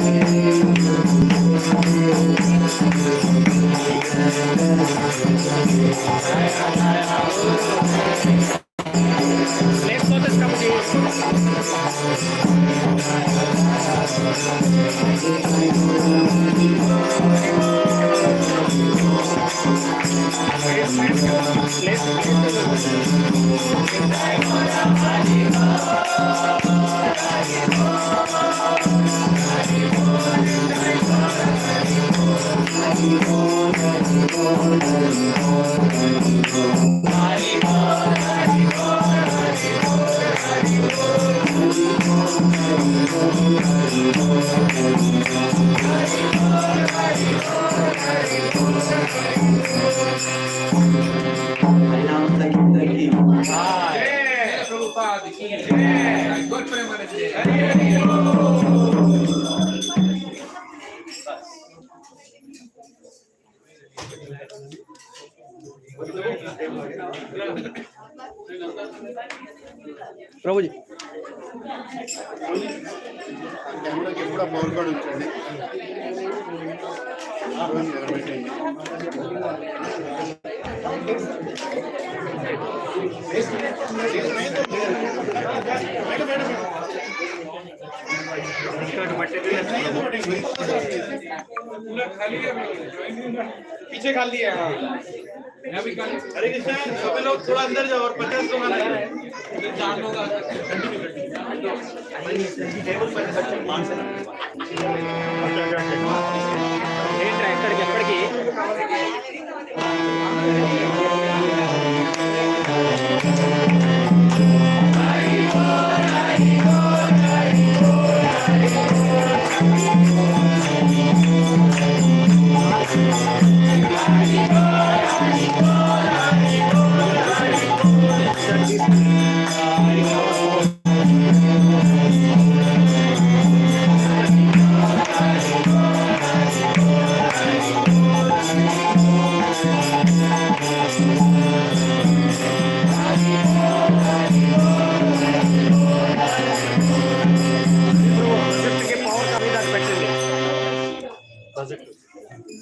Thank you. Prabhu ji camera के पूरा power card ఉంచండి पीछे खाली है। हरे कृष्णा, सभी लोग थोड़ा अंदर जाओ और 50 लोग आना है। 4 लोग आ सकते हैं। टेबल पर ट्रैक्टर के पड़ के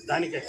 దానికే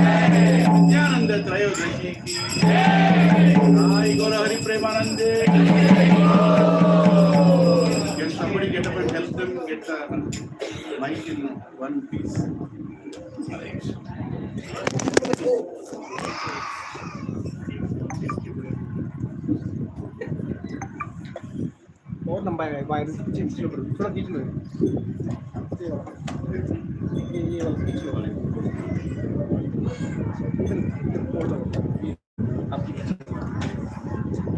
Nityananda Trayodasi ki Jai Gaura Hari Premanande. Can somebody get up and help them get the mic in one piece? और लंबा है वायर थोड़ा खींच लो ये वाला खींच लो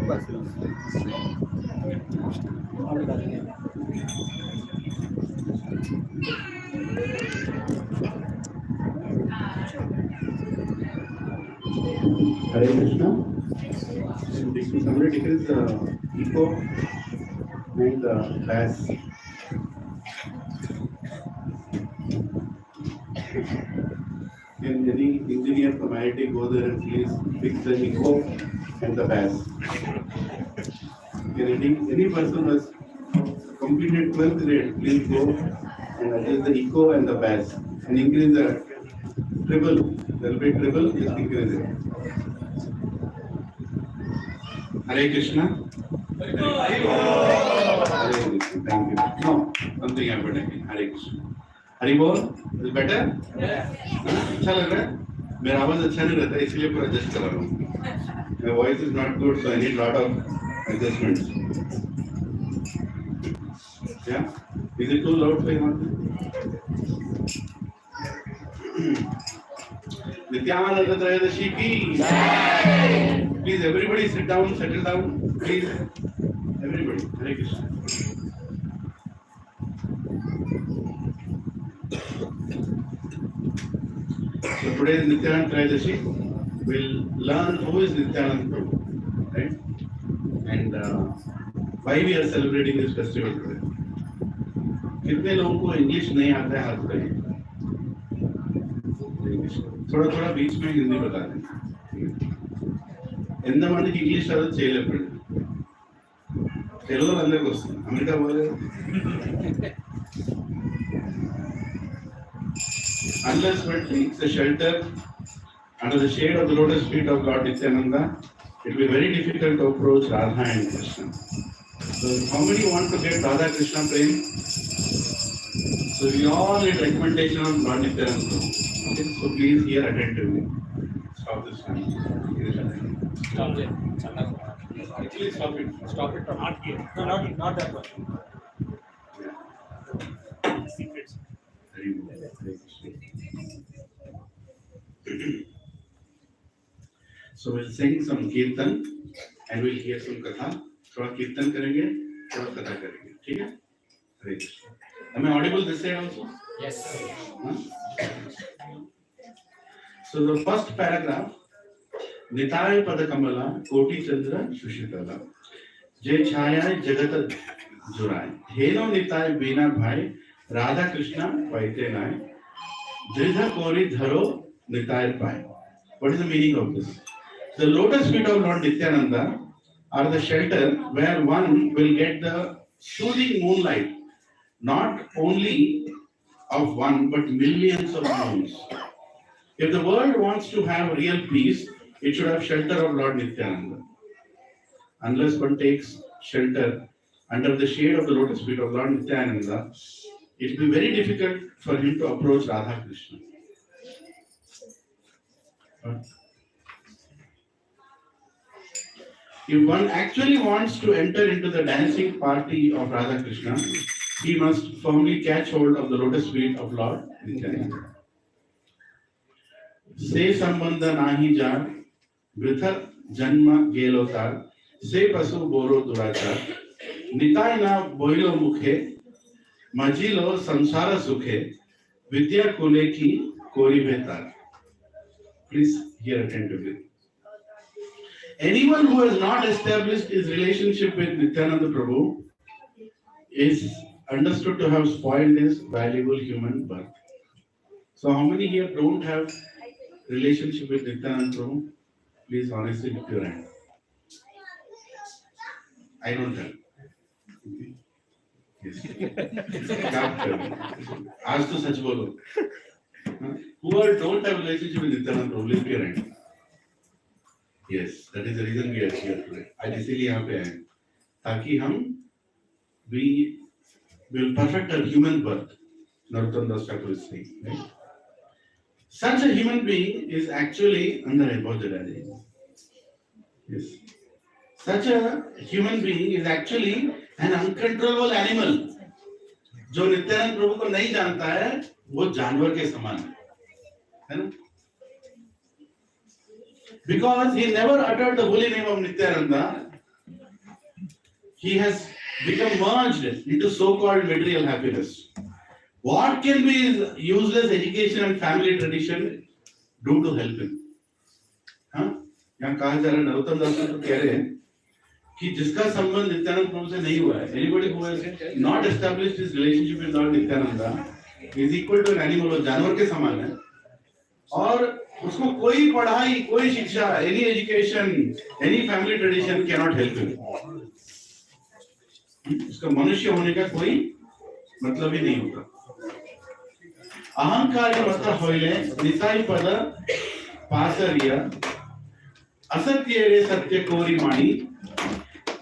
बस Hare Krishna. Somebody decrease the echo and the bass. Can any engineer from IIT go there and please fix the echo and the bass? Can any person who has completed 12th grade please go and adjust the echo and the bass and increase the treble. There will be treble, just increase it. Hare Krishna. Hare Krishna. Thank you. No, something happened again. Hare Krishna. Hari Bol, is it better? अच्छा लग रहा है? मेरा आवाज अच्छा नहीं रहता इसलिए पूरा adjust कर रहा हूँ. My voice is not good, so I need lot of adjustments. Yeah? Is it too loud for you? Nityananda Trayodasi ki. Please everybody sit down, settle down, please. Everybody, Hare Krishna. So today is Nityananda Trayodasi. We'll learn who is Nityananda Prabhu, right? And why we are celebrating this festival today. कितने लोगों को English नहीं आता है हाथ उठाइए. थोड़ा थोड़ा बीच में हिंदी बता दें. ఎంతమందికి ఇంగ్లీష్ చదువు చేయలేప్పుడు తెలుగు అందరికి వస్తుంది అమెరికా పోలేదు. Unless one takes a shelter under the shade of the lotus feet of Lord Nityananda, it will be very difficult to approach Radha and Krishna. So how many want to get Radha Krishna prem? So we all need recommendation of Lord Nityananda. Okay, so please hear attentively. Stop this one. Stop it. Actually stop it. Stop it from not here. No, not that one. Secrets. Very good. Very good. So we'll sing some kirtan and we'll hear some katha. थोड़ा कीर्तन करेंगे, थोड़ा कथा करेंगे, ठीक है? हरे Krishna. Am I audible this side also? Yes. Huh? So the first paragraph, Nitai पद कमला कोटि चंद्र सुशीतला जय छाया जगत जुराय हेनो निताय बीना भाई राधा कृष्णा पाइते नाय दृढ़ कोरी धरो निताय पाय. What is the meaning of this? The lotus feet of Lord Nityananda are the shelter where one will get the soothing moonlight, not only of one but millions of moons. If the world wants to have real peace, it should have shelter of Lord Nityananda. Unless one takes shelter under the shade of the lotus feet of Lord Nityananda, it will be very difficult for him to approach Radha Krishna. If one actually wants to enter into the dancing party of Radha Krishna, he must firmly catch hold of the lotus feet of Lord Nityananda. से संबंध नाही jar वृथर जन्म गेलो तार से पशु बोरो दुराचार निताय ना बोइलो मुखे मजिलो संसार सुखे विद्या कुले की कोरी बेतार. Please hear attentively. Anyone who has not established his relationship with Nityananda Prabhu is understood to have spoiled his valuable human birth. So how many here don't have relationship with Nityananda Prabhu? Please honestly lift your hand. I don't have. Okay. Yes. आज तो सच बोलो. Who all don't have relationship with Nityananda Prabhu? Lift your hand. Yes, that is the reason we are here today. आज इसीलिए यहाँ पे आए ताकि हम we will perfect our human birth. Nityananda Thakur is saying, right? Such a human being is actually अंदर है बहुत जगह है. Yes. Such a human being is actually an uncontrollable animal. जो नित्यानंद प्रभु को नहीं जानता है वो जानवर के समान है ना? Because he never uttered the holy name of Nityananda, he has become merged into so-called material happiness. What can be his useless education and family tradition do to help him? हाँ? यहाँ कहा जा रहा है नरोत्तम दास तो कह रहे हैं कि जिसका संबंध नित्यानंद प्रभु से नहीं हुआ है, anybody who has not established his relationship with Lord Nityananda is equal to an animal, वो जानवर के समान है और उसको कोई पढ़ाई, कोई शिक्षा, any education, any family tradition cannot help him. उसका मनुष्य होने का कोई मतलब ही नहीं होता. अहंकार मत होइले निताई पद पासरिया असत्य रे सत्य कोरी माणी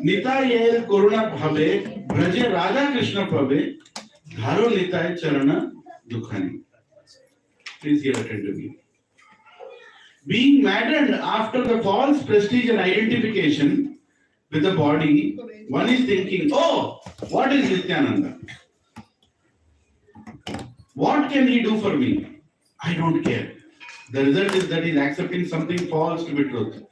निताय करुणा भावे ब्रजे राधा कृष्ण पवे धारो निताय चरण दुखानी. Please hear attentively. Being maddened after the false prestige and identification with the body, one is thinking, oh, what is Nityananda? What can he do for me? I don't care. The result is that he is accepting something false to be truth.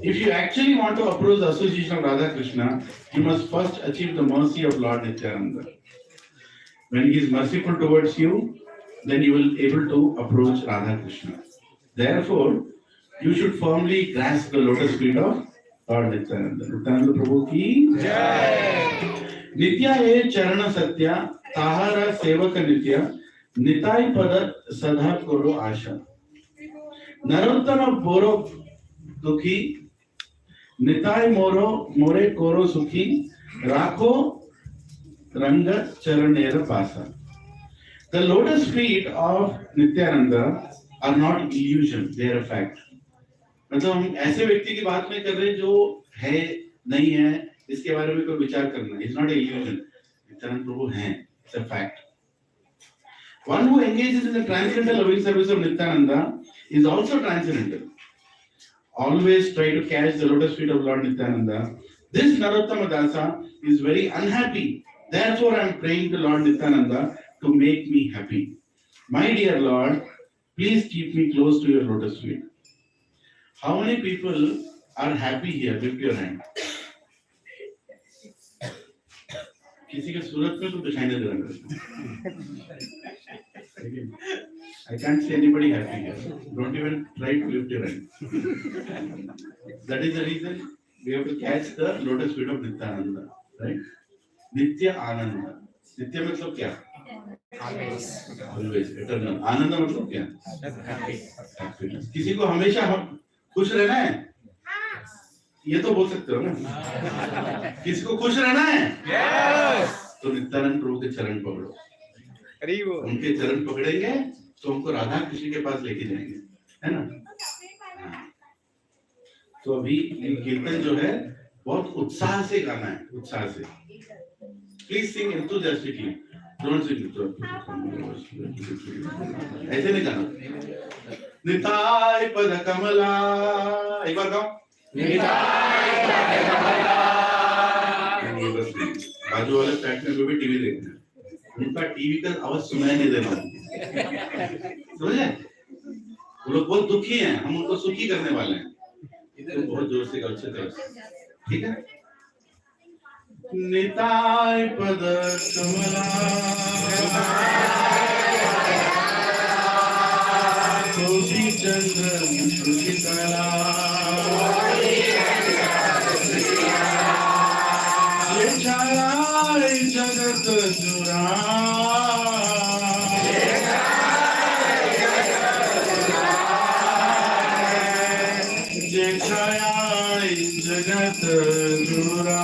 If you actually want to approach the association of Radha Krishna, you must first achieve the mercy of Lord Nityananda. When he is merciful towards you, then you will be able to approach Radha Krishna. Therefore, you should firmly grasp the lotus feet of Lord Nityananda. Nityananda Prabhu ki Jai. Nitya e charana satya, tahara sevaka nitya, nitai pada sadha koro asha. Narottama boro dukhi, Nitai मोरो मोरे कोरो सुखी राखो रंग चरणेर पासा. The lotus feet of Nityananda are not illusion, they are a fact. मतलब हम ऐसे व्यक्ति की बात नहीं कर रहे जो है नहीं है इसके बारे में कोई विचार करना. It's not an illusion. Nityananda प्रभु हैं, it's a fact. One who engages in the transcendental loving service of Nityananda is also transcendental. Always try to catch the lotus feet of Lord Nityananda. This Narottama Dasa is very unhappy. Therefore, I am praying to Lord Nityananda to make me happy. My dear Lord, please keep me close to your lotus feet. How many people are happy here? Lift your hand. किसी के सूरत में तो दिखाई नहीं दे रहा. I can't see anybody happy here. Don't even try to lift your hand. That is the reason we have to catch the lotus feet of Nityananda, right? Nitya Ananda. Nitya मतलब क्या? Always, eternal. Ananda मतलब क्या? Happiness. किसी को हमेशा खुश रहना है? ये तो बोल सकते हो ना? किसी को खुश रहना है? Yes. तो नित्यानंद प्रभु के चरण पकड़ो. उनके चरण पकड़ेंगे तो हमको राधा कृष्ण के पास लेके जाएंगे, है ना? तो अभी ये कीर्तन जो है बहुत उत्साह से गाना है, उत्साह से. Please sing enthusiastically. Don't sing it. ऐसे नहीं गाना. निताय पद कमला. एक बार गाओ. निताय पद कमला. बाजू वाले फ्लैट में भी टीवी देखते हैं. उनका टीवी का आवाज सुनाई नहीं देना. समझे? वो लोग बहुत दुखी हैं, हम उनको सुखी करने वाले हैं. तो बहुत जोर से गाओ, अच्छे तरह से. ठीक है? निताय पद कमला कोटि चंद्र मुशुकितला ये छाया जगत जुरा ये छाया जगत जुरा.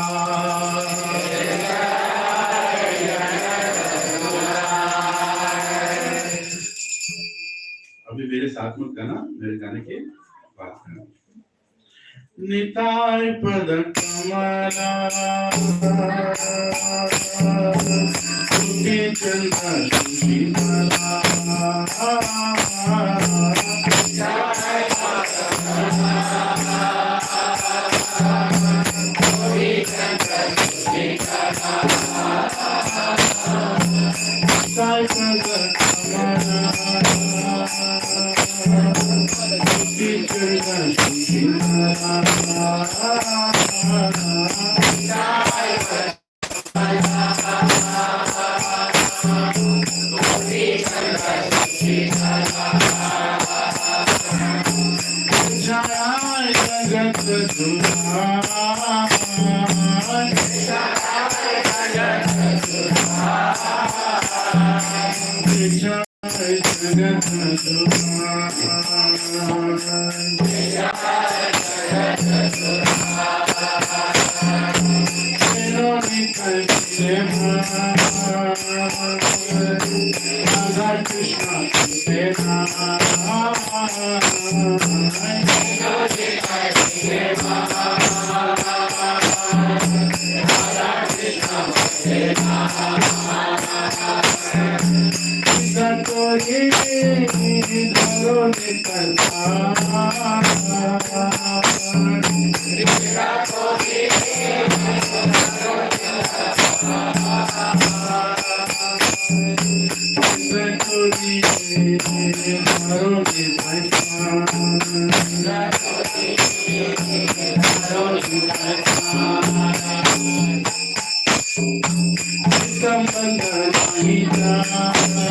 अभी मेरे साथ में गाना, मेरे गाने के बाद गाना. निताय पद कमला सुखी चंद्र सुशीतला संबंध नाही संबंध नाही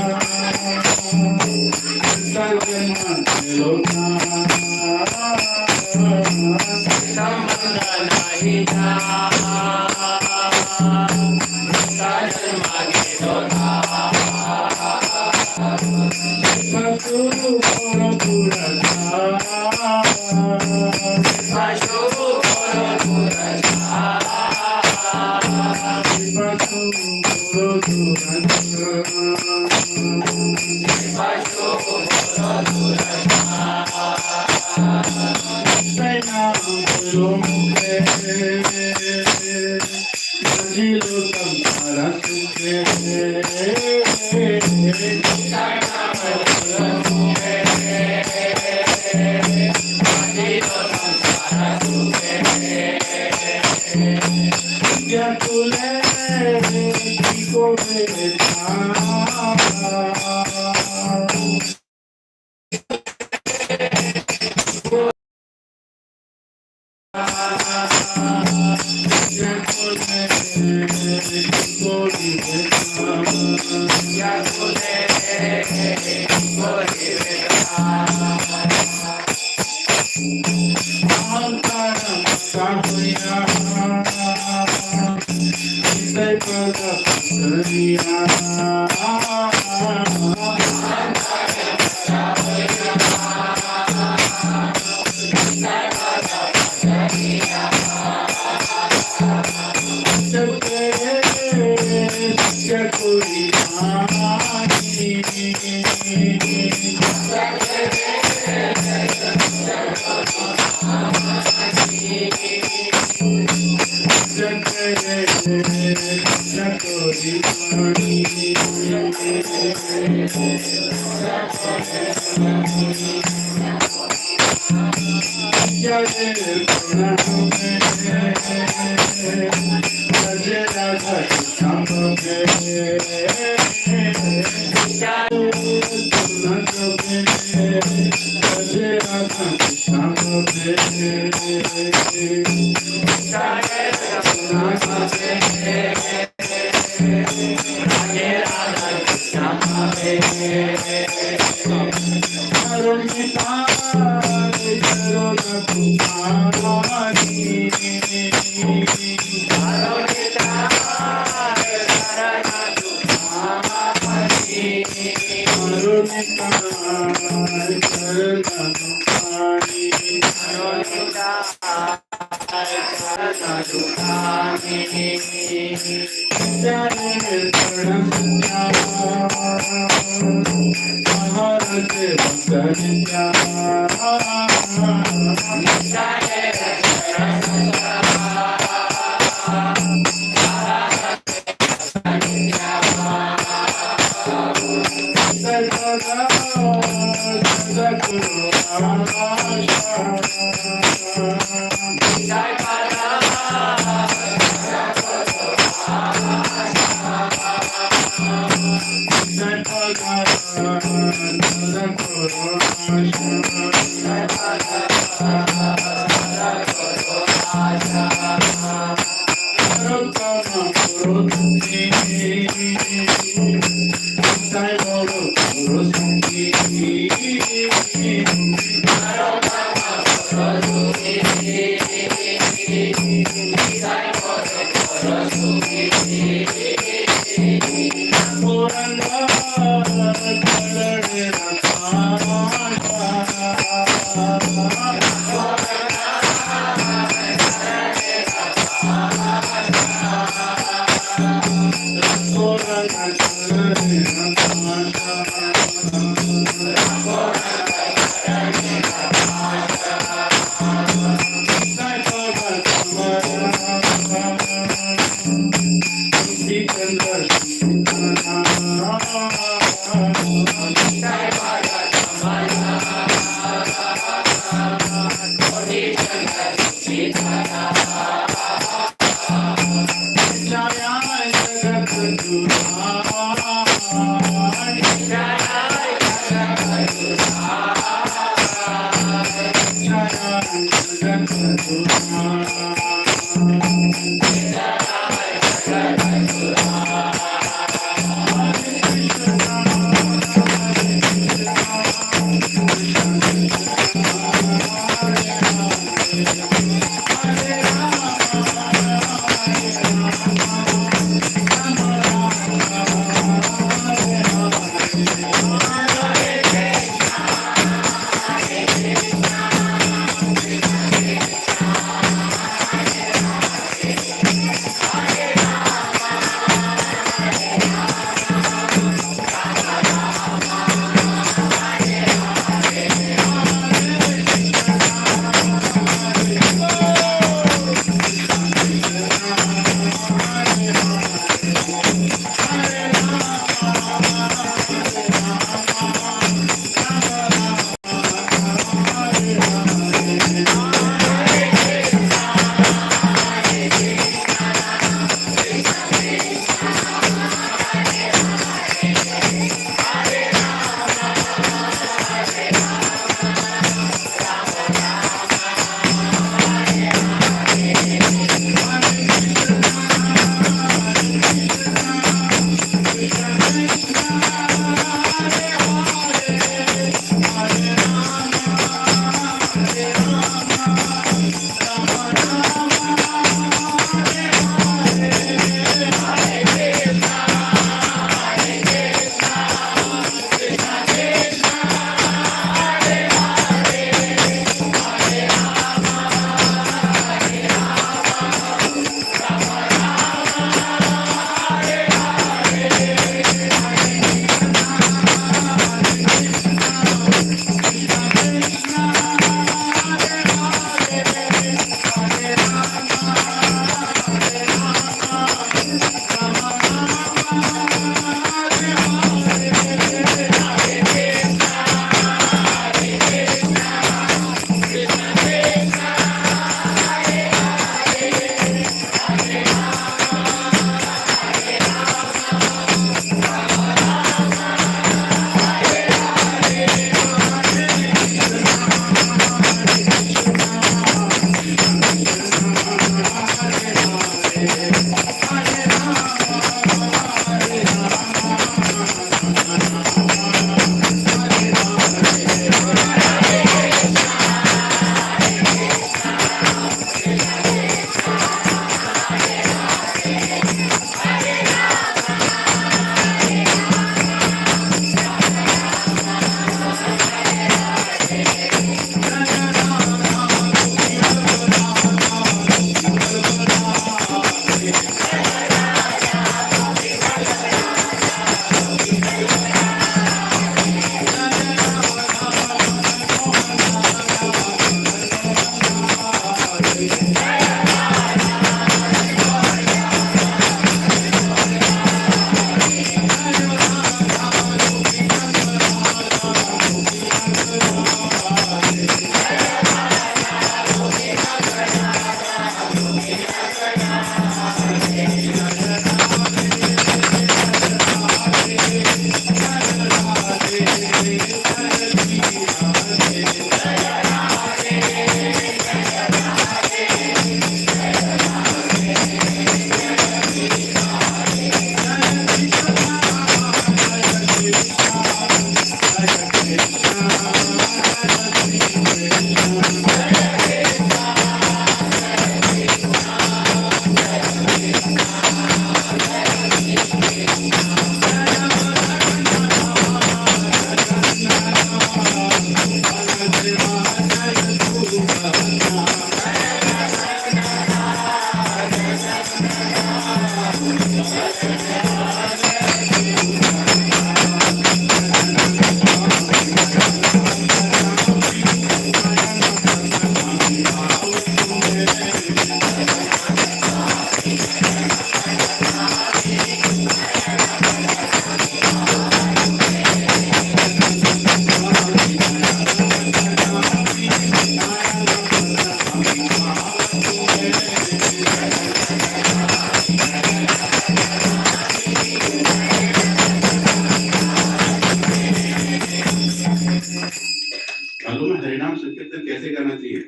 मालूम है हरिनाम संकीर्तन कैसे करना चाहिए?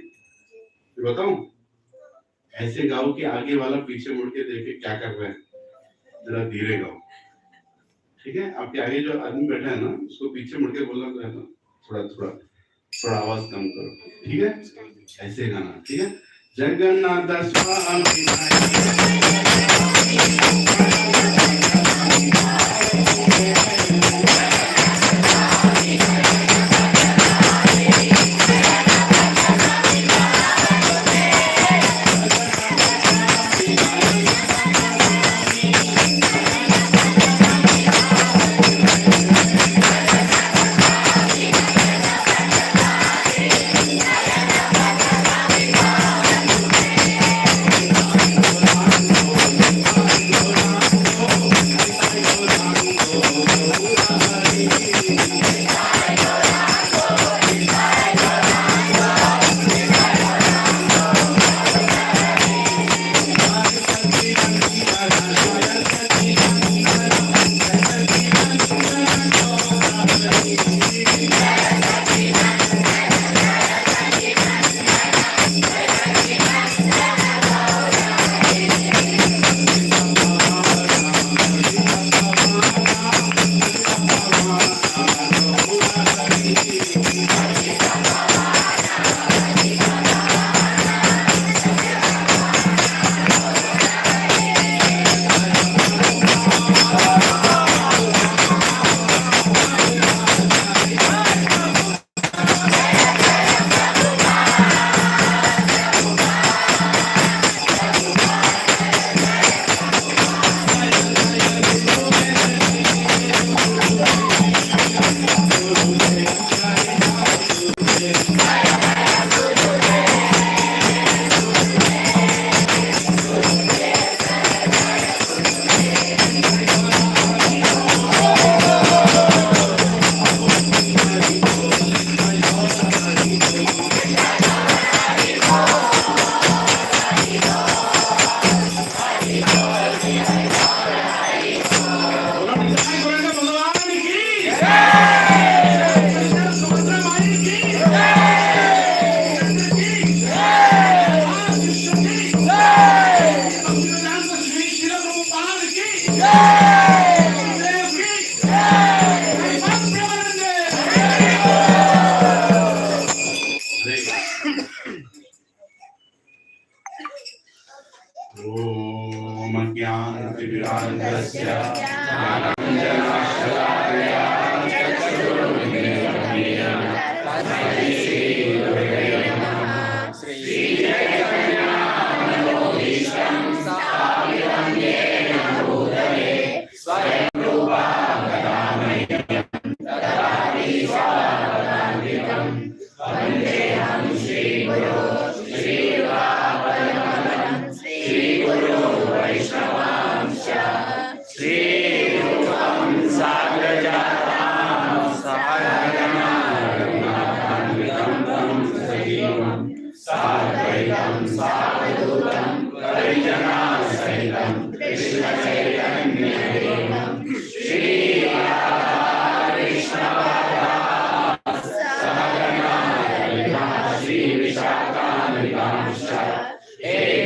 बताऊं? ऐसे गाओ कि आगे वाला पीछे मुड़ के देखे क्या कर रहे हैं, जरा धीरे गाओ, ठीक है? आपके आगे जो आदमी बैठा है ना, उसको पीछे मुड़ के बोलना है ना, थोड़ा थोड़ा थोड़ा आवाज कम करो, ठीक है? ऐसे गाना, ठीक है? जगन्नाथ स्वामी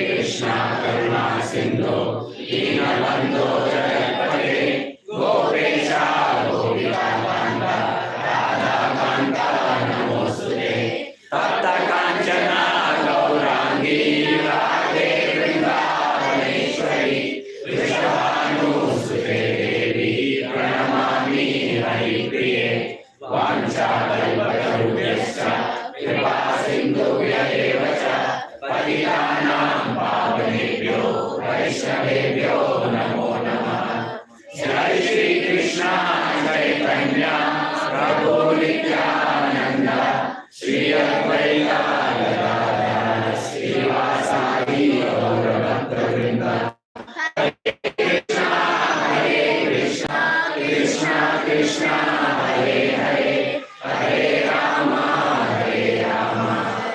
Krishna Karuna Sindhu Deenabandho Jagapati Chaitanya Prabhu Nityanand Shri Advaita Gadadhar श्रीवासादि Gaur भक्तवृंद। Hare Krishna Krishna Krishna Hare Hare Hare Ram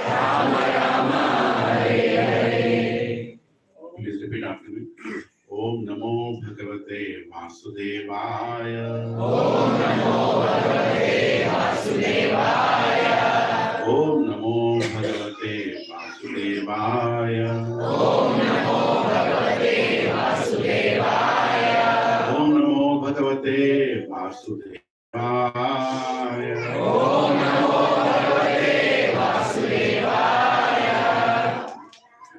Ram Ram Hare Hare. Please repeat after me. Om Namo Bhagavate Vasudevaya. Om Namo Bhagavate Vasudevaya. Om Namo Bhagavate Vasudevaya. Om Namo Bhagavate Vasudevaya. Om Namo Bhagavate Vasudevaya. Om Namo Bhagavate Vasudevaya.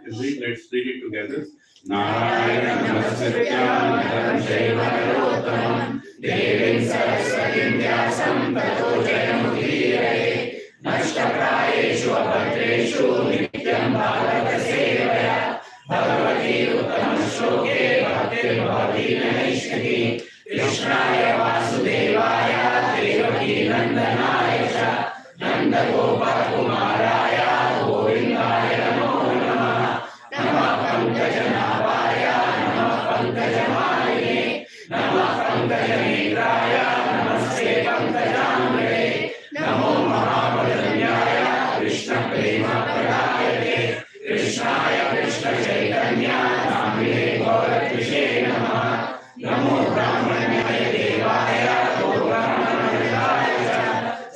Let's read it together. Narayana Namaskrityam Naram Chaiva Narottamam Devim Saraswatim Vyasam Tato Jayamudhiraye Nashtaprayeshu Abhadreshu Nityam Bhagavata Sevaya Bhagavati Uttam Shloke Bhaktir Bhavati Naishti Krishnaya Vasudevaya Devaki Nandanaya Cha Nanda Gopal Kumaraya Govindaya Namo Namah Namah Pankajanavaraya Namah Pankajamaline Namah Pankajanetraya Namaste Pankajamale Namo Mahabharanyaya Krishna Prema Pradayate Krishnaya Krishna Chaitanya Namine Gaurakrishne Namah Namo Brahmanyaya Devaya Gopramanaradaya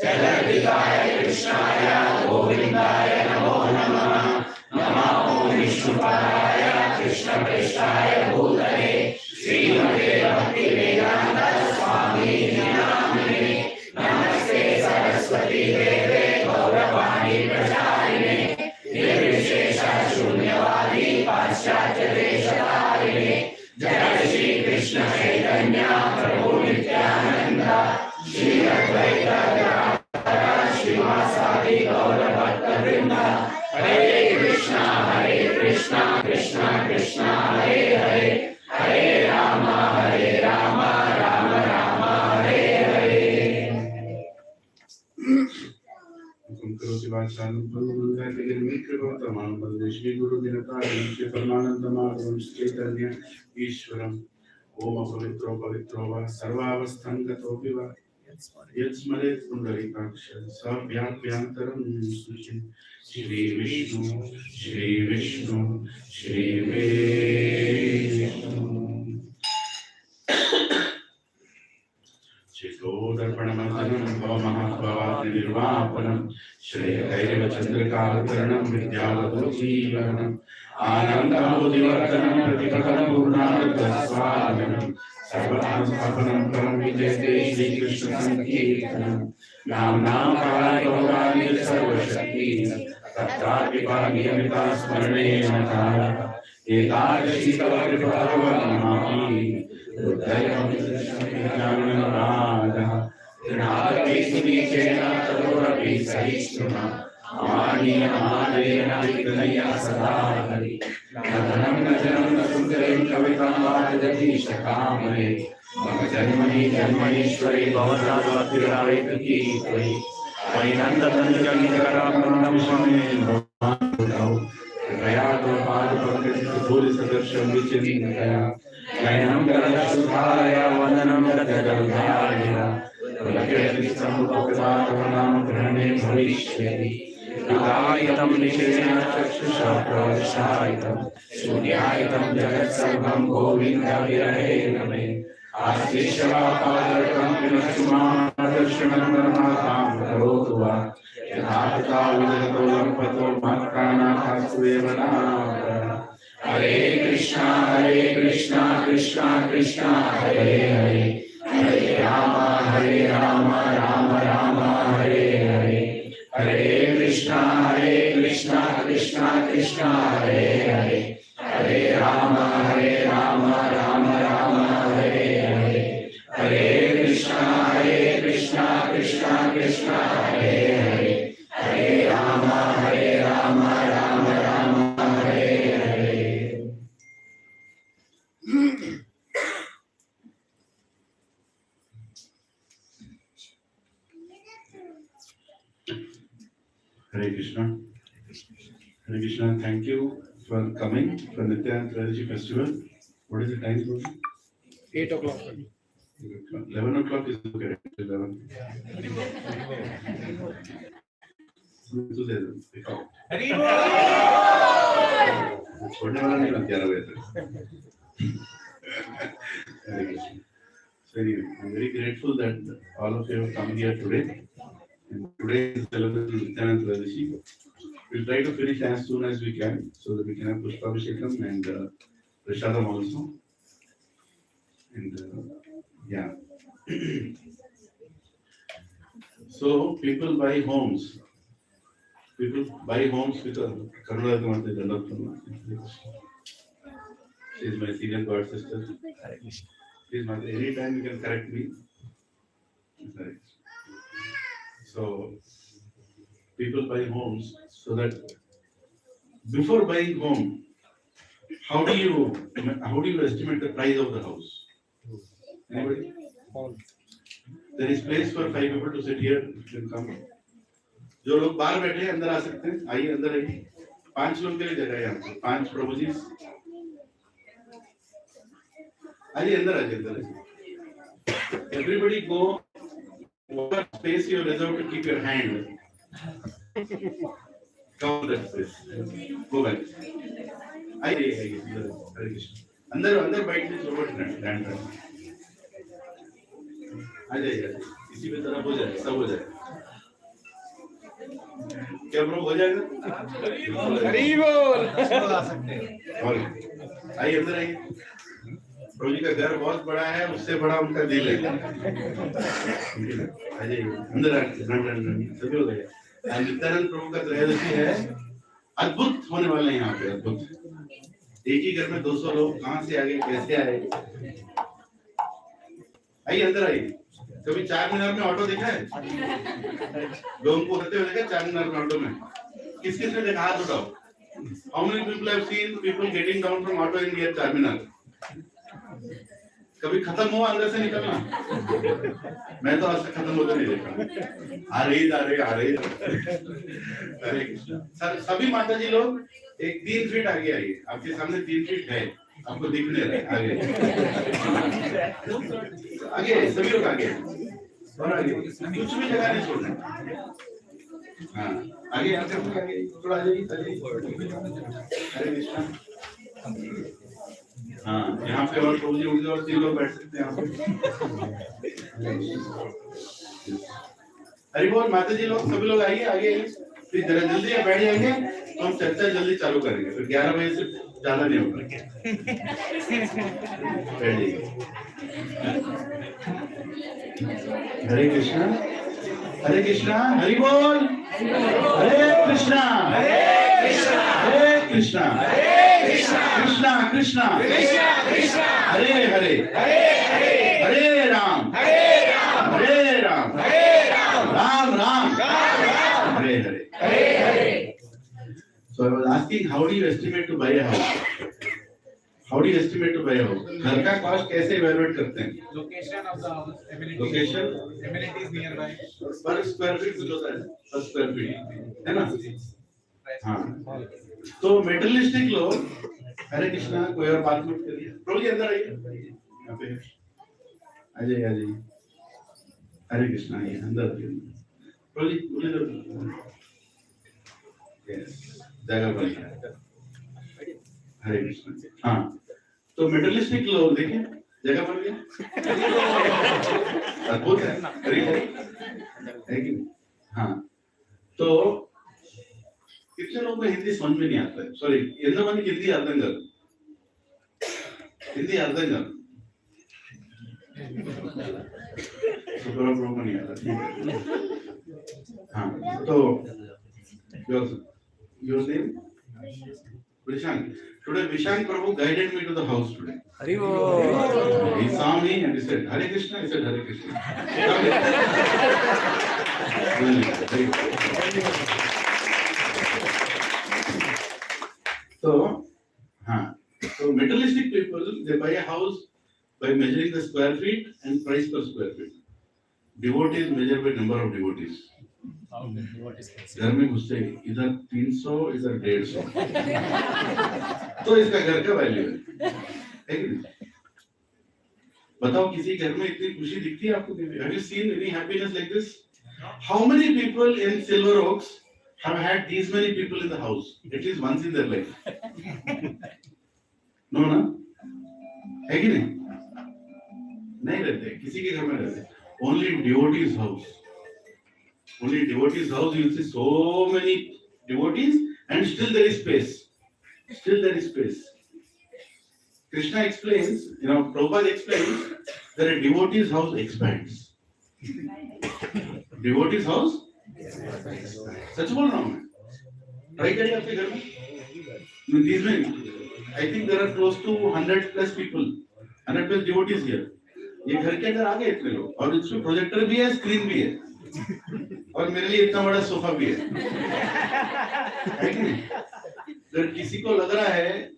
Jaladikaya Krishnaya Govindaya Namo Namah Namah Om Vishnupadaya Krishna Preshaya Bhutale Srimate Bhaktivedanta Swami Namine Namaste Saraswati Deve Gauravani Pracharine Nirvishesha Shunyavadi Paschatya Deshatarine Jai Shri Krishna Chaitanya Prabhu Nityananda Shri Advaita Gadadhara Srivasadi Gaura Bhaktavrinda. Hare Krishna Krishna Krishna Hare Hare Hare Rama Rama Rama Hare Hare. Kरोति वाचालं प्रभुं मीत्रगोतमां वन्दे श्रीगुरुदिनतारं श्रीपरमानन्दमाधवं श्रीचैतन्य ईश्वरम्। ओम पवित्रो पवित्रो वा सर्वावस्थां गतोऽपि वा यत्स्मरेत् पुण्डरीकाक्ष सव्याप्यान्तरं सुचिन्। श्री विष्णु श्री विष्णु श्री विष्णु। चितोदर्पणमथनं भवमहात्मवादिनिर्वापनं श्रेयैव चन्द्रिकाकरणं विद्यावधूजीवनम् आनन्दमोदिवर्धनं प्रतिपदं पूर्णानन्दस्वागतं सर्वसंस्थापनं परं विजयते श्रीकृष्णसङ्कीर्तनं नाम्नां कालाय सर्वशक्ति तत्रापि भाग्यमिता स्मरणेन कालः एकादशी तव कृपावन्नमामि हृदयं ज्ञानरागः कृणादपि सुनीचेन ततोरपि सहिष्णुना आनीयमादेन विघ्नया सदा हरि न धनं न जनं न सुन्दरीं कवितां वाजतीशकामये मम जन्मनीश्वरी भवताद्वातिरायितकी त्वयि मयि नन्दतनुजनिकराकरुणं शमे भवान् कृपया त्वपादपङ्कजधूलिसदृशं विचिन्तया नयनं गरदशुद्धाय वदनं गदगर्भयाय पुलकितसमुपकृतात्मनां ग्रहणे भविष्यति युगायितं निशेन चक्षुषा प्रविशायितं शून्यायितं जगत्सर्वं गोविन्दविरहेण मे आश्लिष्यवापादरकं विनश्मादर्शनं परमात्मां करोतु वा यथा पिता विजयतो लम्पतो मत्प्राणास्त्वेव नाम। हरे Krishna Krishna Krishna Hare Hare Hare Ram Ram Ram Hare Hare Hare Krishna Krishna Krishna Hare Hare Hare Ram Ram Ram Hare Hare Hare Krishna Krishna Krishna Hare Hare Hare Ram Ram Ram Hare Hare. Hare Krishna. Hare Krishna. Thank you for coming for Nityananda Trayodasi festival. What is the time? 8 o'clock. 11 o'clock is okay. 11. छोड़ने वाला नहीं बन 11 बजे तक. Hare Krishna. So anyway, I'm very grateful that all of you have come here today. And today is celebrating Nityananda Trayodasi. We'll try to finish as soon as we can so that we can have Pushpabhishekam and Prashadam also. And yeah. So people buy homes. People buy homes because Karunada Mata Jandatama. She is my senior god sister. Please, Mata, anytime you can correct me. So people buy homes so that before buying home, how do you estimate the price of the house? Anybody? There is place for 5 people to sit here. You can come. जो लोग बाहर बैठे हैं अंदर आ सकते हैं. आइए अंदर आइए. 5 लोग के लिए जगह है यहाँ पे. 5 प्रभु जी. आइए अंदर आइए अंदर आइए. Everybody go. Whatever space you reserve to keep your hand. Cover that space. Go back. आइए आइए हरे कृष्ण. अंदर बैठने फॉरवर्ड लैंड कर. आ जाइए. इसी पे तरफ हो जाए. सब हो जाए. क्या प्रभु हो जाएगा? हरि बोल. आइए अंदर आइए. प्रभु जी का घर बहुत बड़ा है. उससे बड़ा उनका दिल है. आ जाइए अंदर आइए. सभी लोग आइए. नित्यानंद प्रभु का त्रयोदशी है. अद्भुत होने वाले हैं यहाँ पे. अद्भुत. एक ही घर में 200 लोग कहाँ से आ गए, कैसे आए? आइए अंदर आइए. कभी 4 मीनार में ऑटो देखा है? लोगों को होते हुए देखा 4 मीनार में ऑटो में? किस किस ने देखा? हाथ उठाओ. How many people have seen people getting down from auto in near 4 मीनार? कभी खत्म हुआ अंदर से निकलना? मैं तो आज तक खत्म होते नहीं देखा. आ रही. अरे सर सभी माता जी लोग एक 3 फीट आगे आइए. आपके सामने 3 फीट है. आपको दिख नहीं रहा. आगे सभी लोग आगे. और आगे कुछ भी जगह नहीं छोड़ना. हाँ आगे थोड़ा आ जाइए. हरे कृष्णा. हाँ यहाँ पे और प्रभु जी उनके और 3 लोग बैठ सकते हैं यहाँ पे. हरि बोल. माता जी लोग सभी लोग आइए आगे. फिर जरा जल्दी बैठ जाएंगे तो हम चर्चा जल्दी चालू करेंगे. फिर 11 बजे से ज्यादा नहीं होगा. बैठ जाइए. हरे कृष्णा. हरे कृष्णा. हरि बोल. हरे कृष्णा. हरे कृष्णा. कृष्णा कृष्णा. हरे हरे. हरे राम. हरे Ram. Ram Ram. Hare Hare. So I was asking, how do you estimate to buy a house? How do you estimate to buy a house? घर का कॉस्ट कैसे इवैल्यूएट करते हैं? Location of the house, amenities. Location? Amenities nearby. पर स्क्वायर फीट कुछ होता है. पर स्क्वायर फीट है ना? हाँ. तो मेटलिस्टिक लोग. हरे कृष्णा. कोई और बात मत करिए. प्रभु जी अंदर आइए. यहाँ पे आ जाइए. हरे कृष्णा. आइए अंदर आइए. प्रभु जी उधर. यस जगह बन गया. हरे कृष्ण. हाँ तो मेटलिस्टिक लोग देखिए जगह बन गया. अद्भुत है. हाँ तो कितने लोगों को हिंदी समझ में नहीं आता है? सॉरी ఎంతమంది हिंदी అర్థం కాదు? हिंदी अर्थం కాదు. सुपर प्रो को नहीं आता. हाँ तो your name? Vishang. Today Vishang Prabhu guided me to the house today. Hari बोल. He saw me and he said Hare Krishna. I said Hare Krishna. So materialistic people, they buy a house by measuring the square feet and price per square feet. Devotees measure by number of devotees. घर में घुसते इधर 300 इधर 150 तो इसका घर का value है कि नहीं? बताओ किसी घर में इतनी खुशी दिखती है आपको? Have you seen any happiness like this? How many people in Silver Oaks have had these many people in the house at least once in their life? No, ना? है कि नहीं? नहीं रहते, किसी के घर में रहते. Only in devotees' house. Only in devotees' house you will see so many devotees and still there is space. Still there is space. Krishna explains, Prabhupada explains that a devotee's house expands. Devotee's house? सच बोल रहा हूँ मैं. Try करिए आपके घर में. These men, I think there are close to 100 plus people, 100 plus devotees here. ये घर के अंदर आ गए इतने लोग और इसमें प्रोजेक्टर भी है, स्क्रीन भी है और मेरे लिए इतना बड़ा सोफा भी है कि नहीं? अगर किसी को लग रहा है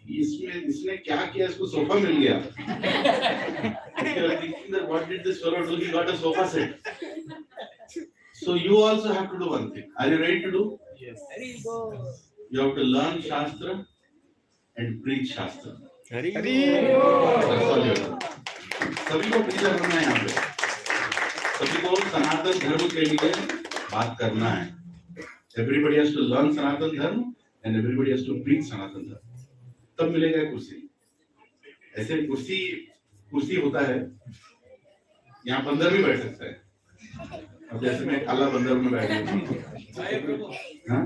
इसने क्या किया, इसको सोफा मिल गया, what did this fellow do? He got a sofa set. So you also have to do one thing. Are you ready to do? Yes. You have to learn Shastra and preach Shastra. Hari That's all you have to do. सभी को preacher बनना है यहाँ पे, सभी को सनातन धर्म के लिए बात करना है. Everybody has to learn सनातन धर्म and everybody has to preach सनातन धर्म. तब मिलेगा कुर्सी. ऐसे कुर्सी होता है, यहाँ बंदर भी बैठ सकता है. अब जैसे मैं काला बंदर में बैठ गया, हाँ,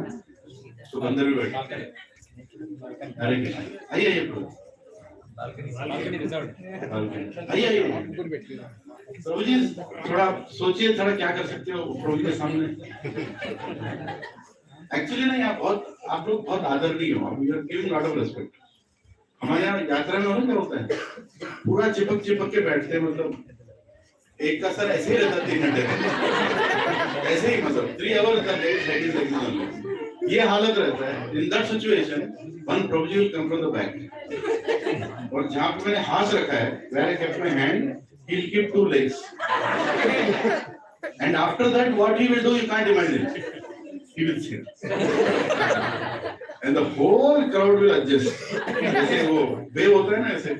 तो बंदर भी बैठ. हरे कृष्ण. आइए प्रभु. आइए प्रभु जी, थोड़ा सोचिए, थोड़ा क्या कर सकते हो प्रभु के सामने. एक्चुअली नहीं, आप लोग बहुत आदरणीय हो. आप you are giving lot of respect. हमारे यहाँ यात्रा में क्या होता है, पूरा चिपक के बैठते हैं. मतलब एक का सर ऐसे ही रहता 3 घंटे ऐसे ही, मतलब 3 hours ये हालत रहता है. In that situation one Prabhu ji will come from the back. और जहाँ पे मैंने हाथ रखा है, where I kept my hand, he will keep 2 legs. And after that, what he will do, you can't imagine. He will sit. And the whole crowd will adjust. जैसे वो wave होता है ना, ऐसे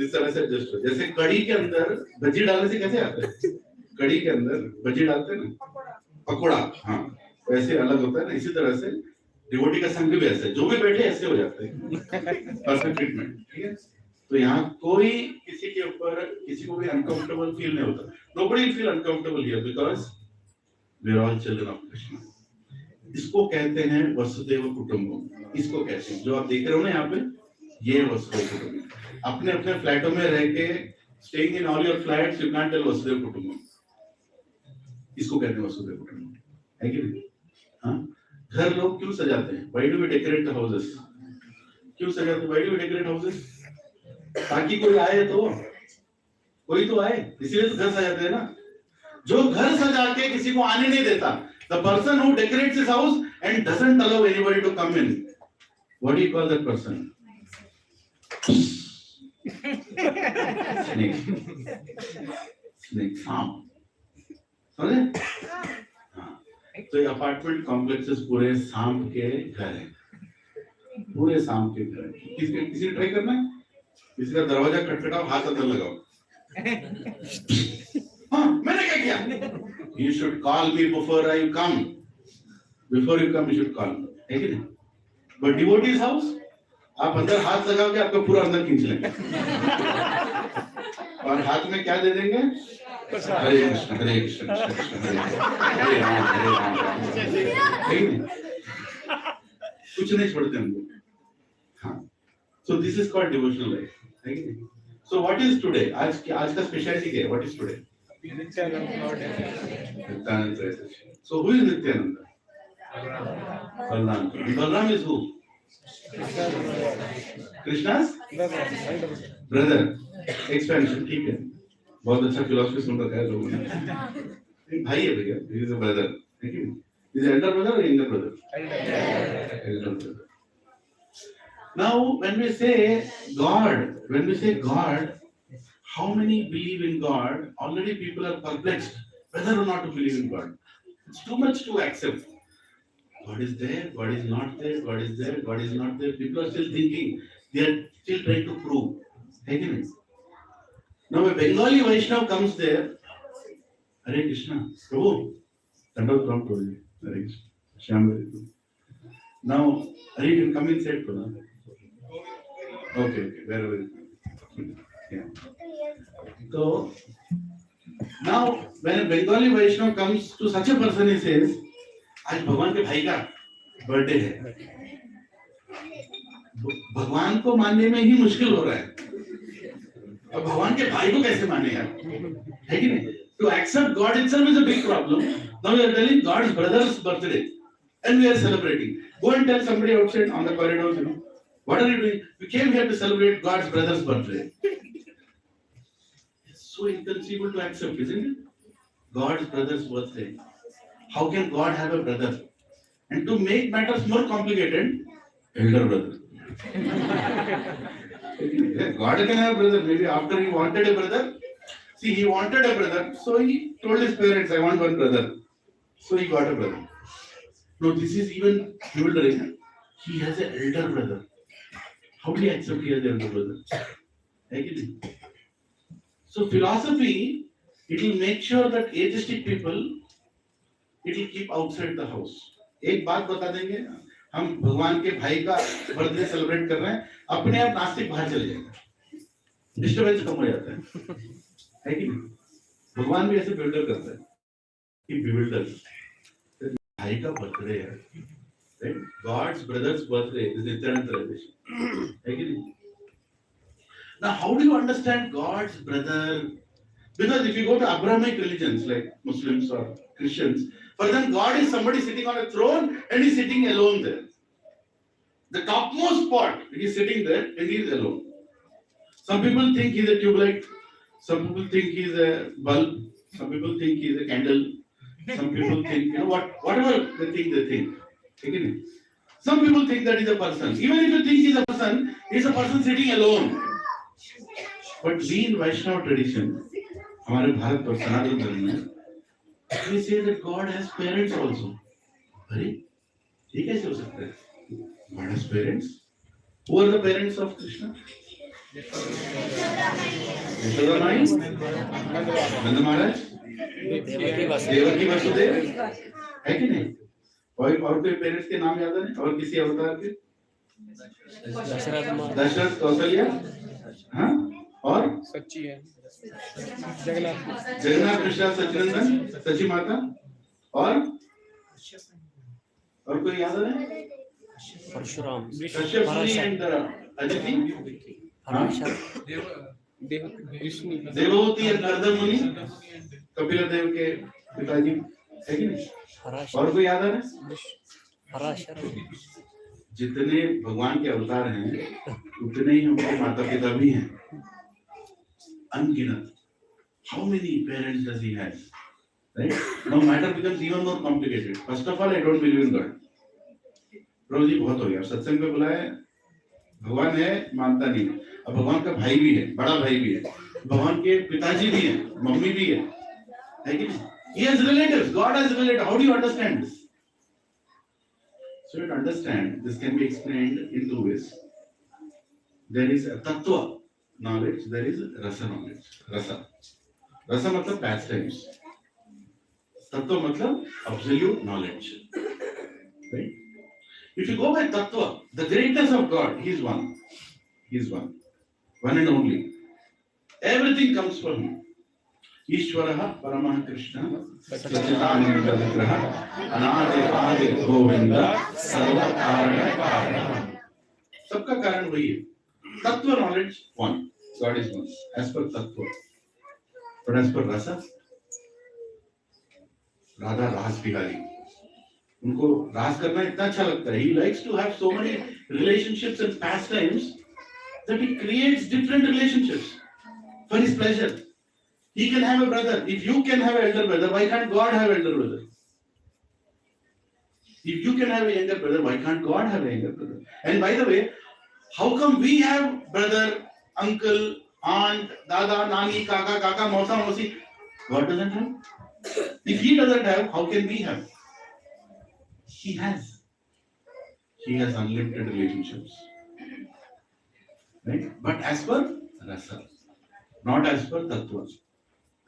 इस तरह से adjust हो. जैसे कड़ी के अंदर भजी डालने से कैसे आता है, कड़ी के अंदर भजी डालते हैं ना, पकोड़ा, हाँ, वैसे अलग होता है ना. इसी तरह से डिवोटी का संग भी ऐसे, जो भी बैठे ऐसे हो जाते हैं. Perfect treatment. ठीक है. तो यहाँ कोई किसी के ऊपर किसी को भी अनकंफर्टेबल फील नहीं होता. Nobody will feel uncomfortable here because we are all children of Krishna. इसको कहते हैं वसुदेव कुटुंबम. इसको कहते हैं, जो आप देख रहे हो ना यहाँ पे, ये वसुदेव कुटुंबम. अपने फ्लैटों में रह के staying in all your flats, you can't tell Vasudev कुटुंबम. इसको कहते हैं वसुदेव कुटुंबम, है कि नहीं? हाँ. घर लोग क्यों सजाते हैं? Why do we decorate the houses? क्यों सजाते हैं? Why do we decorate houses? ताकि कोई आए तो आए, इसीलिए तो घर सजाते हैं ना. जो घर सजा के किसी को आने नहीं देता, the person who decorates his house and doesn't allow anybody to come in, what do you call that person? Snake. सांप. समझे? तो ये अपार्टमेंट कॉम्प्लेक्सेस पूरे सांप के घर हैं. पूरे सांप के घर. किसी ने ट्राई करना है? किसी का दरवाजा खटखटाओ, हाथ अंदर लगाओ. हाँ, मैंने क्या किया? You should call me before I come. Before you come, you should call me. है कि नहीं? But devotee's house, आप अंदर हाथ लगाओगे, आपको पूरा अंदर खींच लेंगे. और हाथ में क्या दे देंगे? हरे कृष्ण हरे कृष्ण कृष्ण हरे राम कुछ नहीं छोड़ते हम लोग. हाँ. So this is called devotional life. So what is today? आज का स्पेशलिटी क्या है? What is today? Nityananda. So who is Nityananda? Balram. Balram is who? Krishna's brother. Expansion. ठीक है. बहुत अच्छा फिलॉसफी सुन रखा है लोगों ने. भाई है भैया. He is a brother. ठीक है. He is elder brother or younger brother? Elder brother. Now when we say God, how many believe in God? Already people are perplexed whether or not to believe in God. It's too much to accept. God is there, God is not there, God is there, God is not there. People are still thinking, they are still trying to prove. Again. Now a Bengali Vaishnava comes there, Hare Krishna, Prabhu, Tandava Prabhu told me, Hare Krishna, Shyam. Now, Hare, you can come inside, Prabhu. Okay, wherever. Yeah. So, now when a Bengali Vaishnava comes to such a person, he says, आज भगवान के भाई का birthday है, भगवान को मानने में ही मुश्किल हो रहा है, अब भगवान के भाई को कैसे माने यार, है कि नहीं? To accept God itself is a big problem. Now we are telling God's brother's birthday and we are celebrating. Go and tell somebody outside on the corridors, you know, what are you doing? We came here to celebrate God's brother's birthday. It's so inconceivable to accept, isn't it? God's brother's birthday. How can God have a brother? And to make matters more complicated, elder brother. God can have a brother. Maybe after he wanted a brother, see, he wanted a brother, so he told his parents, I want one brother. So he got a brother. No, this is even bewildering. He has an elder brother. How do you accept he has an elder brother? So philosophy, it will make sure that atheistic people, it will keep outside the house. एक बात बता देंगे, हम भगवान के भाई का birthday celebrate कर रहे हैं, अपने आप नास्तिक बाहर चले जाएगा, डिस्टर्बेंस कम हो जाता है कि नहीं? भगवान भी ऐसे बिल्डर करता है कि बिल्डर भाई का बर्थडे है, right? God's brother's birthday is Nityananda tradition, है कि नहीं? Now how do you understand God's brother? Because if you go to Abrahamic religions like Muslims or Christians, for them God is somebody sitting on a throne and he's sitting alone there. The topmost spot, he's sitting there and he's alone. Some people think he's a tube light, some people think he's a bulb, some people think he's a candle, some people think, you know, whatever they think. Okay? Some people think that he's a person. Even if you think he's a person sitting alone. But we in Vaishnava tradition, हमारे भारत और सनातन धर्म में, we say that God has parents also. अरे, ये कैसे हो सकता है? God has parents. Who are the parents of Krishna? Yashoda Mai, Nanda Maharaj, Devaki Vasudev, है कि नहीं? और कोई पेरेंट्स के नाम याद है? और किसी अवतार के? दशरथ, कौशल्या, हाँ? और सच्ची है, जगन्नाथ कृष्ण सचिनंदन, सची माता, और कोई याद है? परशुराम, कश्यप मुनि एंड अदिति, देवहूति एंड नारद मुनि, कपिल देव के पिताजी, है कि नहीं? और कोई याद है? जितने भगवान के अवतार हैं, उतने ही हमारे माता पिता भी हैं, अनगिनत. How many parents does he have? Right? Now matter becomes even more complicated. First of all, I don't believe in God. प्रभु जी बहुत हो गया, सत्संग पे बुलाए, भगवान है, मानता नहीं. अब भगवान का भाई भी है, बड़ा भाई भी है, भगवान के पिताजी भी हैं, मम्मी भी है कि नहीं? He has relatives. God has relatives. How do you understand this? So to understand, this can be explained in two ways. There is a tattva knowledge, there is rasa knowledge. Rasa matlab pastimes. Tattva matlab absolute knowledge. Right? If you go by tattva, the greatness of God, He is one. He is one. One and only. Everything comes from Him. Ishwaraha Paramah Krishna Satchidananda Vigraha Anadi Adi Govinda Sarva Karana Karana. सबका कारण वही है. Tattva knowledge one. God is one. As per tattva. But as per rasa, Radha Ras Bihari. उनको रास करना इतना अच्छा लगता है. He likes to have so many relationships and pastimes that he creates different relationships for his pleasure. He can have a brother. If you can have an elder brother, why can't God have an elder brother? If you can have a younger brother, why can't God have a younger brother? And by the way, how come we have brother, uncle, aunt, dada, nani, kaka, mausa, mausi. God doesn't have. If he doesn't have, how can we have? He has. He has unlimited relationships. Right? But as per rasa, not as per tattva.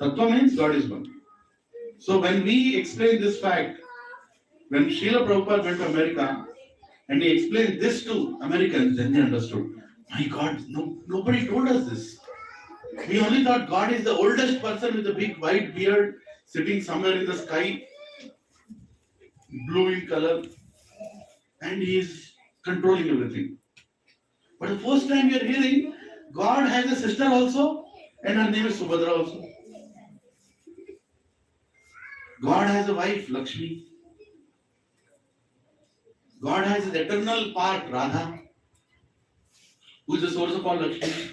Tattva means God is one. So when we explain this fact, when Srila Prabhupada went to America and he explained this to Americans, then they understood. My God, nobody told us this. We only thought God is the oldest person with a big white beard sitting somewhere in the sky, blue in color, and he is controlling everything. But the first time we are hearing, God has a sister also, and her name is Subhadra also. God has a wife, Lakshmi. God has his eternal part, Radha, who is the source of all Lakshmi.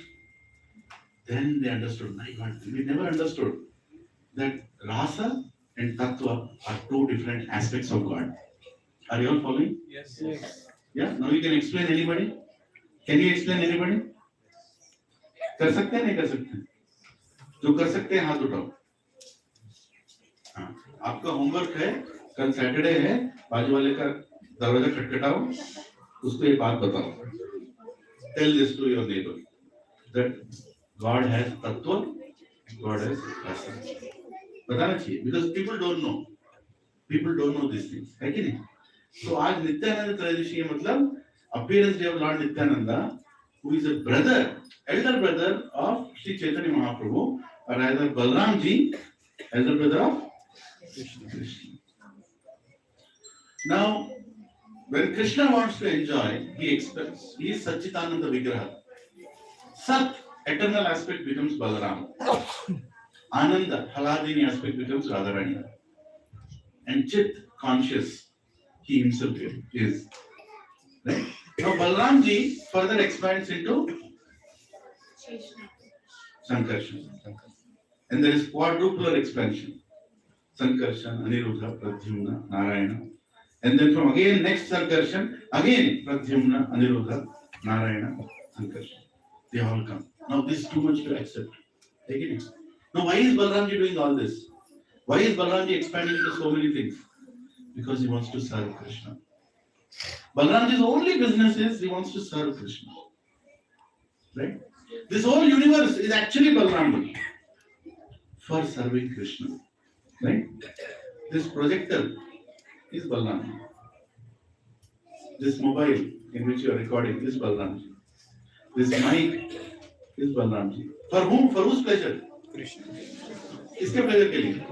Then they understood. My God, we never understood that rasa and tattva are two different aspects of God. Are you all following? Yes. Yeah? Now you can explain anybody? Can you explain anybody? कर सकते हैं नहीं कर सकते? जो कर सकते हैं हाथ उठाओ. हाँ, आपका होमवर्क है, कल सैटरडे है, बाजू वाले का दरवाजा खटखटाओ, उसको ये बात बताओ. Tell this to your neighbor that God has tattva, God has rasa. बताना चाहिए, because people don't know. People don't know these things. है कि नहीं? So आज नित्यानंद त्रयोदशी मतलब appearance day of Lord Nityananda, who is a brother, elder brother of Sri Chaitanya Mahaprabhu, or either Balram ji, elder brother of Krishna. Now, when Krishna wants to enjoy, he expects, he is Satchitananda Vigraha. Sat, eternal aspect becomes Balaram. Ananda, Haladini aspect becomes Radharani. And Chit, conscious, he himself is. Right? Now Balram ji further expands into Sankarshan. And there is quadruple expansion. Sankarshan, Aniruddha, Pradyumna, Narayana. And then from again next Sankarshan, again Pradyumna, Aniruddha, Narayana, Sankarshan. They all come. Now this is too much to accept. Take it. Now why is Balram ji doing all this? Why is Balram ji expanding into so many things? Because he wants to serve Krishna. Balram ji's only business is he wants to serve Krishna. Right? This whole universe is actually Balram ji for serving Krishna. Right? This projector is Balram ji. This mobile in which you are recording is Balram ji. This mic is Balram ji. For whom? For whose pleasure? Krishna. Kiske pleasure ke liye?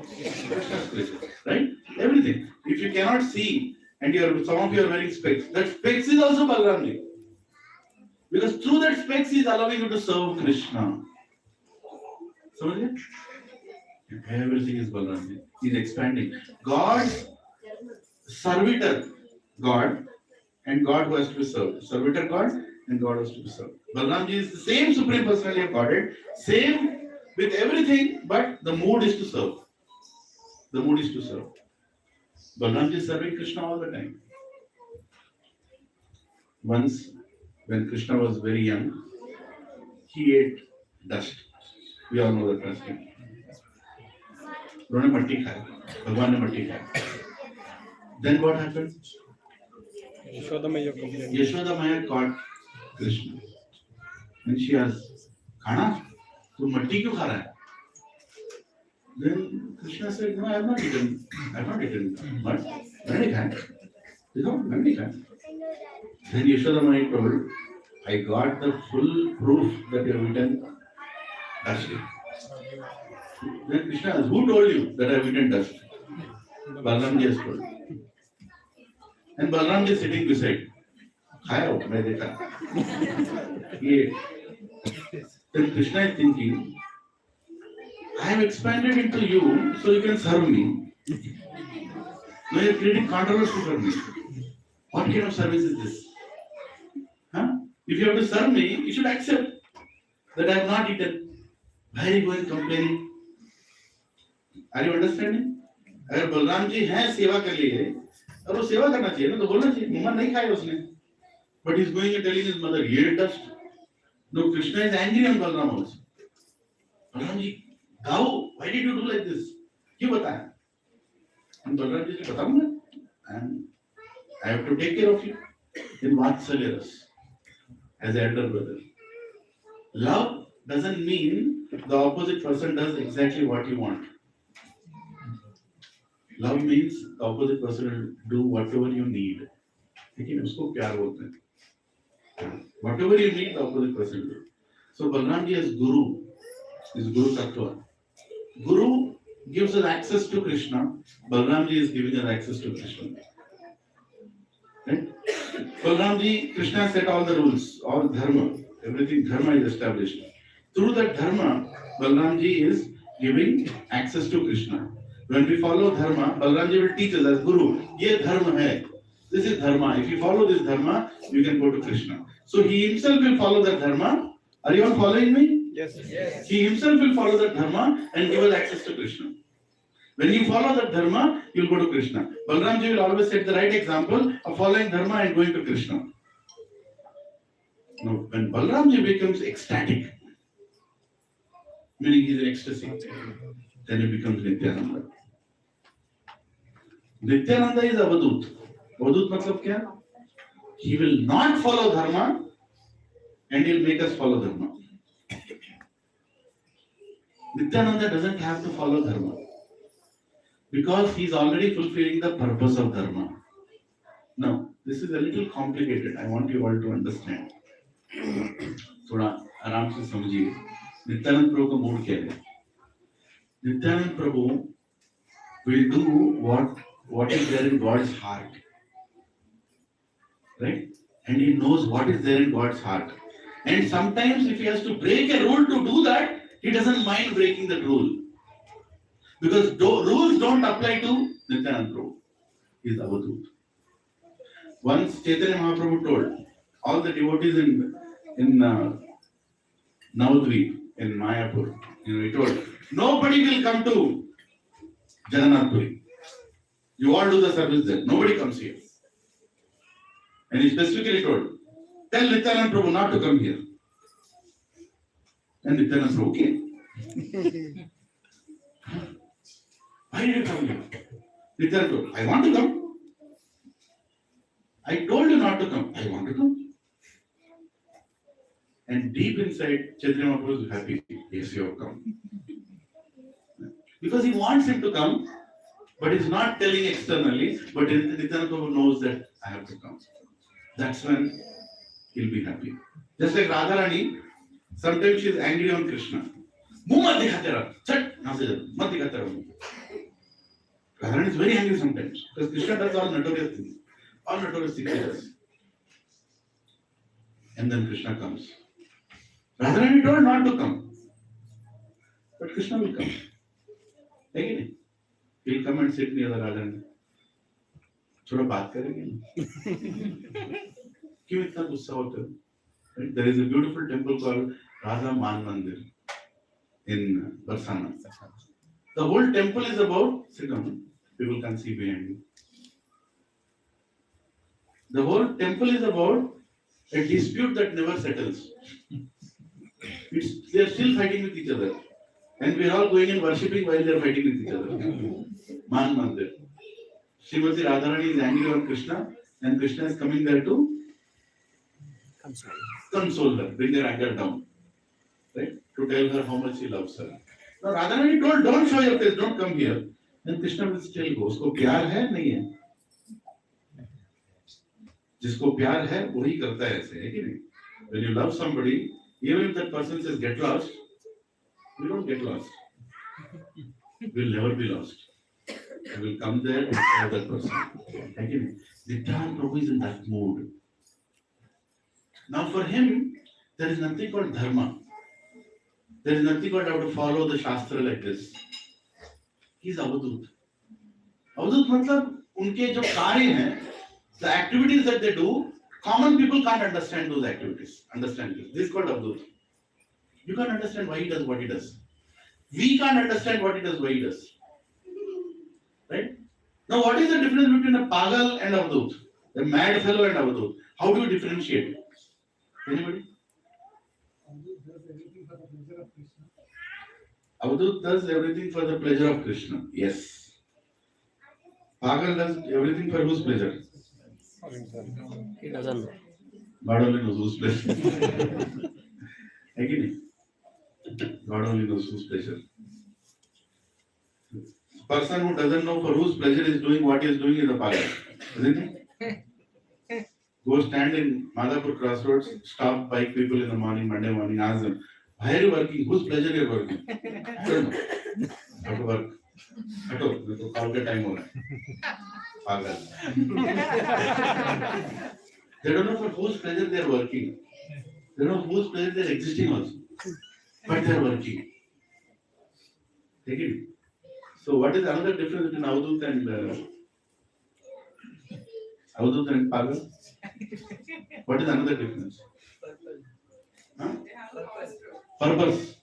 Krishna's pleasure. Right? Everything. If you cannot see and some of you are wearing specs, that specs is also Balram ji. Because through that specs he is allowing you to serve Krishna. Samajhe? Everything is Balram ji. He is expanding. God's servitor, God, and God who has to be served. Servitor God and God has to be served. Balram ji is the same Supreme Personality of Godhead, same with everything, but the mood is to serve. The mood is to serve. Balram ji is serving Krishna all the time. Once, when Krishna was very young, he ate dust. We all know that dust. उन्होंने मट्टी खाई, भगवान ने मट्टी खाई. Then what happened? Yashoda Maya complained. Yashoda Maya caught Krishna. And she asked, Khana, tu matti kyun kha raha hai? Then Krishna said, no, I have not eaten. I have not eaten. What? मैंने खाया. देखो, मैंने नहीं खाया. Then Yashoda Maya told, I got the full proof that you have eaten dust. Then Krishna asked, who told you that I have eaten dust? Balram ji has told. And Balram ji is sitting beside. खाया हो, मैं देखा. He ate. Then Krishna is thinking, I have expanded into you so you can serve me. Now you are creating controversy for me. What kind of service is this? Huh? If you have to serve me, you should accept that I have not eaten. Why are you going complaining? Are you understanding? अगर बलराम जी हैं सेवा कर ली है, अब वो सेवा करना चाहिए ना, तो बोलना चाहिए मम्मा नहीं खाया उसने. But he is going and telling his mother, he ate dust. No, Krishna is angry on Balram also. Balram ji गाओ, why did you do like this? क्यों बताया? हम बलराम जी से बताऊंगा, and I have to take care of you in Vatsalya Ras as elder brother. Love doesn't mean the opposite person does exactly what you want. Love means the opposite person will do whatever you need. लेकिन उसको प्यार बोलते हैं. Whatever you need, the opposite person will do. So Balram ji as Guru, is Guru Tattva. Guru gives us access to Krishna. Balram ji is giving us access to Krishna. Right? Balram ji, Krishna set all the rules, all dharma, everything dharma is established. Through that dharma, Balram ji is giving access to Krishna. When we follow dharma, Balram ji will teach us as Guru. Ye dharma hai. This is dharma. If you follow this dharma, you can go to Krishna. So he himself will follow that dharma. Are you all following me? Yes. He himself will follow that dharma and give us access to Krishna. When you follow that dharma, you will go to Krishna. Balram ji will always set the right example of following dharma and going to Krishna. Now, when Balram ji becomes ecstatic, meaning he is in ecstasy, then he becomes Nityananda. Nityananda is Avadut. Avadut matlab kya? He will not follow dharma and he will make us follow dharma. Nityananda doesn't have to follow dharma because he is already fulfilling the purpose of dharma. Now, this is a little complicated. I want you all to understand. थोड़ा आराम से समझिए. नित्यानंद प्रभु का mood क्या है? नित्यानंद प्रभु will do what is there in God's heart, right? And he knows what is there in God's heart. And sometimes if he has to break a rule to do that, he doesn't mind breaking that rule. Because rules don't apply to Nityananda Prabhu. He is Avadut. Once Chaitanya Mahaprabhu told all the devotees in Navadvip, in Mayapur, he told, nobody will come to Jagannath Puri. You all do the service there. Nobody comes here. And he specifically told, tell Nityananda Prabhu not to come here. And Nityananda Prabhu came. Why did you come here? Nityananda Prabhu, I want to come. I told you not to come. I want to come. And deep inside, Chaitanya Mahaprabhu is happy. Yes, you have come. Because he wants him to come, but he's not telling externally, but Nityananda Prabhu knows that I have to come. That's when he'll be happy. Just like Radharani, sometimes she is angry on Krishna. Muh mat dikhate raho. Chat, nahan se jao. Mat dikhate raho. Radharani is very angry sometimes because Krishna does all notorious things. All notorious things he does. And then Krishna comes. Radharani told not to come. But Krishna will come. Again, he'll come and sit near the Radharani. थोड़ा बात करेंगे ना. क्यों इतना गुस्सा होते हो? There is a beautiful temple called Radha Man Mandir in Barsana. The whole temple is about, sit down, people can see behind you. The whole temple is about a dispute that never settles. They are still fighting with each other. And we are all going and worshipping while they are fighting with each other. Man Mandir. Srimati Radharani is angry on Krishna and Krishna is coming there to console her, bring her anger down. Right? To tell her how much he loves her. Now Radharani told, don't show your face, don't come here. Then Krishna will still go. उसको प्यार है नहीं है? जिसको प्यार है वही करता है ऐसे, है कि नहीं? When you love somebody, even if that person says get lost, you don't get lost. You will never be lost. You will come there and serve that person. है कि नहीं? Nityananda Prabhu is in that mood. Now for him, there is nothing called dharma. There is nothing called how to follow the shastra like this. He is Avadut. Avadut मतलब उनके जो कार्य हैं, the activities that they do, common people can't understand those activities. Understand this. This is called Avadut. You can't understand why he does what he does. We can't understand what he does, why he does. Right? Now, what is the difference between a pagal and Avadut? A mad fellow and Avadut? How do you differentiate? Anybody? Avadut does everything for the pleasure of Krishna. Yes. Pagal does everything for whose pleasure? He doesn't know. God only knows whose pleasure. Again, God only knows whose pleasure. Person who doesn't know for whose pleasure is doing what he is doing is a pagal, isn't he? Go stand in Madhapur crossroads, stop bike people in the morning, Monday morning, ask them, why are you working? Whose pleasure you are working? I don't know. Have to work. हटो मेरे को call का time हो रहा है पागल they don't know for whose pleasure they are working, they don't know whose pleasure they are existing also, but they are working. Take it. So what is another difference between avadut and pagal? What is another difference? Huh? Purpose.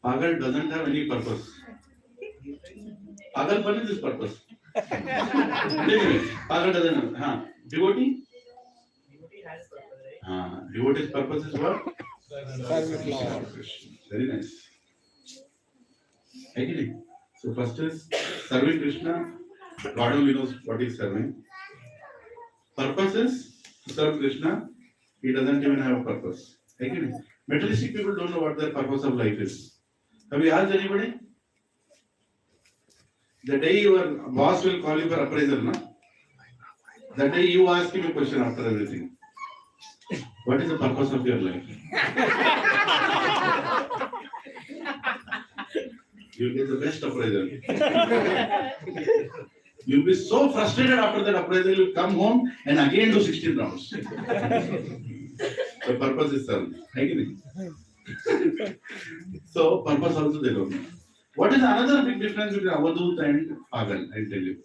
Pagal doesn't have any purpose. Pagal one is his purpose. Pagal doesn't have. हाँ, devotee? Devotee has purpose, right? हाँ, devotee's purpose is what? Very nice. Agree. So first is serving Krishna. God only knows what is serving. Purpose is to serve Krishna. He doesn't even have a purpose. Agree. Materialistic people don't know what their purpose of life is. Have you asked anybody? The day your boss will call you for appraisal, no? The day you ask him a question after everything. What is the purpose of your life? You'll get the best appraisal. You'll be so frustrated after that appraisal, you'll come home and again do 16 rounds. The purpose is served. So, purpose also they don't know. What is another big difference between avadut and pagal? I'll tell you.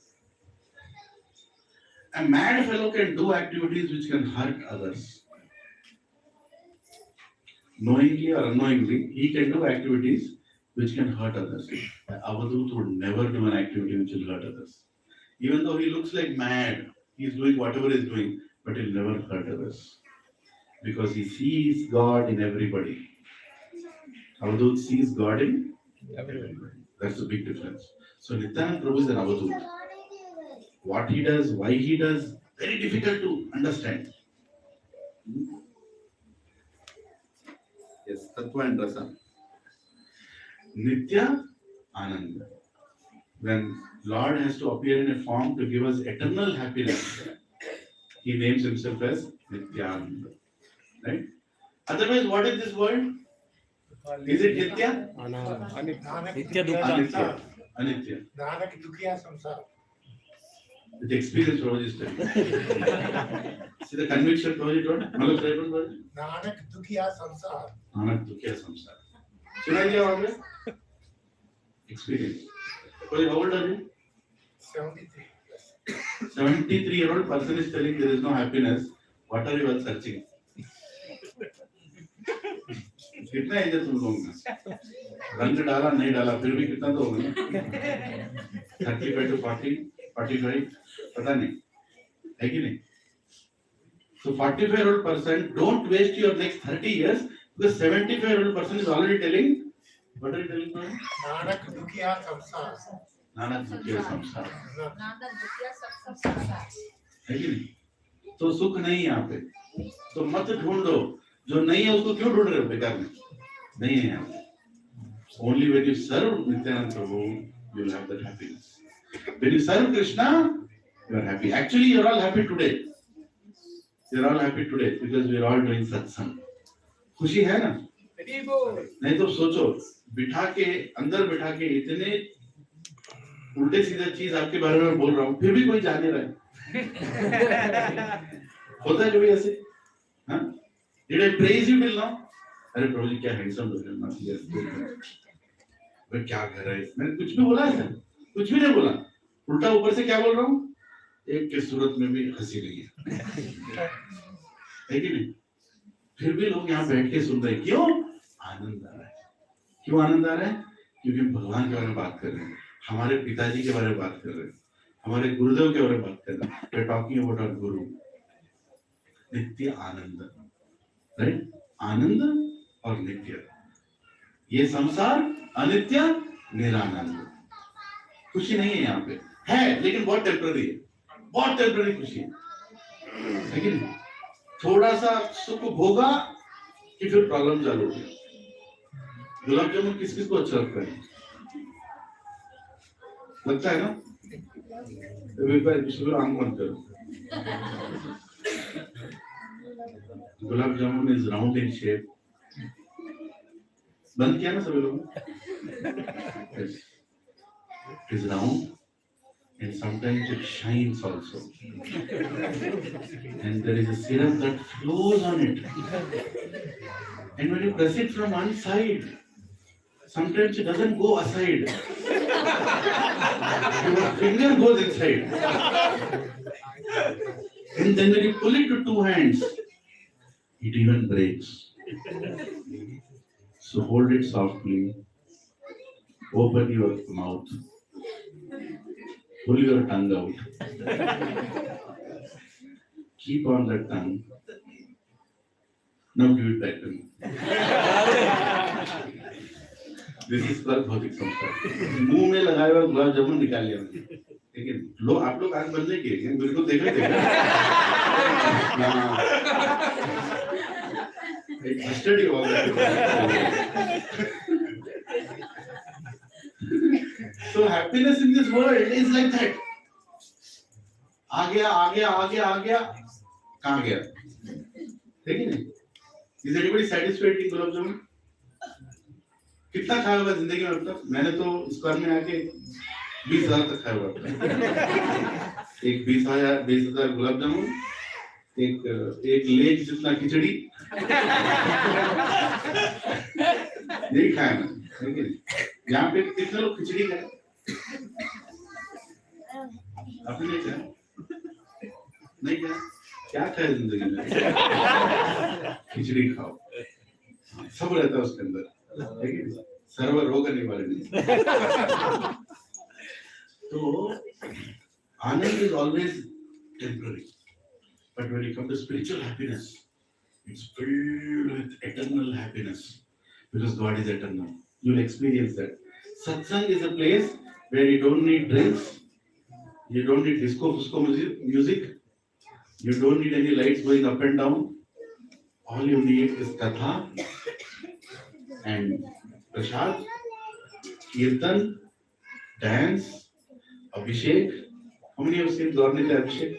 A mad fellow can do activities which can hurt others. Knowingly or unknowingly, he can do activities which can hurt others. Avadut would never do an activity which will hurt others. Even though he looks like mad, he is doing whatever he is doing, but he'll never hurt others. Because he sees God in everybody. Avadut sees God in everybody. That's the big difference. So Nityananda Prabhu is an avadut. What he does, why he does, very difficult to understand. Yes, Tattva and Rasa. Nitya Ananda. When Lord has to appear in a form to give us eternal happiness, he names himself as Nityananda. Right? Otherwise, what is this world? Is it Nitya? Nitya Dukkha. Anitya. Nanak दुखिया संसार. With experience, Prabhuji is telling. See the conviction Prabhuji told? Malu Sahib told? Nanak दुखिया संसार. Nanak Dukhiya Samsara. सुनाई दिया वहाँ पे? Experience. Prabhuji, how old are you? 73. 73-year-old person is telling there is no happiness. What are you all searching? कितना as है तुम लोगों का? रंग डाला नहीं डाला फिर भी कितना तो होगा ना? 35 to 40, 45 पता नहीं है कि नहीं? So 45-year-old person, don't waste your next 30 years because 75-year-old person is already telling. What are you telling me? Nanak दुखिया संसार. नानक दुखिया संसार. नानक दुखिया संसार. है कि नहीं? तो सुख नहीं है यहाँ पे. तो मत ढूंढो. जो नहीं है उसको क्यों ढूंढ रहे हो बेकार में? नहीं है यहाँ पे. Only when you serve Nityananda Prabhu, you will have that happiness. When you serve Krishna, you are happy. Actually, you are all happy today. You are all happy today because we are all doing satsang. खुशी है ना? नहीं तो सोचो बिठा के अंदर बिठा के इतने उल्टे सीधे चीज आपके बारे में बोल रहा हूँ फिर भी कोई जाने रहा है. होता है कभी ऐसे? हाँ? Did I praise you till now? अरे प्रभु जी क्या हैंडसम लग रहे हैं. मैं क्या कर रहा है? मैंने कुछ भी बोला है? कुछ भी नहीं बोला. उल्टा ऊपर से क्या बोल रहा हूँ? एक के सूरत में भी हंसी नहीं है कि नहीं? फिर भी लोग यहाँ बैठ के सुन रहे हैं. क्यों? आनंद आ रहा है. क्यों आनंद आ रहा है? क्योंकि हम भगवान के बारे में बात कर रहे हैं, हमारे पिताजी के बारे में बात कर रहे हैं, हमारे गुरुदेव के बारे में बात कर रहे हैं. We are talking about our guru. नित्य आनंद. Right? आनंद और नित्य। ये संसार अनित्य निरानंद। खुशी नहीं है यहाँ पे, है लेकिन बहुत टेम्पररी है, बहुत टेम्पररी खुशी है, लेकिन थोड़ा सा सुख भोगा कि फिर प्रॉब्लम चालू हो गया। गुलाब जामुन किस किस को अच्छा लगता है? लगता है ना? आंख बंद करो। Gulab jamun is round in shape. बंद किया ना सभी लोगों ने? It is round and sometimes it shines also. And there is a syrup that flows on it. And when you press it from one side, sometimes it doesn't go aside. Your finger goes inside. And then when you pull it to two hands, it even breaks. So hold it softly. Open your mouth. Pull your tongue out. Keep on that tongue. Now give it back to me. This is पर भौतिक संस्कार। मुंह में लगाए हुआ गुलाब जामुन निकाल लिया मैंने, ठीक है? लो आप लोग आंख बंद नहीं किए, बिल्कुल देखा देखा। एक स्टडी हो गया। So happiness in this world is like that. आ गया आ गया आ गया आ गया, कहाँ गया? ठीक है नहीं? Is anybody satisfied in gulab jamun? कितना खाया होगा जिंदगी में अब तक? मैंने तो इस बार में आके 20,000 तक खाया हुआ। एक 20,000 गुलाब जामुन, एक लेग जितना खिचड़ी, यही खाया मैंने। यहाँ पे कितने लोग खिचड़ी खाए? आपने नहीं खाया? नहीं खाया? क्या खाया जिंदगी में? खिचड़ी खाओ, सब रहता है उसके अंदर, लेकिन सर्व रोग निवारण नहीं। तो आनंद is always temporary, but when you come to spiritual happiness, it's filled with eternal happiness because God is eternal. You'll experience that. Satsang is a place where you don't need drinks, you don't need disco music, you don't need any lights going up and down. All you need is katha and prasad, kirtan, dance, abhishek. How many of you seen Gaurnita Abhishek?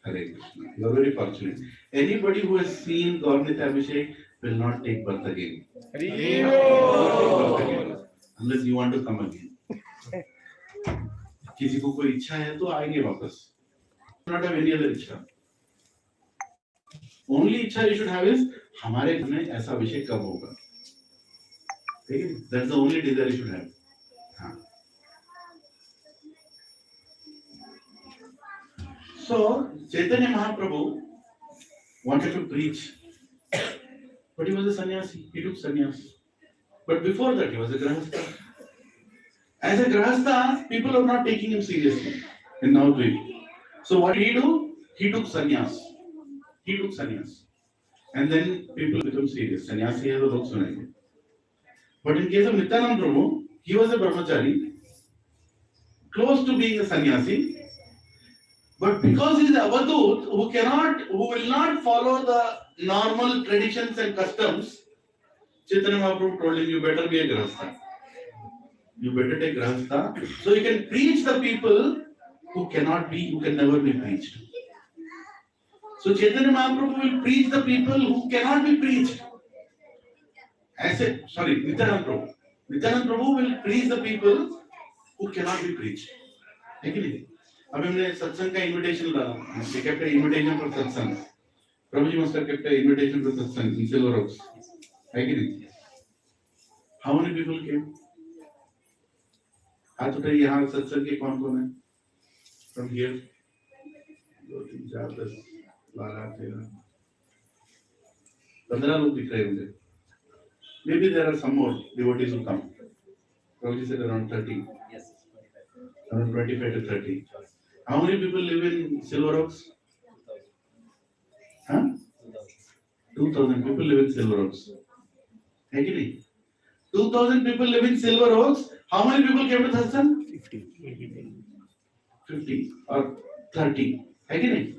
Hare Krishna. You are very fortunate. Anybody who has seen Gaurnita Abhishek will not take birth again. Unless you want to come again. किसी को कोई इच्छा है तो आएंगे वापस. Not have any other इच्छा. Only इच्छा you should have is हमारे घर में ऐसा अभिषेक कब होगा. ठीक है? That's the only desire you should have. हाँ. So Chaitanya Mahaprabhu wanted to preach, but he was a sannyasi. He took sannyas. But before that, he was a grahastha. As a grahastha, people are not taking him seriously in Navadvip. So what did he do? He took sannyas. He took sannyas. And then people become serious. Sannyasi है तो लोग सुनेंगे. But in case of Nityananda Prabhu, he was a brahmachari, close to being a sannyasi. But because he is a avadut who will not follow the normal traditions and customs, Chaitanya Mahaprabhu told him, you better be a grahastha. You better take grahastha, so you can preach the people who can never be preached. So Chaitanya Mahaprabhu will preach the people who cannot be preached. Nityananda Prabhu. Nityananda Prabhu will preach the people who cannot be preached. अभी हमने सत्संग का invitation डाला. We kept an invitation for satsang. Prabhuji must have kept an invitation for satsang in Silver Oaks. है कि नहीं? How many people came? हाथ उठाइए. यहाँ सत्संग के कौन-कौन है? From here. 2, 3, 4, 10, 12, 13, 15 लोग दिख रहे होंगे. Maybe there are some more devotees who come. Prabhuji said around 30. Yes. Around 25 to 30. How many people live in Silver Oaks? Huh? 2,000 people live in Silver Oaks. Agree? 2,000 people live in Silver Oaks. How many people came to Satsang? 50 or 30. Agree?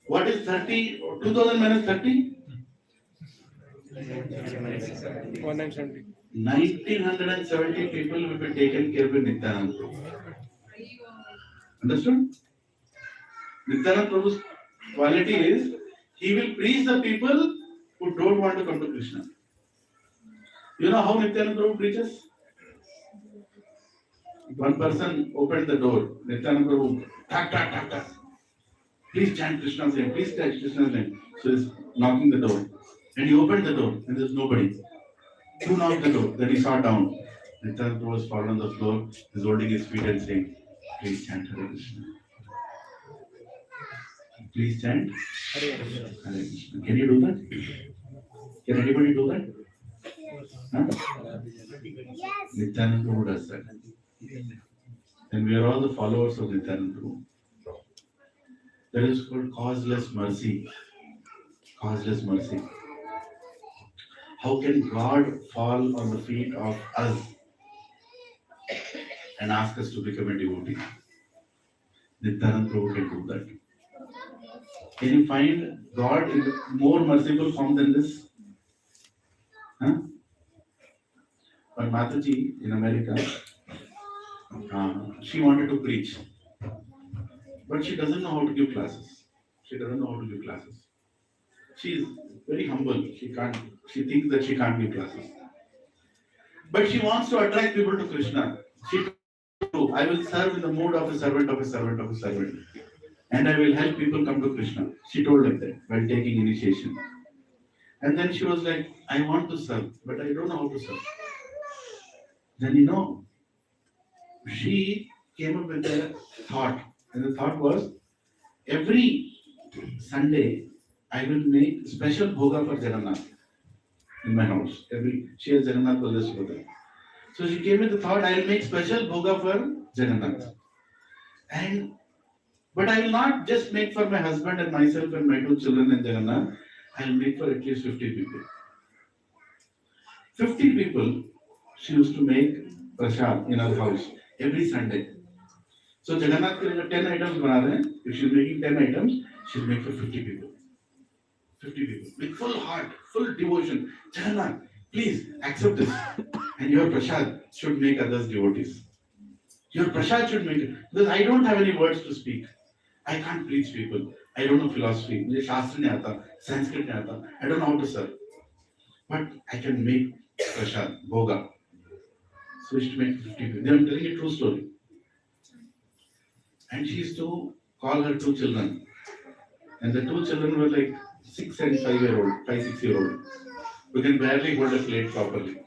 What is 30? 2,000 minus 30? 1970. 1970 people will be taken care of in Nityananda Prabhu. Understood? Nityananda Prabhu's quality is he will preach the people who don't want to come to Krishna. You know how Nityananda Prabhu preaches? One person opened the door. Nityananda Prabhu, tak, tak, tak, tak. Please chant Krishna's name. Please chant Krishna's name. So he's knocking the door. And he opened the door and there's nobody. Who knocked the door? Then he saw down. Nityananda Prabhu was fallen on the floor. He's holding his feet and saying, please chant Hare Krishna. Please chant Hare Krishna. Can you do that? Can anybody do that? Huh? Nityananda Prabhu does that. And we are all the followers of Nityananda Prabhu. That is called causeless mercy. Causeless mercy. How can God fall on the feet of us and ask us to become a devotee? Nityananda Prabhu can do that. Can you find God in more merciful form than this? Huh? But Mataji in America, she wanted to preach. But she doesn't know how to give classes. She is very humble. She thinks that she can't give classes. But she wants to attract people to Krishna. She told, I will serve in the mood of a servant of a servant of a servant. And I will help people come to Krishna. She told like that while taking initiation. And then she was like, I want to serve, but I don't know how to serve. Then she came up with a thought. And the thought was, every Sunday, I will make special bhoga for Jagannath in my house. She has Jagannath Baldev Subhadra. So she came with the thought, I will make special bhoga for Jagannath. But I will not just make for my husband and myself and my 2 children and Jagannath. I will make for at least 50 people. 50 people she used to make prasad in her house every Sunday. So Jagannath ke 10 items bana rahe hain. If she is making 10 items, she will make for 50 people. 50 people with full heart, full devotion. Jagannath, please accept this. And your prasad should make others devotees. Your prasad should make it. Because I don't have any words to speak. I can't preach people. I don't know philosophy. मुझे शास्त्र नहीं आता, Sanskrit नहीं आता. I don't know how to serve. But I can make prasad, bhoga. So she used to make 50 people. I'm telling a true story. And she used to call her 2 children. And the 2 children were like 6 and 5-6-year-old. Who can barely hold a plate properly.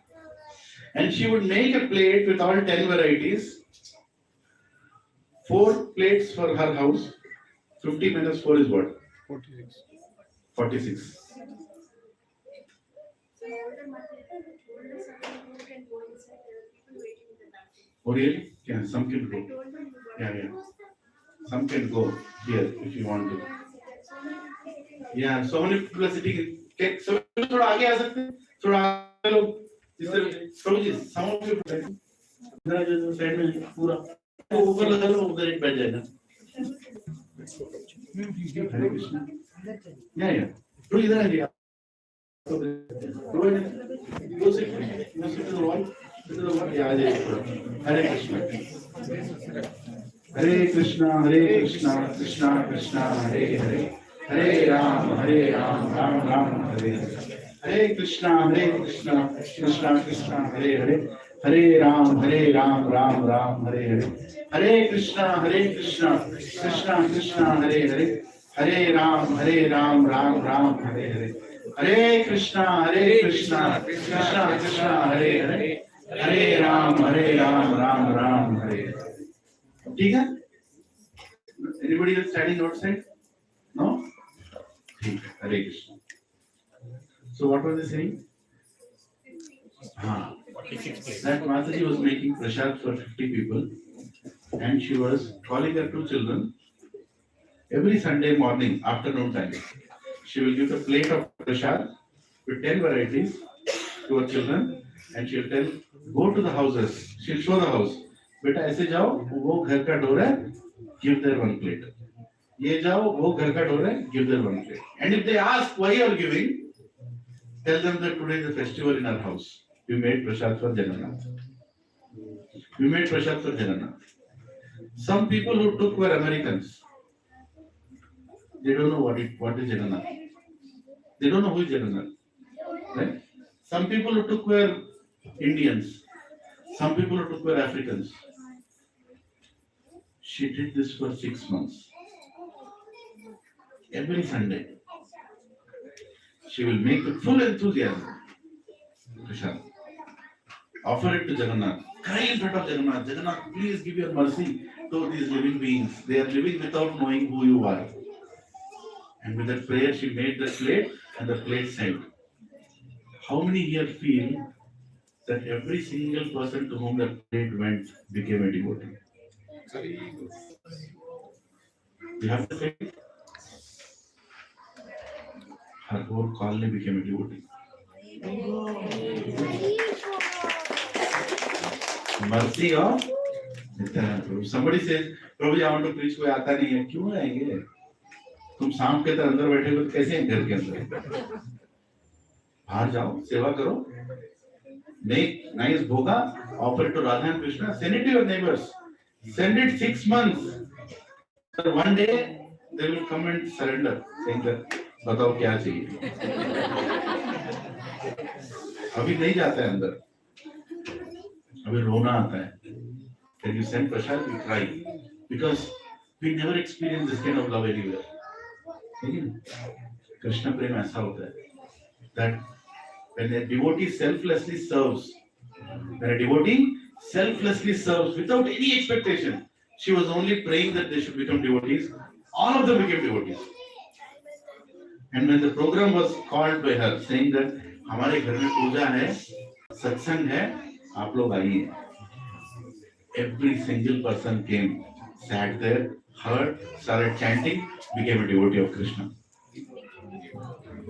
And she would make a plate with all 10 varieties. 4 plates for her house. 50 minus 4 is what? 46. 46. Oh really? Yeah, some can go. Yeah. Some can go here if you want to. Yeah, so many people are sitting. Okay, so थोड़ा आगे आ सकते हैं. थोड़ा आगे लोग इस तरह. प्रभु जी, some of you इधर जो साइड में पूरा तो ऊपर लगा लो, उधर एक बैठ जाएगा. हरे कृष्ण. Yeah. प्रभु इधर आ गया. प्रभु go sit to the wall. Yeah, Hare Krishna. Hare Krishna, Krishna Krishna, Hare Hare. Hare Ram, Ram Ram, Hare Hare. Hare Krishna, Krishna Krishna, Hare Hare. Hare Ram, Ram Hare Hare. Hare Krishna, Krishna Krishna, Hare Hare. Hare Ram, Ram Hare Hare. Hare Krishna, Krishna Krishna, Hare Hare. Hare Ram, Ram Hare Hare. ठीक है? Anybody else standing outside? No? ठीक है. Hare Krishna. So what was they saying? That Mataji was making prasad for 50 people, and she was calling her 2 children every Sunday morning, afternoon time. she will give the plate of prasad with 10 varieties to her children, and she'll tell, go to the houses. She'll show the house. बेटा ऐसे जाओ, वो घर का door है, give their one plate. ये जाओ, वो घर का डोर है, give their one plate. And if they ask why you are giving, tell them that today is a festival in our house. We made prasad for Jagannath. We made prasad for Jagannath. Some people who took were Americans. They don't know what is Jagannath. They don't know who is Jagannath. Right? Some people who took were Indians. Some people who took were Africans. She did this for 6 months. Every Sunday, she will make with full enthusiasm. Prasad. Offer it to Jagannath. Cry in front of Jagannath. Jagannath, please give your mercy to these living beings. They are living without knowing who you are. And with that prayer, she made the plate and the plate sent. How many here feel that every single person to whom the plate went became a devotee? You have the faith? Her whole colony became a devotee. Mercy of Nityananda Prabhu. Somebody says, Prabhu, I want to preach. कोई आता नहीं है, क्यों आएंगे? तुम सांप के तरह अंदर बैठे हो तो कैसे हैं घर के अंदर? बाहर जाओ, सेवा करो. Make nice bhoga, offer it to Radha and Krishna, send it to your neighbors. Send it 6 months. So one day they will come and surrender, saying that, बताओ क्या चाहिए? अभी नहीं जाता है अंदर. अभी रोना आता है. When you send prasad, we cry because we never experience this kind of love anywhere. Krishna prem ऐसा होता है that when a devotee selflessly serves, without any expectation, she was only praying that they should become devotees. All of them became devotees. And when the program was called by her, saying that हमारे घर में पूजा है, सत्संग है, आप लोग आइए. Every single person came, sat there, heard, started chanting, became a devotee of Krishna.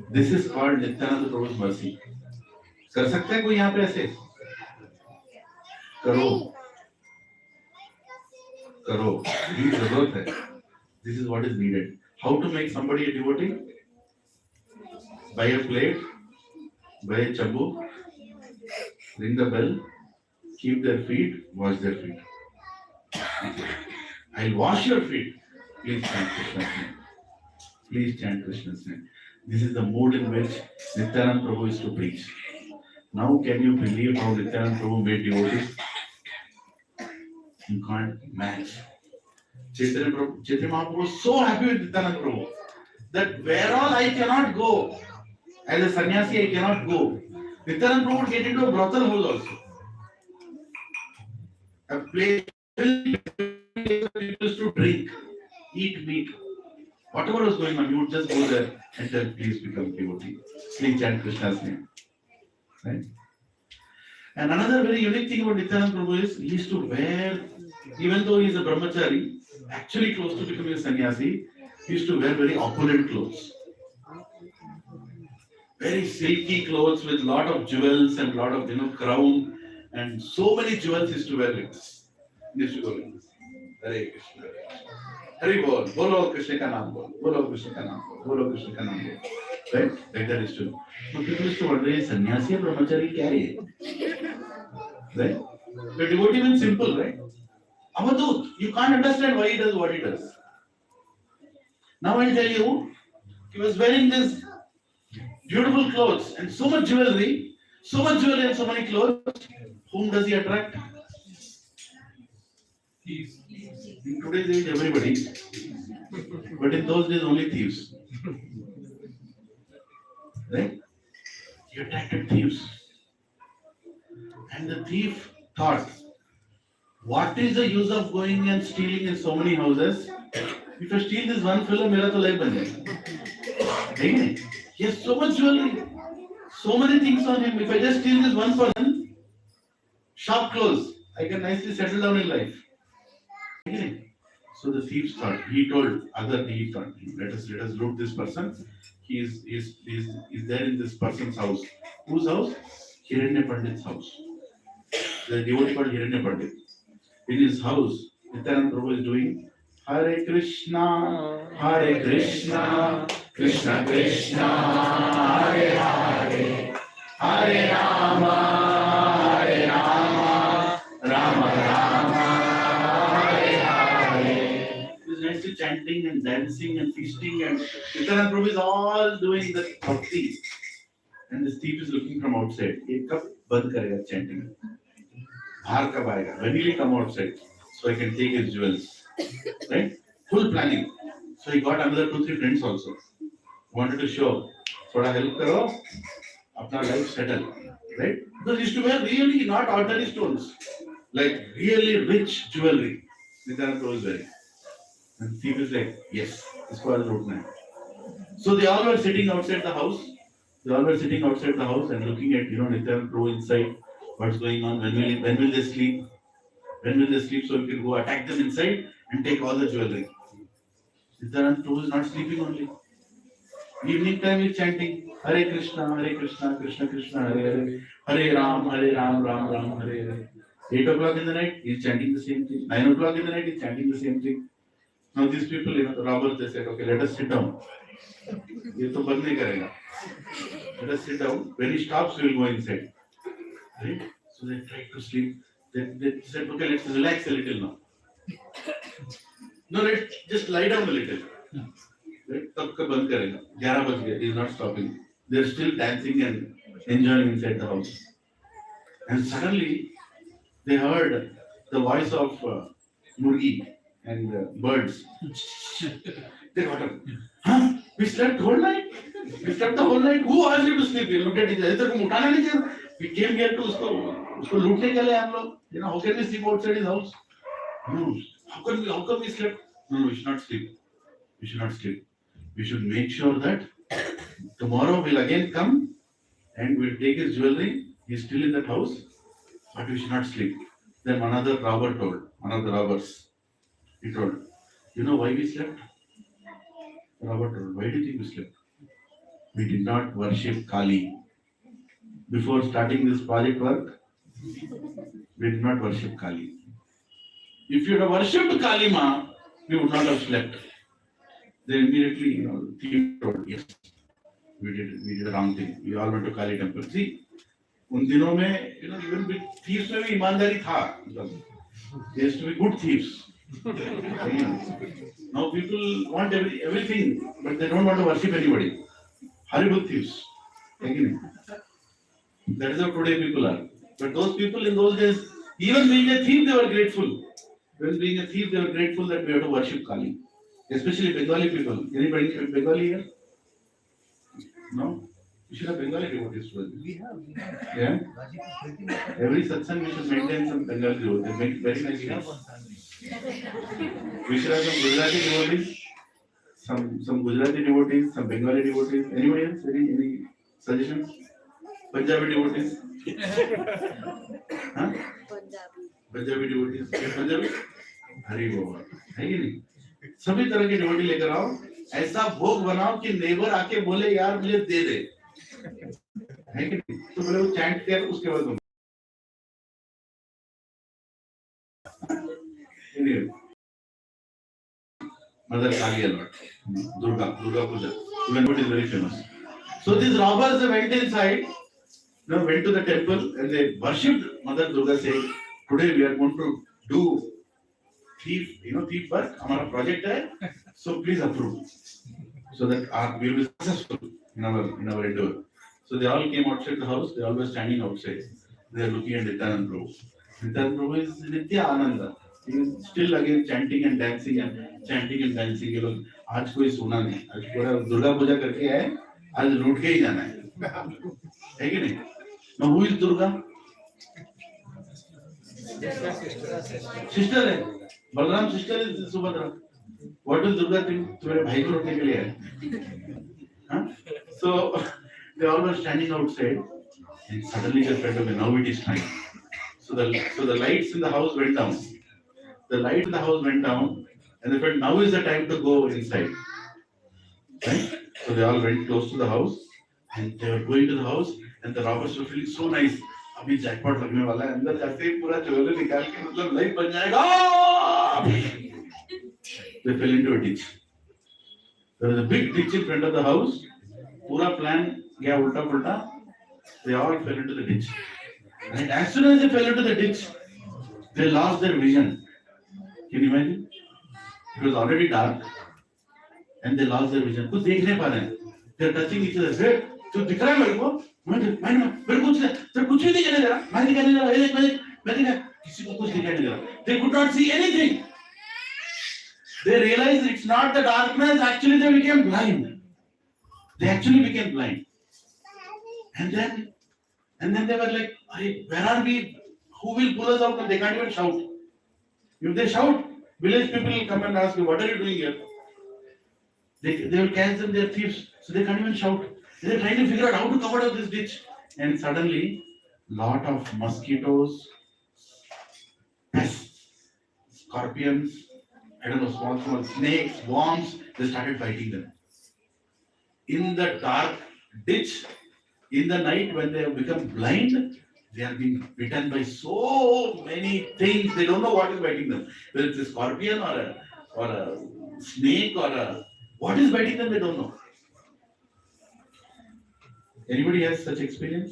This is called Nityananda Prabhu's mercy. कर सकता है कोई यहाँ पे ऐसे? करो, करो. ये जरूरत है. This is what is needed. How to make somebody a devotee? Buy a plate, buy a chabu, ring the bell, keep their feet, wash their feet. I'll wash your feet. Please chant Krishna's name. Please chant Krishna's name. This is the mood in which Nityananda Prabhu is to preach. Now can you believe how Nityananda Prabhu made devotees? You can't match. Chaitanya Mahaprabhu was so happy with Nityananda Prabhu that where all I cannot go, as a sannyasi I cannot go. Nityananda Prabhu would get into a brothel hole also. A place people to drink, eat meat. Whatever was going on, you would just go there and tell, please become devotee. Please chant Krishna's name. Right? And another very unique thing about Nityananda Prabhu is he used to wear, even though he is a brahmachari, actually close to becoming a sannyasi, he used to wear very opulent clothes. Very silky clothes with lot of jewels and lot of crown and so many jewels he used to wear like this. He used to go like this. Hare Krishna. Hari bol, bolo Krishna ka naam bol, bolo Krishna ka naam bol, bolo Krishna ka naam bol. Right? Like that is true. So people used to wonder, sannyasi or brahmachari kya hai? Right? The devotee means simple, right? Avadut, you can't understand why he does what he does. Now I'll tell you, he was wearing this beautiful clothes and so much jewelry and so many clothes. Whom does he attract? Thieves. In today's age, everybody. But in those days, only thieves. Right? He attracted thieves. And the thief thought, what is the use of going and stealing in so many houses? If I steal this one fellow, mera to life ban jayega. He has so much jewelry, so many things on him. If I just steal this one person, shop closed, I can nicely settle down in life. So the thieves thought, let us loot this person. he's there in this person's house. Whose house? Hiranya Pandit's house. The devotee called Hiranya Pandit. In his house, Nityananda Prabhu is doing Hare Krishna, Krishna Krishna, Hare Hare, Hare Rama, Rama Rama, Hare Hare. He's nicely chanting and dancing and feasting, and Nityananda Prabhu is all doing the bhakti. And this thief is looking from outside. Ek kab band karega chanting. Bhar kab aayega? When will he come outside? So I can take his jewels. Right? Full planning. So he got another 2-3 friends also. Wanted to show. Thoda help karo. Apna life settle. Right? Because he used to wear really not ordinary stones. Like really rich jewelry. Nityananda Prabhu is wearing. And thief is like, yes, isko aaj lootna hai. So they all were sitting outside the house. And looking at, Nityananda Prabhu inside, what's going on, when will they sleep? When will they sleep so we can go attack them inside and take all the jewelry? Nityananda Prabhu is not sleeping only. Evening time he's chanting, Hare Krishna, Krishna Krishna, Hare Hare, Hare Ram, Ram Ram, Hare Hare. 8 o'clock in the night, he's chanting the same thing. 9 o'clock in the night, he's chanting the same thing. Now these people, the robbers, they said, okay, let us sit down. Ye to band nahi karega. Let us sit down. When he stops, we will go inside. Right? So they tried to sleep. They said, okay, let's relax a little now. No, let's just lie down a little. Right? Tab ka band karega. 11 baj gaye. He is not stopping. They are still dancing and enjoying inside the house. And suddenly, they heard the voice of Murgi and birds. They got up. Huh? We slept whole night? We slept the whole night? Who asked you to sleep? We looked at each other. We came here to usko lootne ke liye hum log. How can we sleep outside his house? No. How come we slept? No, we should not sleep. We should not sleep. We should make sure that tomorrow we'll again come and we'll take his jewelry. He's still in that house, but we should not sleep. Then one of the robbers, he told, you know why we slept? Robert told, why do you think we slept? We did not worship Kali. Before starting this project work, we did not worship Kali. If you had worshipped Kali Ma, we would not have slept. Then immediately, the thief told, yes, we did the wrong thing. We all went to Kali temple. See, उन दिनों में, even with thieves में भी ईमानदारी था. There used to be good thieves. Now people want everything, but they don't want to worship anybody. Horrible thieves. That is how today people are. But those people in those days, even being a thief, they were grateful. When being a thief, they were grateful that we have to worship Kali. Especially Bengali people. Anybody Bengali here? No? We should have Bengali devotees. We have. Yeah? Every satsang we should maintain some Bengali devotees. They make very nice things. We should have some Gujarati devotees, some Gujarati devotees, some Bengali devotees. Anybody else? Any suggestions? Punjabi devotees? Huh? Punjabi devotees? Punjabi? Hari Baba. है कि नहीं? सभी तरह के devotee लेकर आओ, ऐसा भोग बनाओ कि नेबर आके बोले यार मुझे दे दे, है कि नहीं? तो बोले वो चैंट कर उसके बाद Mother Kali a lot. Durga Puja. Even what is very famous. So these robbers went inside, went to the temple and they worshipped Mother Durga, saying, today we are going to do thief work. Our project hai, so please approve, so that we will be successful in our endeavor. So they all came outside the house. They all were standing outside. They are looking at Nityananda Prabhu. Nityananda Prabhu is Nityananda. He is still again chanting and dancing. ये लोग आज कोई सुना नहीं, आज पूरा दुर्गा पूजा करके आए, आज लूट के ही जाना है कि नहीं? Now who is Durga? Sister है. Balram sister is Subhadra. What is Durga thing? तुम्हारे भाई को लूटने के लिए है. So they all were standing outside, and suddenly they felt, okay, now it is time. So the lights in the house went down. The light in the house went down, and they felt now is the time to go inside. Right? So they all went close to the house and they were going to the house and the robbers were feeling so nice. अभी jackpot लगने वाला है अंदर जाते ही पूरा jewellery निकाल के मतलब लाइफ बन जाएगा. They fell into a ditch. There was a big ditch in front of the house. पूरा plan गया उल्टा पुल्टा. They all fell into the ditch. And as soon as they fell into the ditch, they lost their vision. Can you imagine? It was already dark, and they lost their vision. कुछ देख नहीं पा रहे हैं. They are touching each other. Hey, तो दिख रहा है मेरे को? मेरे कुछ नहीं, तेरे कुछ भी दिखाई नहीं दे रहा. मैं दिखाई नहीं दे रहा. मैं दिखा. किसी को कुछ दिखाई नहीं दे रहा. They could not see anything. They realized it's not the darkness. Actually, they became blind. They actually became blind. And then they were like, where are we? Who will pull us out? And they can't even shout. If they shout, village people will come and ask you, what are you doing here? They will catch them, they are thieves. So they can't even shout. They are trying to figure out how to come out of this ditch. And suddenly, lot of mosquitoes, pests, scorpions, I don't know, small snakes, worms, they started biting them. In the dark ditch, in the night when they have become blind, they are being bitten by so many things. They don't know what is biting them. Whether it's a scorpion or a snake what is biting them, they don't know. Anybody has such experience?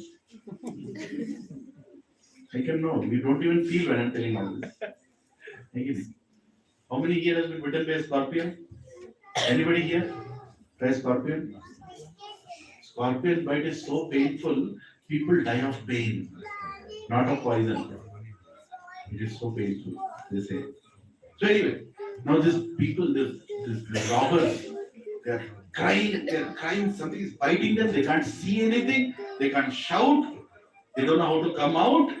I can know. We don't even feel when I'm telling all this. How many here has been bitten by a scorpion? Anybody here? By a scorpion? Scorpion bite is so painful, people die of pain, not of poison. It is so painful, they say. So anyway, now these people, these robbers, they are crying, something is biting them, they can't see anything, they can't shout, they don't know how to come out.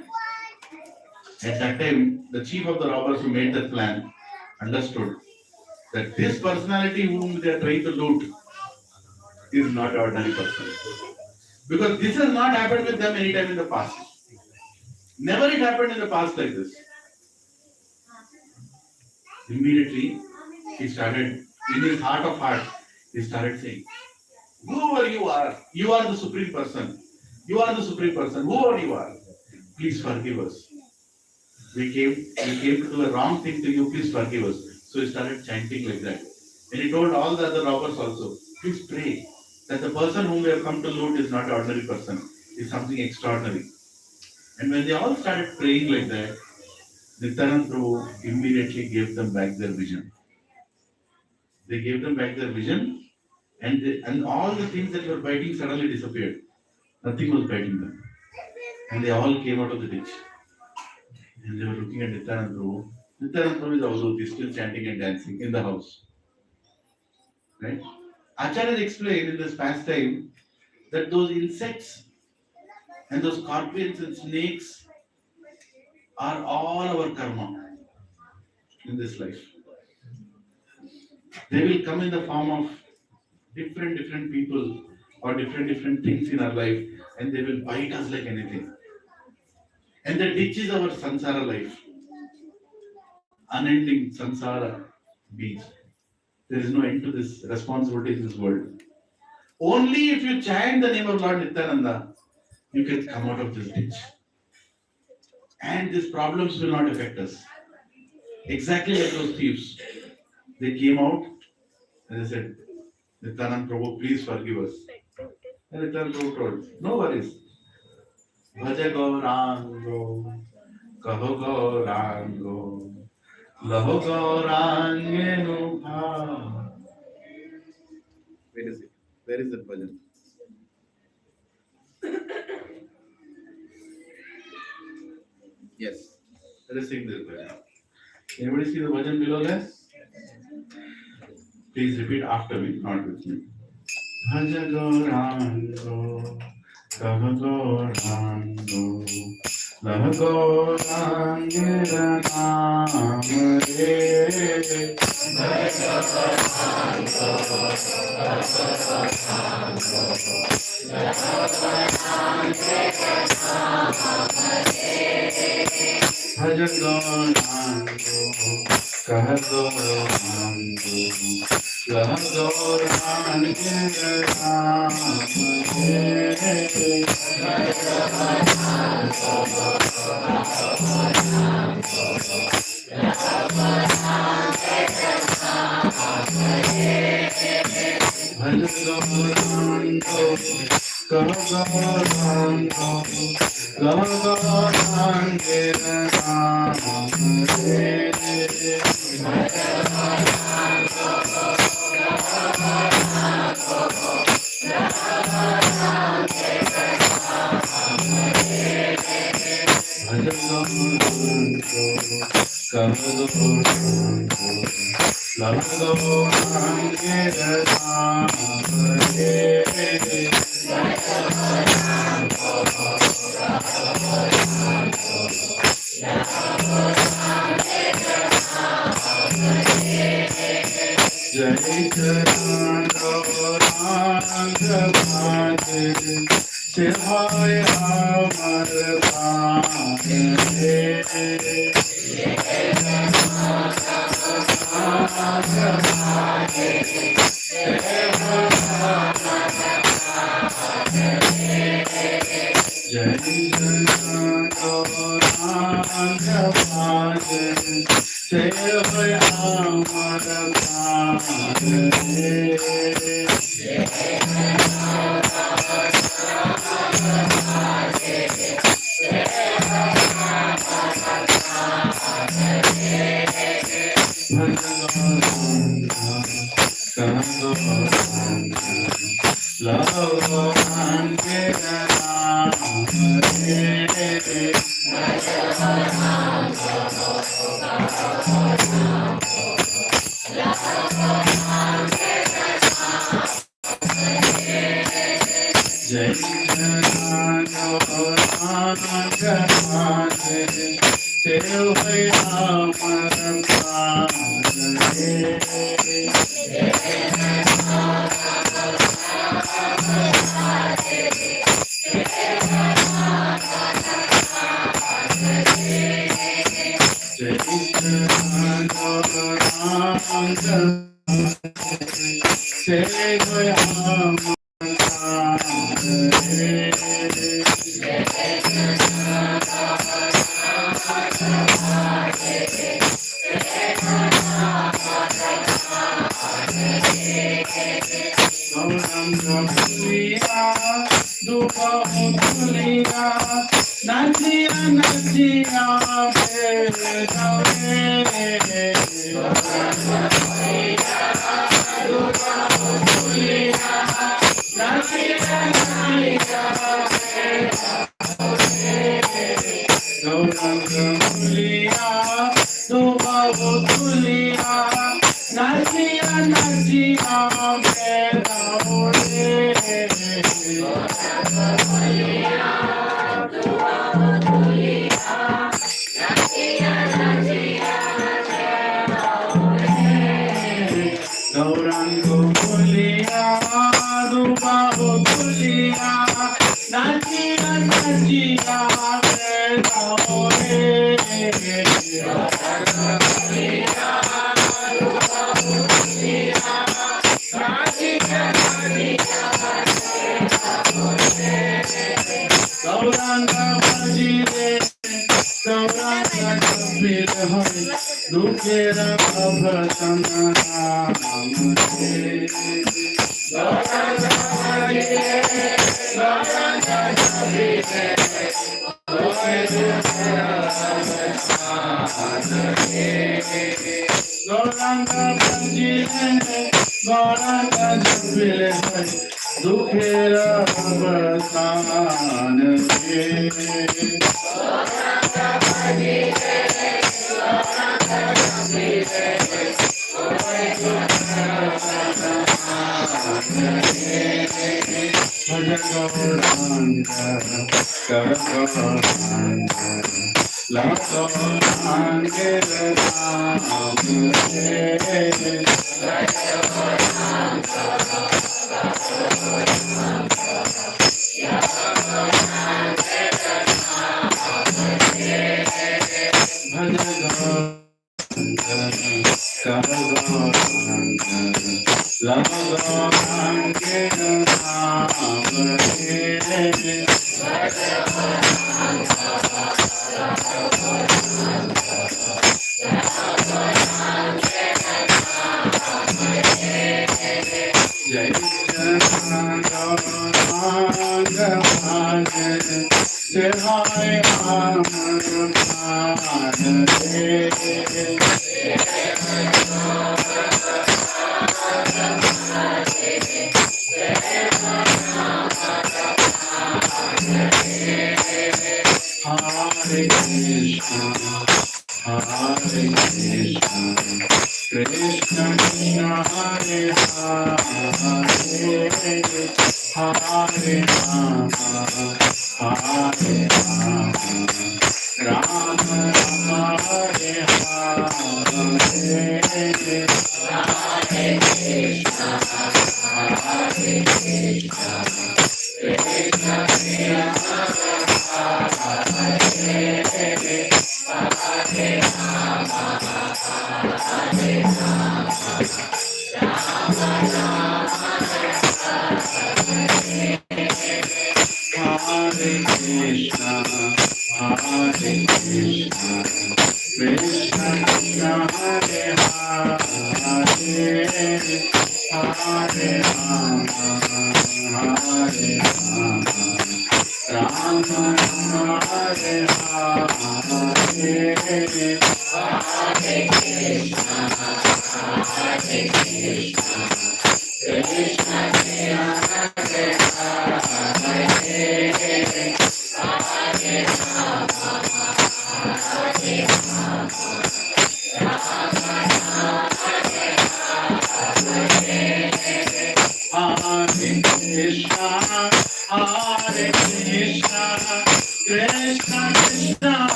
At that time, the chief of the robbers who made that plan understood that this personality whom they are trying to loot is not an ordinary person. Because this has not happened with them any time in the past. Never it happened in the past like this. Immediately, he started, in his heart of hearts, he started saying, whoever you are the Supreme Person. You are the Supreme Person, whoever you are, please forgive us. We came to do a wrong thing to you, please forgive us. So he started chanting like that. And he told all the other robbers also, please pray that the person whom we have come to loot is not an ordinary person, is something extraordinary. And when they all started praying like that, Nityananda Prabhu immediately gave them back their vision. They gave them back their vision, and all the things that were biting suddenly disappeared. Nothing was biting them. And they all came out of the ditch. And they were looking at Nityananda Prabhu. Nityananda Prabhu is also still chanting and dancing in the house. Right? Acharya explained in this pastime that those insects and those scorpions and snakes are all our karma in this life. They will come in the form of different people or different things in our life, and they will bite us like anything. And the ditch is our samsara life. Unending samsara beach. There is no end to this responsibility in this world. Only if you chant the name of Lord Nityananda, you can come out of this ditch. And these problems will not affect us. Exactly like those thieves. They came out and they said, Nityananda Prabhu, please forgive us. And Nityananda Prabhu told, no worries. Bhaja Gaurango, Kaho Gaurango, Laho Gaurangenu Bha. Where is it? Where is that bhajan? Yes. Let us sing this bhajan. Anybody see the bhajan below there? Please repeat after me, not with me. Bhaja Gaurango, Kaho Gaurango, Laho Gaurangenu Naam Re. Bhajan Gaurango, Kaho Gaurango, Gagan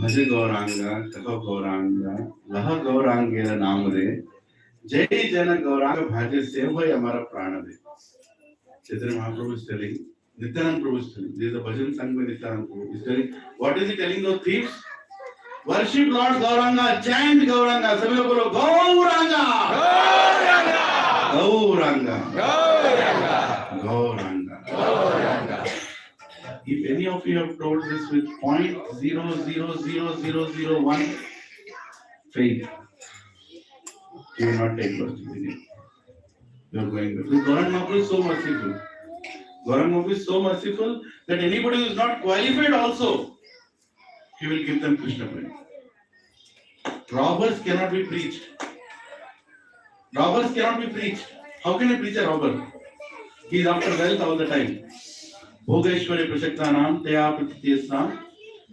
भज गौरांग कहो गौरांग लह गौरांगे नाम रे जय जन गौरांग भाग्य से होय हमारा प्राण दे. Chaitanya Mahaprabhu is telling, Nityananda Prabhu is telling, there is a bhajan sung by Nityananda Prabhu. He is telling, what is he telling those thieves? Worship Lord Gauranga, chant Gauranga, सभी लोग बोलो Gauranga, Gauranga, Gauranga, Gauranga, Gauranga. If any of you have told this with 0.000001 faith, you will not take birth. You are going there. Gauranga Mahaprabhu is so merciful. Gauranga Mahaprabhu is so merciful that anybody who is not qualified also, he will give them Krishna prema. Robbers cannot be preached. Robbers cannot be preached. How can you preach a robber? He is after wealth all the time. Bhogeshwari Prashaktanam Teya Pratitesnam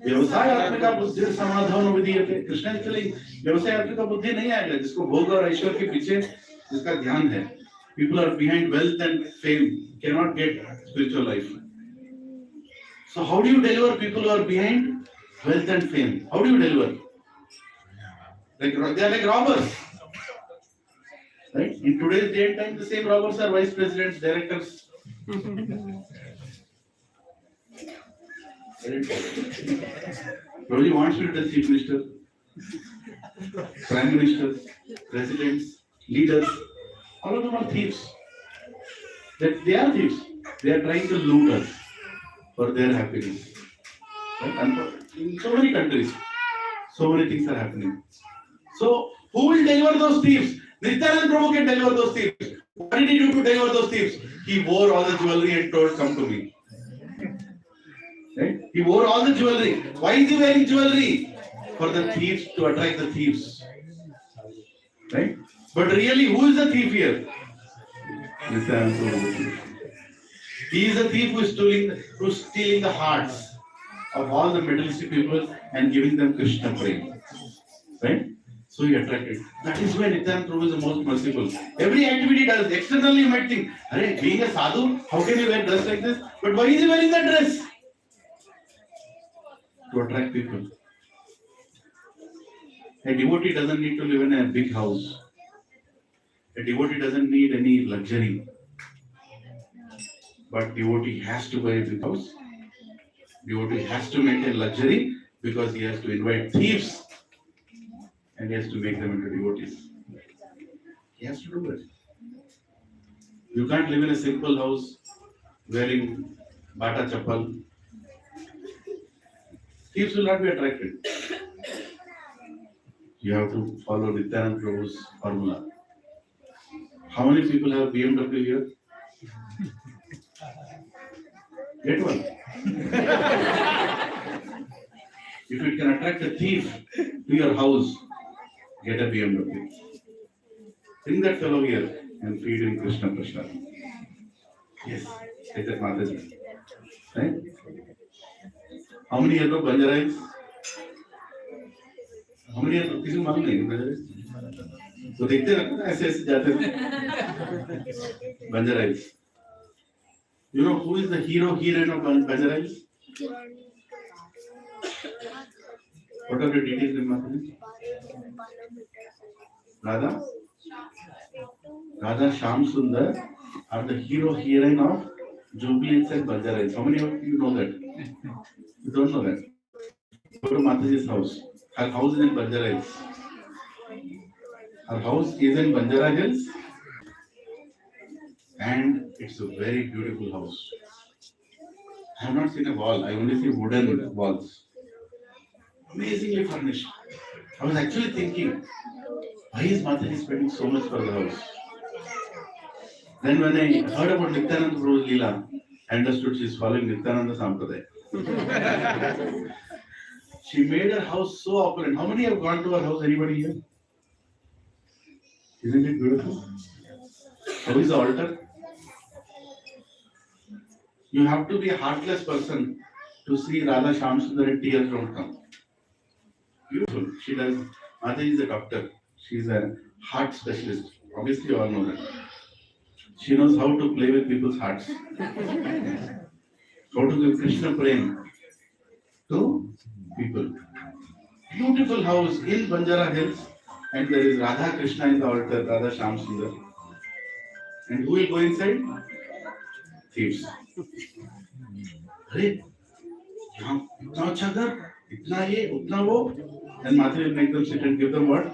व्यवसायात्मिका बुद्धि समाधान विधीयते. Krishna is telling व्यवसायात्मिका बुद्धि नहीं आएगा जिसको भोग और ऐश्वर्य के पीछे जिसका ध्यान है. People are behind wealth and fame, cannot get spiritual life. So how do you deliver people who are behind wealth and fame? How do you deliver? Like they are like robbers, right? In today's day and time, the same robbers are vice presidents, directors. Prabhuji wants you to tell chief minister, prime minister, presidents, leaders. All of them are thieves. That they are thieves. They are trying to loot us for their happiness. Right? And in so many countries, so many things are happening. So, who will deliver those thieves? Nityananda Prabhu can deliver those thieves. What did he do to deliver those thieves? He wore all the jewelry and told, "Come to me." Right? He wore all the jewelry. Why is he wearing jewelry? For the thieves, to attract the thieves. Right? But really, who is the thief here? Nityananda Prabhu. He is the thief who is stealing the hearts of all the materialistic people and giving them Krishna prema. Right? So he attracted. That is why Nityananda Prabhu is the most merciful. Every activity does. Externally you might think, "Arey, being a sadhu, how can you wear dress like this?" But why is he wearing that dress? To attract people. A devotee doesn't need to live in a big house. A devotee doesn't need any luxury. But devotee has to buy a big house. Devotee has to maintain luxury because he has to invite thieves and he has to make them into devotees. He has to do it. You can't live in a simple house wearing bata chappal. Thieves will not be attracted. You have to follow Nityananda Prabhu's formula. How many people have BMW here? Get one. If it can attract a thief to your house, get a BMW. Bring that fellow here and feed him Krishna Prasad. Yes, take that Mataji. Right? How many years of Banjarais? How many years of किसी को मालूम नहीं Banjarais? तो देखते रहते ऐसे ऐसे जाते Banjarais. You know who is the heroine of Banjarais? What are the details in Mataji? Radha Shyam Sundar are the heroine of Jubilees and Banjarais. How many of you know that? You don't know that. Go to Mataji's house. Her house is in Banjarais. Her house is in Banjara Hills. And it's a very beautiful house. I have not seen a wall. I only see wooden walls. Amazingly furnished. I was actually thinking, why is Mataji spending so much for the house? Then when I heard about Nityananda Prabhu's Leela, I understood she is following Nityananda Sampradaya. She made her house so opulent. How many have gone to her house? Anybody here? Isn't it beautiful? How is the altar? You have to be a heartless person to see Radha Shyam Sundar and tears don't come. Beautiful. She does. Mataji is a doctor. She is a heart specialist. Obviously, you all know that. She knows how to play with people's hearts. How to give Krishna prema to people. Beautiful house in Banjara Hills, and there is Radha Krishna in the altar, Radha Shyam Sundar. And who will go inside? Thieves. अरे यहाँ इतना अच्छा घर, इतना ये, उतना वो, and Mataji will make them sit and give them what?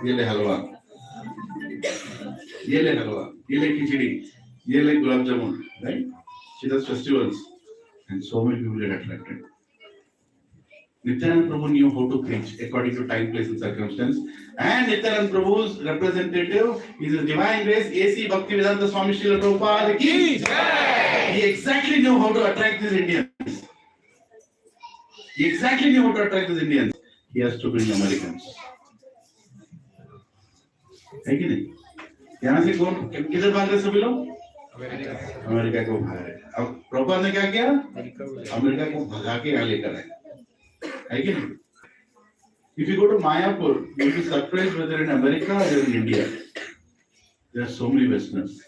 ये ले हलवा, ये ले हलवा, ये ले खिचड़ी, ये ले gulab jamun, right? She does festivals, and so many people get attracted. Nityananda Prabhu knew how to preach according to time, place, and circumstance. And Nityananda Prabhu's representative is His Divine Grace A.C. Bhaktivedanta Swami Srila Prabhupada ki jai. He exactly knew how to attract these Indians. He exactly knew how to attract these Indians. He has to bring Americans. है कि नहीं? यहाँ से कौन किधर भाग रहे सभी लोग? अमेरिका को भगा रहे। अब प्रभुपाद ने क्या किया? अमेरिका को भगा के यहाँ लेकर आए, है कि नहीं? If you go to Mayapur, you'll be surprised whether in America or in India. There are so many Westerners,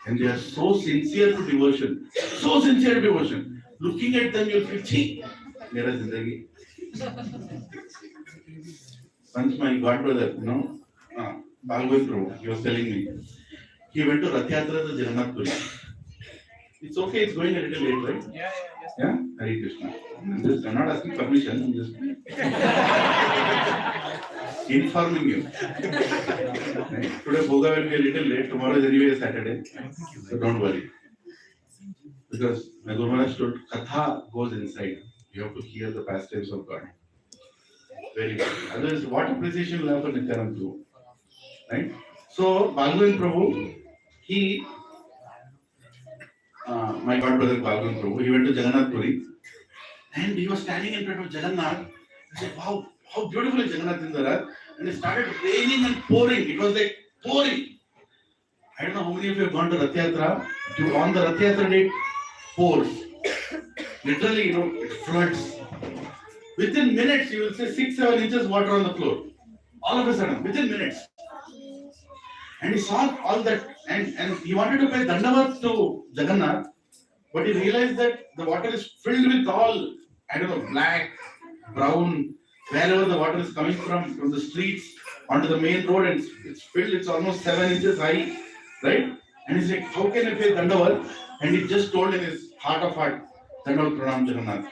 and they are so sincere to devotion, so sincere to devotion. Looking at them, you'll feel, "Chee, mera zindagi." Once my godbrother, Bhagavad Prabhu, he was telling me, he went to Rath Yatra to Jagannath Puri. It's okay, it's going a little late, right? Yeah? Hare Krishna. I'm not asking permission, I'm just informing you. Right? Today Bhoga will be a little late, tomorrow is anyway Saturday, so don't worry. Because my Guru Maharaj told, Katha goes inside. You have to hear the pastimes of God. Very good. Otherwise, what appreciation will have for Nityananda Prabhu? Right? So, Bhagwan Prabhu, my godbrother Bhagwan Prabhu, he went to Jagannath Puri and he was standing in front of Jagannath. He said, wow, how beautiful is Jagannath in the Rath? And it started raining and pouring. It was like pouring. I don't know how many of you have gone to Rath Yatra. On the Rath Yatra day, it pours. Literally, it floods. Within minutes, you will see 6-7 inches water on the floor. All of a sudden, within minutes. And he saw all that, and he wanted to pay Dandavat to Jagannath, but he realized that the water is filled with all, black, brown, wherever the water is coming from the streets onto the main road, and it's filled, it's almost 7 inches high, right? And he's like, how can I pay Dandavat? And he just told in his heart of heart, Dandavat Pranam Jagannath.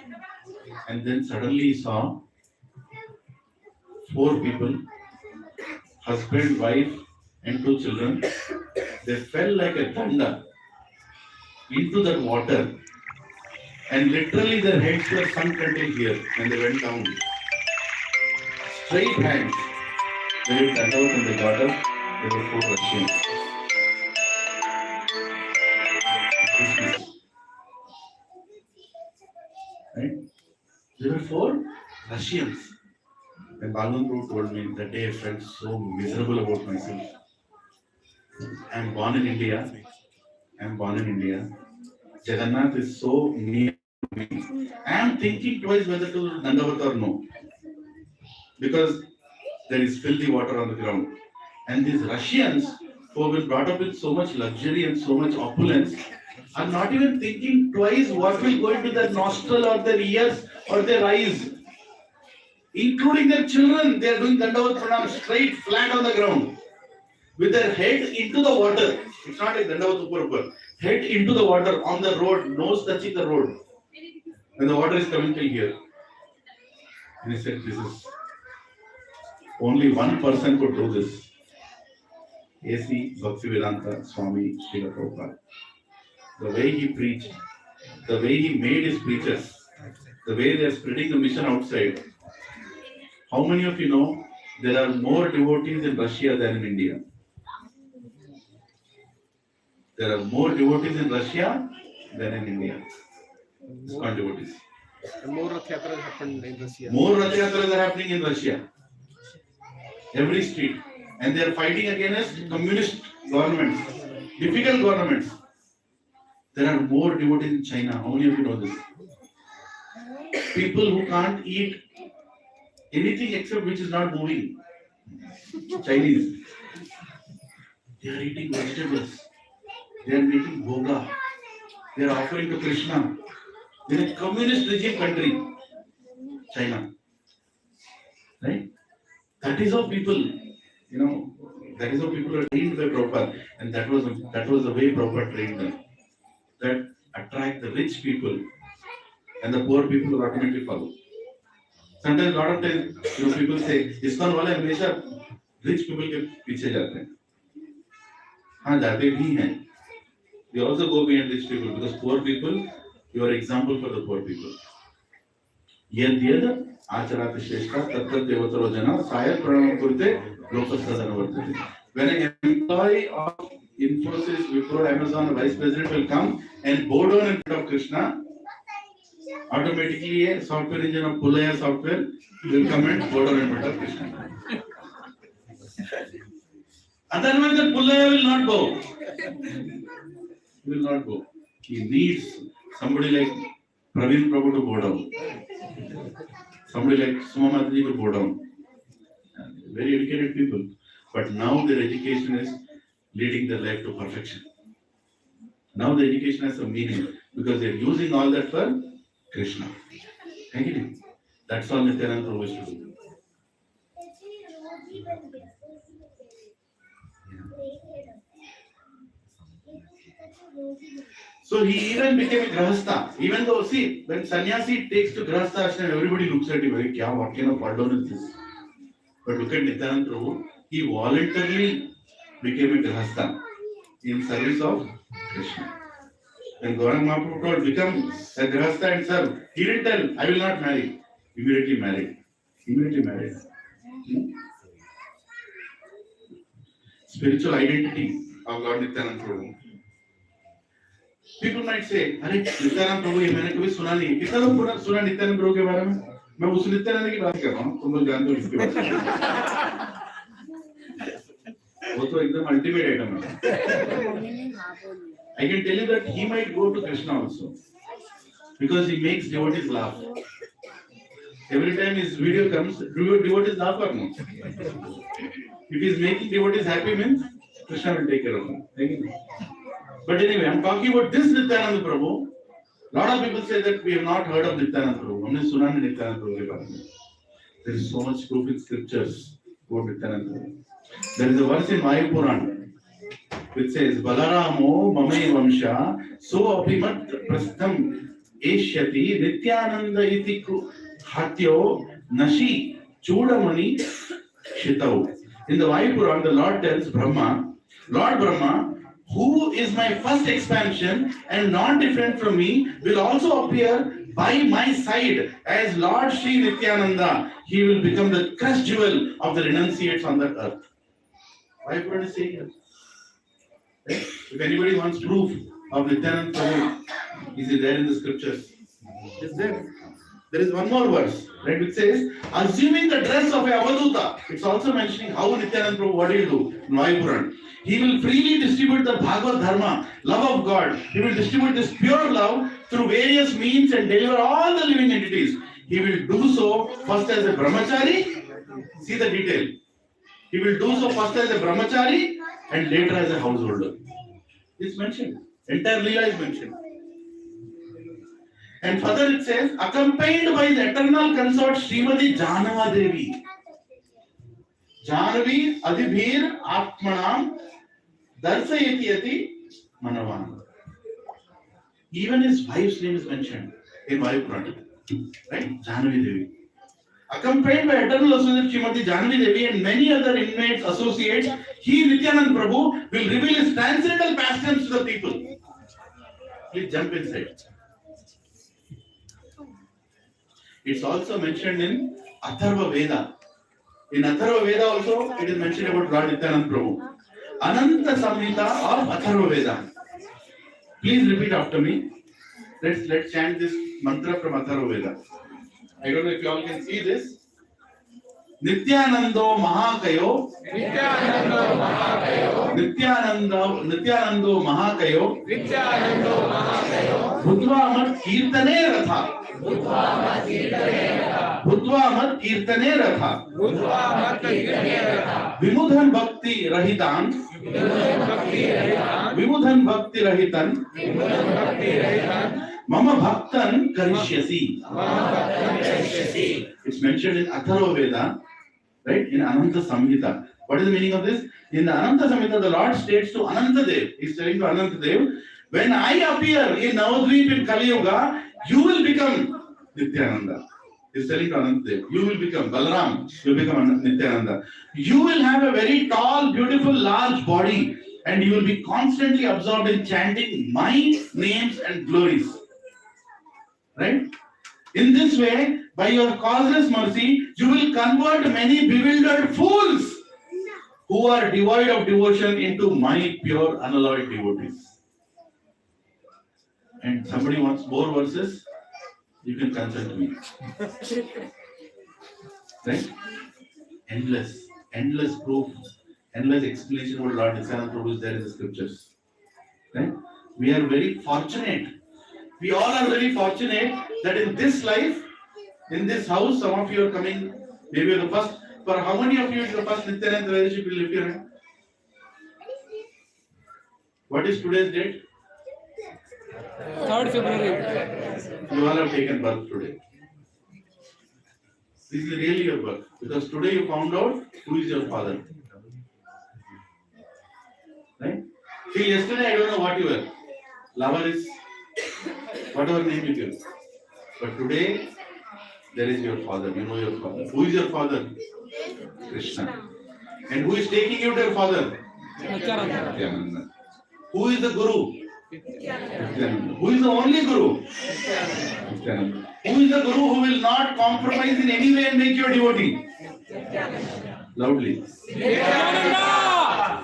And then suddenly he saw 4 people, husband, wife, and 2 children. They fell like a thunder into that water, and literally their heads were sunk until here when they went down. Straight hands. They went out and they got up. There were 4 Russians. Right? There were 4 Russians. And Bhagwan Prabhu told me that day I felt so miserable about myself. I am born in India. Jagannath is so near to me. I am thinking twice whether to Dandavat or no. Because there is filthy water on the ground. And these Russians who have been brought up with so much luxury and so much opulence are not even thinking twice what will go into their nostril or their ears or their eyes. Including their children, they are doing Dandavat Pranam straight, flat on the ground. With their head into the water. It's not like Dandavat Upar. Head into the water on the road, nose touching the road. And the water is coming till here. And he said, this is only one person could do this. A.C. Bhaktivedanta Swami Srila Prabhupada. The way he preached, the way he made his preachers, the way they are spreading the mission outside. How many of you know there are more devotees in Russia than in India? There are more devotees in Russia than in India. ISKCON devotees. And more Rath Yatras happened in Russia. More Rath Yatras are happening in Russia. Every street. And they are fighting against communist governments, difficult governments. There are more devotees in China. How many of you know this? People who can't eat anything except which is not moving. Chinese. They are eating vegetables. They are making bhoga. They are offering to Krishna. In a communist regime country, China. Right? That is how people, that is how people are trained by Prabhupada. And that was the way Prabhupada trained them. That attract the rich people and the poor people will automatically follow. Sometimes, a lot of times, people say, ISKCON वाले हमेशा rich people के पीछे जाते हैं. हाँ, जाते भी हैं. We also go behind rich people because poor people, you are example for the poor people. Yad acharat shrestha tattat devataro jana sayat pranam kurte lokasadana vartate. When an employee of Infosys, Wipro, Amazon, Vice President will come and bow down in front of Krishna, automatically a software engine of Pulaya software will come and bow down in front of Krishna. Otherwise, the Pulaya will not bow. He will not go. He needs somebody like Praveen Prabhu to go down. Somebody like Suma Mataji to go down. Very educated people. But now their education is leading their life to perfection. Now the education has some meaning because they're using all that for Krishna. Agree? That's all Nityananda Prabhu is to do. So he even became a grahastha. Even though, see, when sannyasi takes to grahastha ashram, everybody looks at him like, what kind of pardon is this? But look at Nityananda Prabhu, he voluntarily became a grahastha in service of Krishna. When Gauranga Mahaprabhu told, become a grahastha and serve, he didn't tell, I will not marry. Immediately married. Immediately married. Spiritual identity of Lord Nityananda Prabhu. People might say, अरे नित्यानंद प्रभु ये मैंने कभी सुना नहीं, कितना लोग सुना नित्यानंद प्रभु के बारे में? मैं उस नित्यानंद की बात कर रहा हूँ, तुम लोग जानते हो इसके बारे में। वो तो एकदम अल्टीमेट आइटम है। I can tell you that he might go to Krishna also, because he makes devotees laugh. Every time his video comes, do devotees laugh or no? If he is making devotees happy, means Krishna will take care of them. But anyway, I'm talking about this Nityananda Prabhu. Lot of people say that we have not heard of Nityananda Prabhu. हमने सुना नहीं Nityananda Prabhu के बारे में. There is so much proof in scriptures about Nityananda Prabhu. There is a verse in Vayu Purana which says, Balaramo mame vamsha so apimat prastham eshyati Nityananda iti hatyo nashi chudamani shitau. In the Vayu Purana, the Lord tells Brahma, Lord Brahma, who is my first expansion and not different from me, will also appear by my side as Lord Sri Nityananda. He will become the crest jewel of the renunciates on the earth. Why would I say here? If anybody wants proof of Nityananda Prabhu, is it there in the scriptures? It's there. There is one more verse, right, which says, assuming the dress of a Avaduta, it's also mentioning how Nityananda Prabhu, what he will do in Vayu Purana. He will freely distribute the Bhagavad Dharma, love of God. He will distribute this pure love through various means and deliver all the living entities. He will do so first as a brahmachari. See the detail. He will do so first as a brahmachari and later as a householder. It's mentioned. Entire Leela is mentioned. And further it says, accompanied by the eternal consort Srimati Janava Devi. Janavi Adibhir Atmanam Darsayati Yati Manavan. Even his wife's name is mentioned in Vayu Purana. Right? Janavi Devi. Accompanied by eternal associate Srimati Janavi Devi and many other inmates, associates, he, Nityananda Prabhu, will reveal his transcendental pastimes to the people. Please jump inside. It's also mentioned in Atharva Veda. In Atharva Veda also, it is mentioned about Lord Nityananda Prabhu. Ananta Samhita of Atharva Veda. Please repeat after me. Let's chant this mantra from Atharva Veda. I don't know if you all can see this. Nityanando Mahakayo. Nityanando Mahakayo. Nityanando Mahakayo. Nityanando Mahakayo. Budvamat Kirtane Ratha. Budvamat Kirtane Ratha. Budvamat Kirtane Ratha. Budvamat Kirtane Ratha. Vimudhan Bhakti Rahitan. Vimudhan Bhakti Rahitan. Vimudhan Bhakti Rahitan. Vimudhan Bhakti Rahitan. Mama Bhaktan Karishyasi. Mama Bhaktan Karishyasi. It's mentioned in Atharva Veda, right? In Ananta Samhita. What is the meaning of this? In the Ananta Samhita, the Lord states to Anantadev, he's telling to Anantadev, when I appear in Navadvip in Kali Yuga, you will become Nityananda. He's telling to Anantadev, you will become Balaram, you will become Nityananda. You will have a very tall, beautiful, large body, and you will be constantly absorbed in chanting my names and glories. Right? In this way, by your causeless mercy, you will convert many bewildered fools who are devoid of devotion into my pure, unalloyed devotees. And somebody wants more verses, you can consult me. Right? Endless proof, endless explanation of what Lord Nityananda Prabhu is there in the scriptures. Right? We are very fortunate. We all are very fortunate that in this life, in this house, some of you are coming, maybe you're the first. For how many of you is the first Nityananda Trayodasi? Will lift your hand? What is today's date? 3rd February. You all have taken birth today. This is really your birth. Because today you found out who is your father. Right? Till yesterday, I don't know what you were. Lover is whatever name you give. But today, there is your father. You know your father. Who is your father? Krishna. And who is taking you to your father? Nityananda. Who is the Guru? Nityananda. Who is the only Guru? Nityananda. Who is the Guru who will not compromise in any way and make you a devotee? Loudly.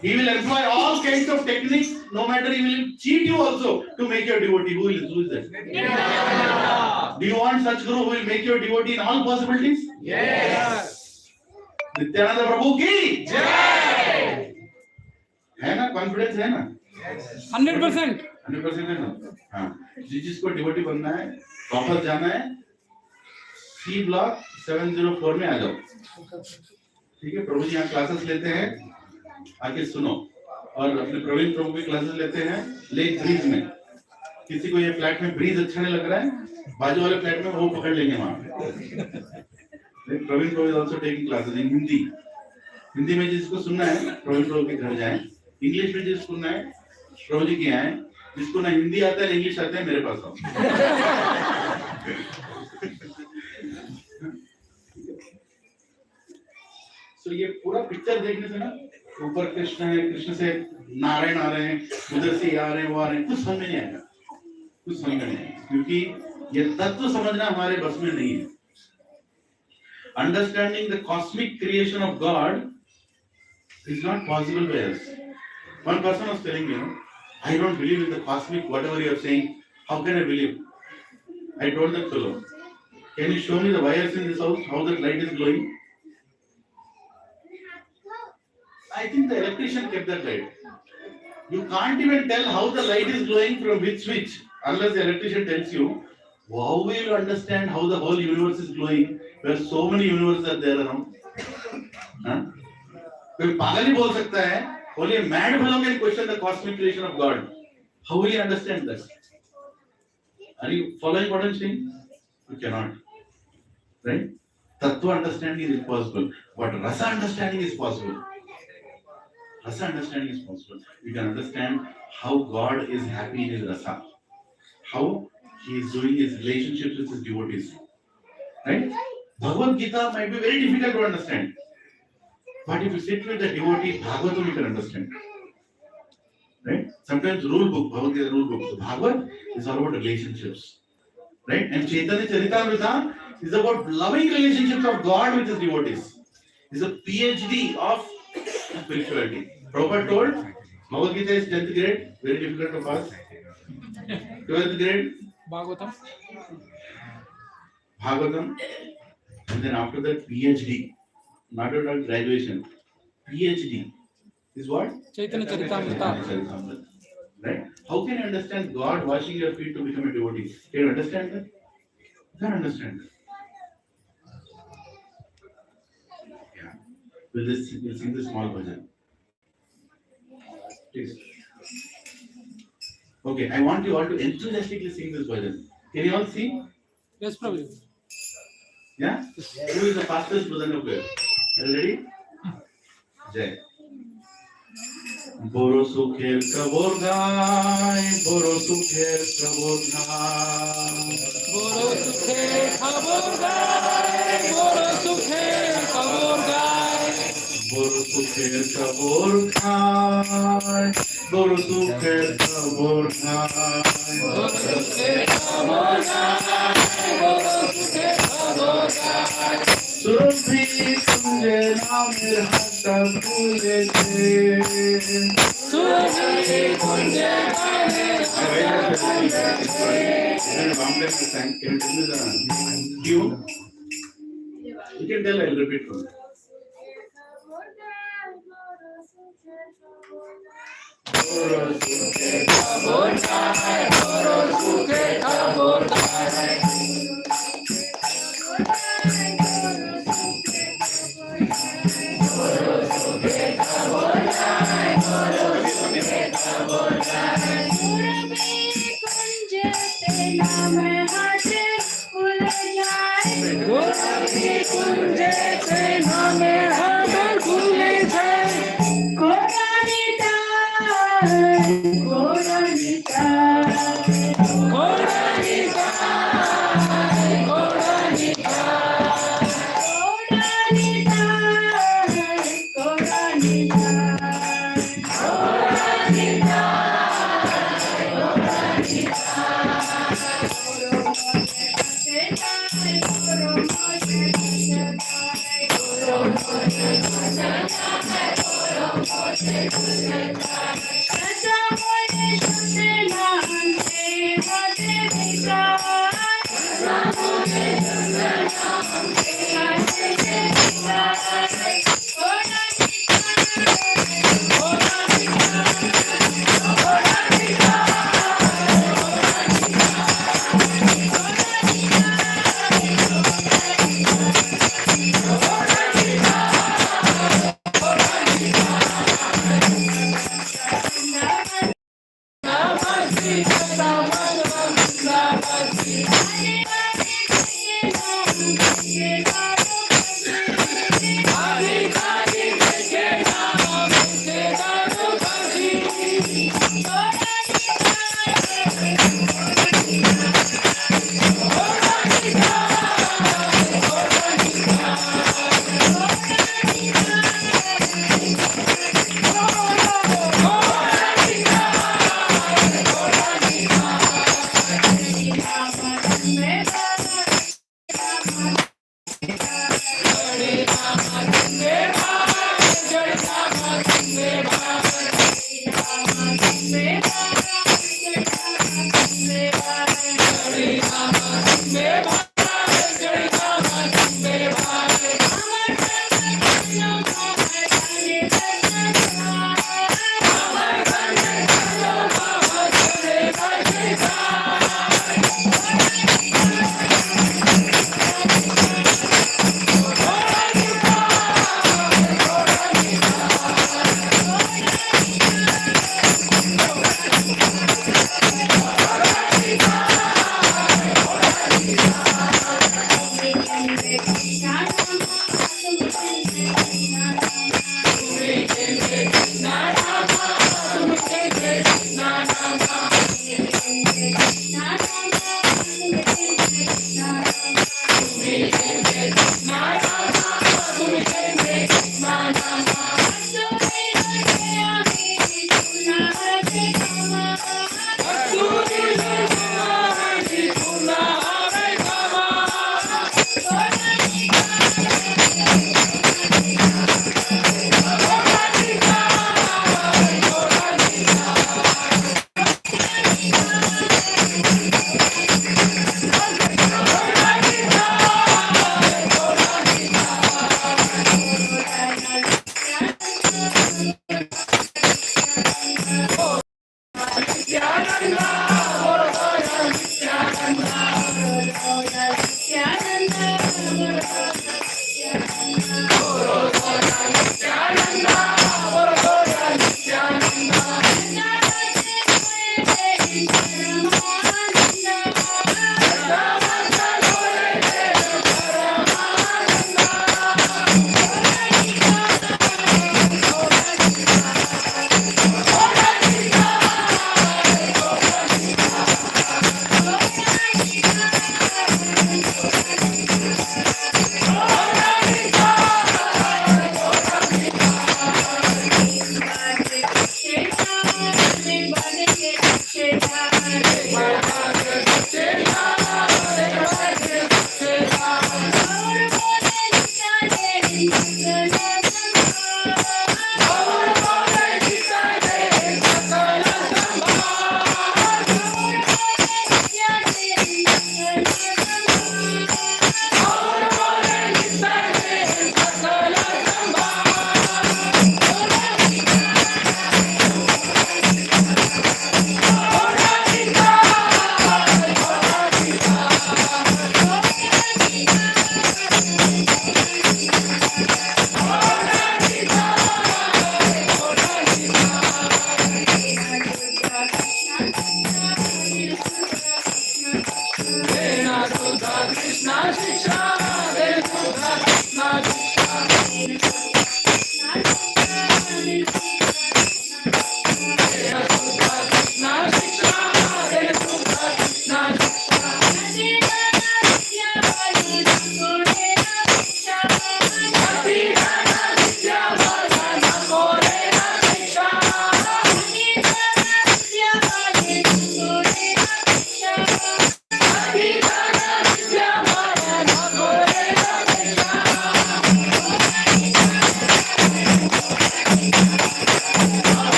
He will employ all kinds of techniques, no matter he will cheat you also to make you a devotee. Who is that? Do you want such Guru who will make you a devotee in all possibilities? Yes. Nityananda Prabhu ki Jai! है ना confidence है ना 100%. 100% है ना हाँ जिसको devotee बनना है वापस जाना है सी ब्लॉक 704 में आ जाओ ठीक है प्रभु जी यहाँ क्लासेस लेते हैं आके सुनो और अपने प्रवीण प्रभु की क्लासेस लेते हैं लेक ब्रिज में किसी को ये फ्लैट में ब्रिज अच्छा नहीं लग रहा है बाजू वाले फ्लैट में वो पकड़ लेंगे वहां पे Praveen Prabhu is also taking classes in Hindi में जिसको सुनना है प्रवीण प्रभु के घर जाएं इंग्लिश में जिसको सुनना है प्रभु जी के आए जिसको ना हिंदी आता है इंग्लिश आता है मेरे पास आओ तो ये पूरा पिक्चर देखने से ना ऊपर कृष्ण है कृष्ण से नारायण आ रहे हैं उधर से आ रहे हैं वो आ रहे हैं कुछ समझ नहीं आएगा कुछ समझ नहीं आएगा क्योंकि ये तत्व समझना हमारे बस में नहीं है understanding the cosmic creation of God is not possible by us. One person was telling me, I don't believe in the cosmic, whatever you are saying. How can I believe? I told that fellow, can you show me the wires in this house, how that light is glowing? I think the electrician kept that light. You can't even tell how the light is glowing from which switch, unless the electrician tells you. How will you understand how the whole universe is glowing, where so many universes are there around? Huh? कोई पागल ही बोल सकता है बोलिए mad fellow can question the cosmic creation of God. How will you understand that? Are you following what I'm saying? You cannot. Right? Tattva understanding is impossible, but rasa understanding is possible. Rasa understanding is possible. You can understand how God is happy in his rasa, how he is doing his relationships with his devotees. Right? Bhagavad Gita might be very difficult to understand. But if you sit with the devotee, Bhagavatam you can understand. Right? Sometimes rule book, Bhagavad Gita rule book. So Bhagavad is all about relationships. Right? And Chaitanya Charitamrita is about loving relationships of God with his devotees. It's a PhD of spirituality. Prabhupada told, Bhagavad Gita is 10th grade, very difficult to pass. 12th grade, Bhagavatam. And then after that, PhD. Not at graduation. PhD is what? Chaitanya Charitamrita. Right? How can you understand God washing your feet to become a devotee? Can you understand that? You can't understand that. Yeah. We'll sing this small bhajan. Please. Okay, I want you all to enthusiastically sing this bhajan. Can you all sing? Yes, Prabhu. Yeah? Who is the fastest bhajan player? Are you ready? Jai. Boro sukher kabor gai, boro sukher kabor gai. Boro sukhe kabor gai, boro sukhe kabor gai. Boro sukher kabor gai, boro sukher kabor gai. Boro sukhe kabor gai, boro sukhe kabor gai. Surabhi kunje namer hatta bhule the. Surabhi kunje namer hatta bhule the. Can you tell me the tune? You can tell, I'll repeat for you.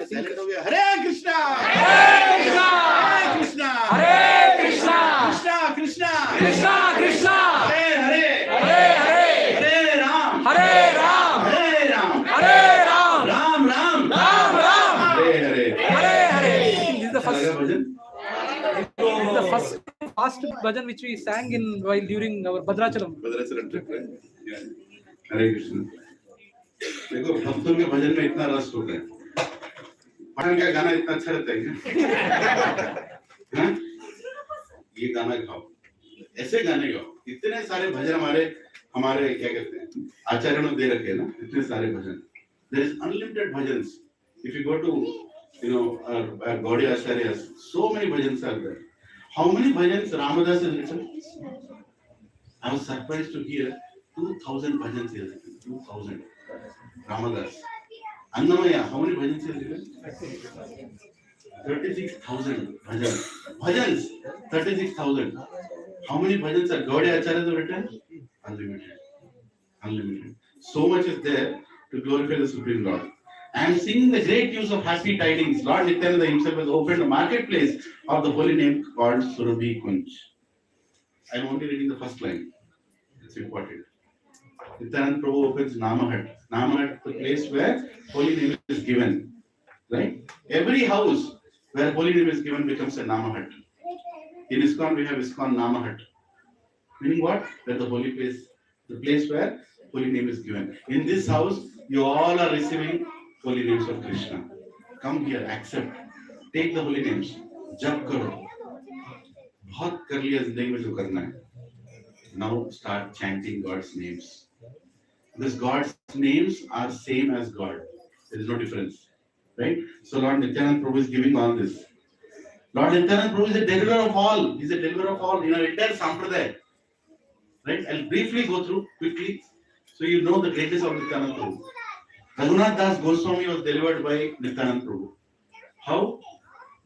Silent हो गया। हरे कृष्णा कृष्णा कृष्णा कृष्णा कृष्णा कृष्णा हरे हरे हरे हरे हरे राम हरे राम हरे राम हरे Ram Ram Ram Ram Ram Hare Hare Hare Hare. This is the लगा first. Bhajan This is the first bhajan which we sang in while during our Bhadrachalam. Bhadrachalam trip है. Yeah. Hare Krishna. देखो भक्तों के भजन में इतना रस होता है. पठान का गाना इतना अच्छा रहता है क्या? हाँ? ये गाना गाओ, ऐसे गाने गाओ. इतने सारे भजन हमारे क्या कहते हैं आचार्यों ने दे रखे हैं ना, इतने सारे भजन. There is unlimited bhajans. If you go to our Gaudiya Acharyas, so many bhajans are there. How many bhajans Ramadas has written? I was surprised to hear 2,000 bhajans he has written. 2,000. Ramadas. Annamaya, how many bhajans he has written? 36,000 bhajans. Bhajans, 36,000. How many bhajans are Gaudiya Acharyas have written? Unlimited. Unlimited. So much is there to glorify the Supreme Lord. I am singing the great news of happy tidings. Lord Nityananda himself has opened a marketplace of the holy name called Surabhi Kunj. I am only reading the first line. It's important. Nityananda Prabhu opens Namahat. Namahat, the place where holy name is given. Right? Every house where holy name is given becomes a Namahat. In ISKCON we have ISKCON Namahat. Meaning what? That the holy place, the place where holy name is given. In this house, you all are receiving holy names of Krishna. Come here, accept. Take the holy names. Jap karo. बहुत कर लिया जिंदगी में जो करना है. Now start chanting God's names. Because God's names are same as God. There is no difference. Right? So Lord Nityananda Prabhu is giving all this. Lord Nityananda Prabhu is a deliverer of all. He is a deliverer of all in our entire sampradaya. Right? I'll briefly go through quickly so you know the greatness of Nityananda Prabhu. Raghunath Das Goswami was delivered by Nityananda Prabhu. How?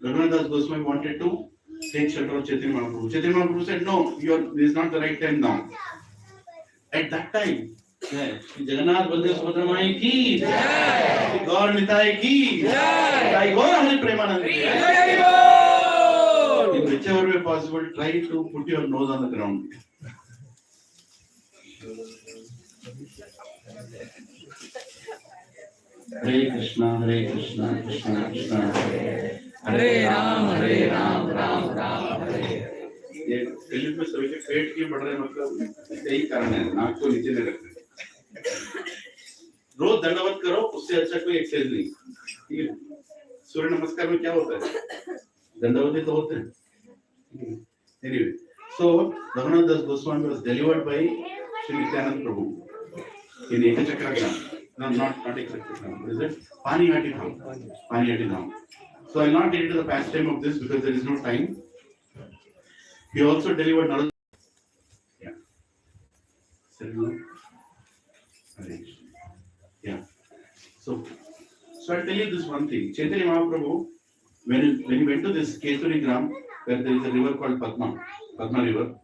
Raghunath Das Goswami wanted to take shelter of Chaitanya Mahaprabhu. Chaitanya Mahaprabhu said, no, this is not the right time now. At that time, Jagannath Baldev Subhadramai ki jai, Gaur Nitai ki jai, Gaur Hari Premanand ki jai. In whichever way possible, try to put your nose on the ground. Hare Krishna, Krishna Krishna, Hare Ram, Ram Ram, Hare. ये film में सभी के पेट क्यों बढ़ रहे हैं मतलब यही कारण है, नाक को नीचे नहीं रखते. रोज दंडवत करो, उससे अच्छा कोई एक्सरसाइज नहीं, ठीक है। सूर्य नमस्कार में क्या होता है, दंडवत ही तो होते हैं। Anyway, so Raghunath Das Goswami was delivered by Sri Nityananda Prabhu in Ekachakra Gram. No, not Ekachakra Gram. What is it? Panihati Dham. Panihati Dham. So I'll not get into the pastime of this because there is no time. He also delivered Narada. Yeah. Yeah. So I'll tell you this one thing. Chaitanya Mahaprabhu, when he went to this Keturi Gram, where there is a river called Padma River,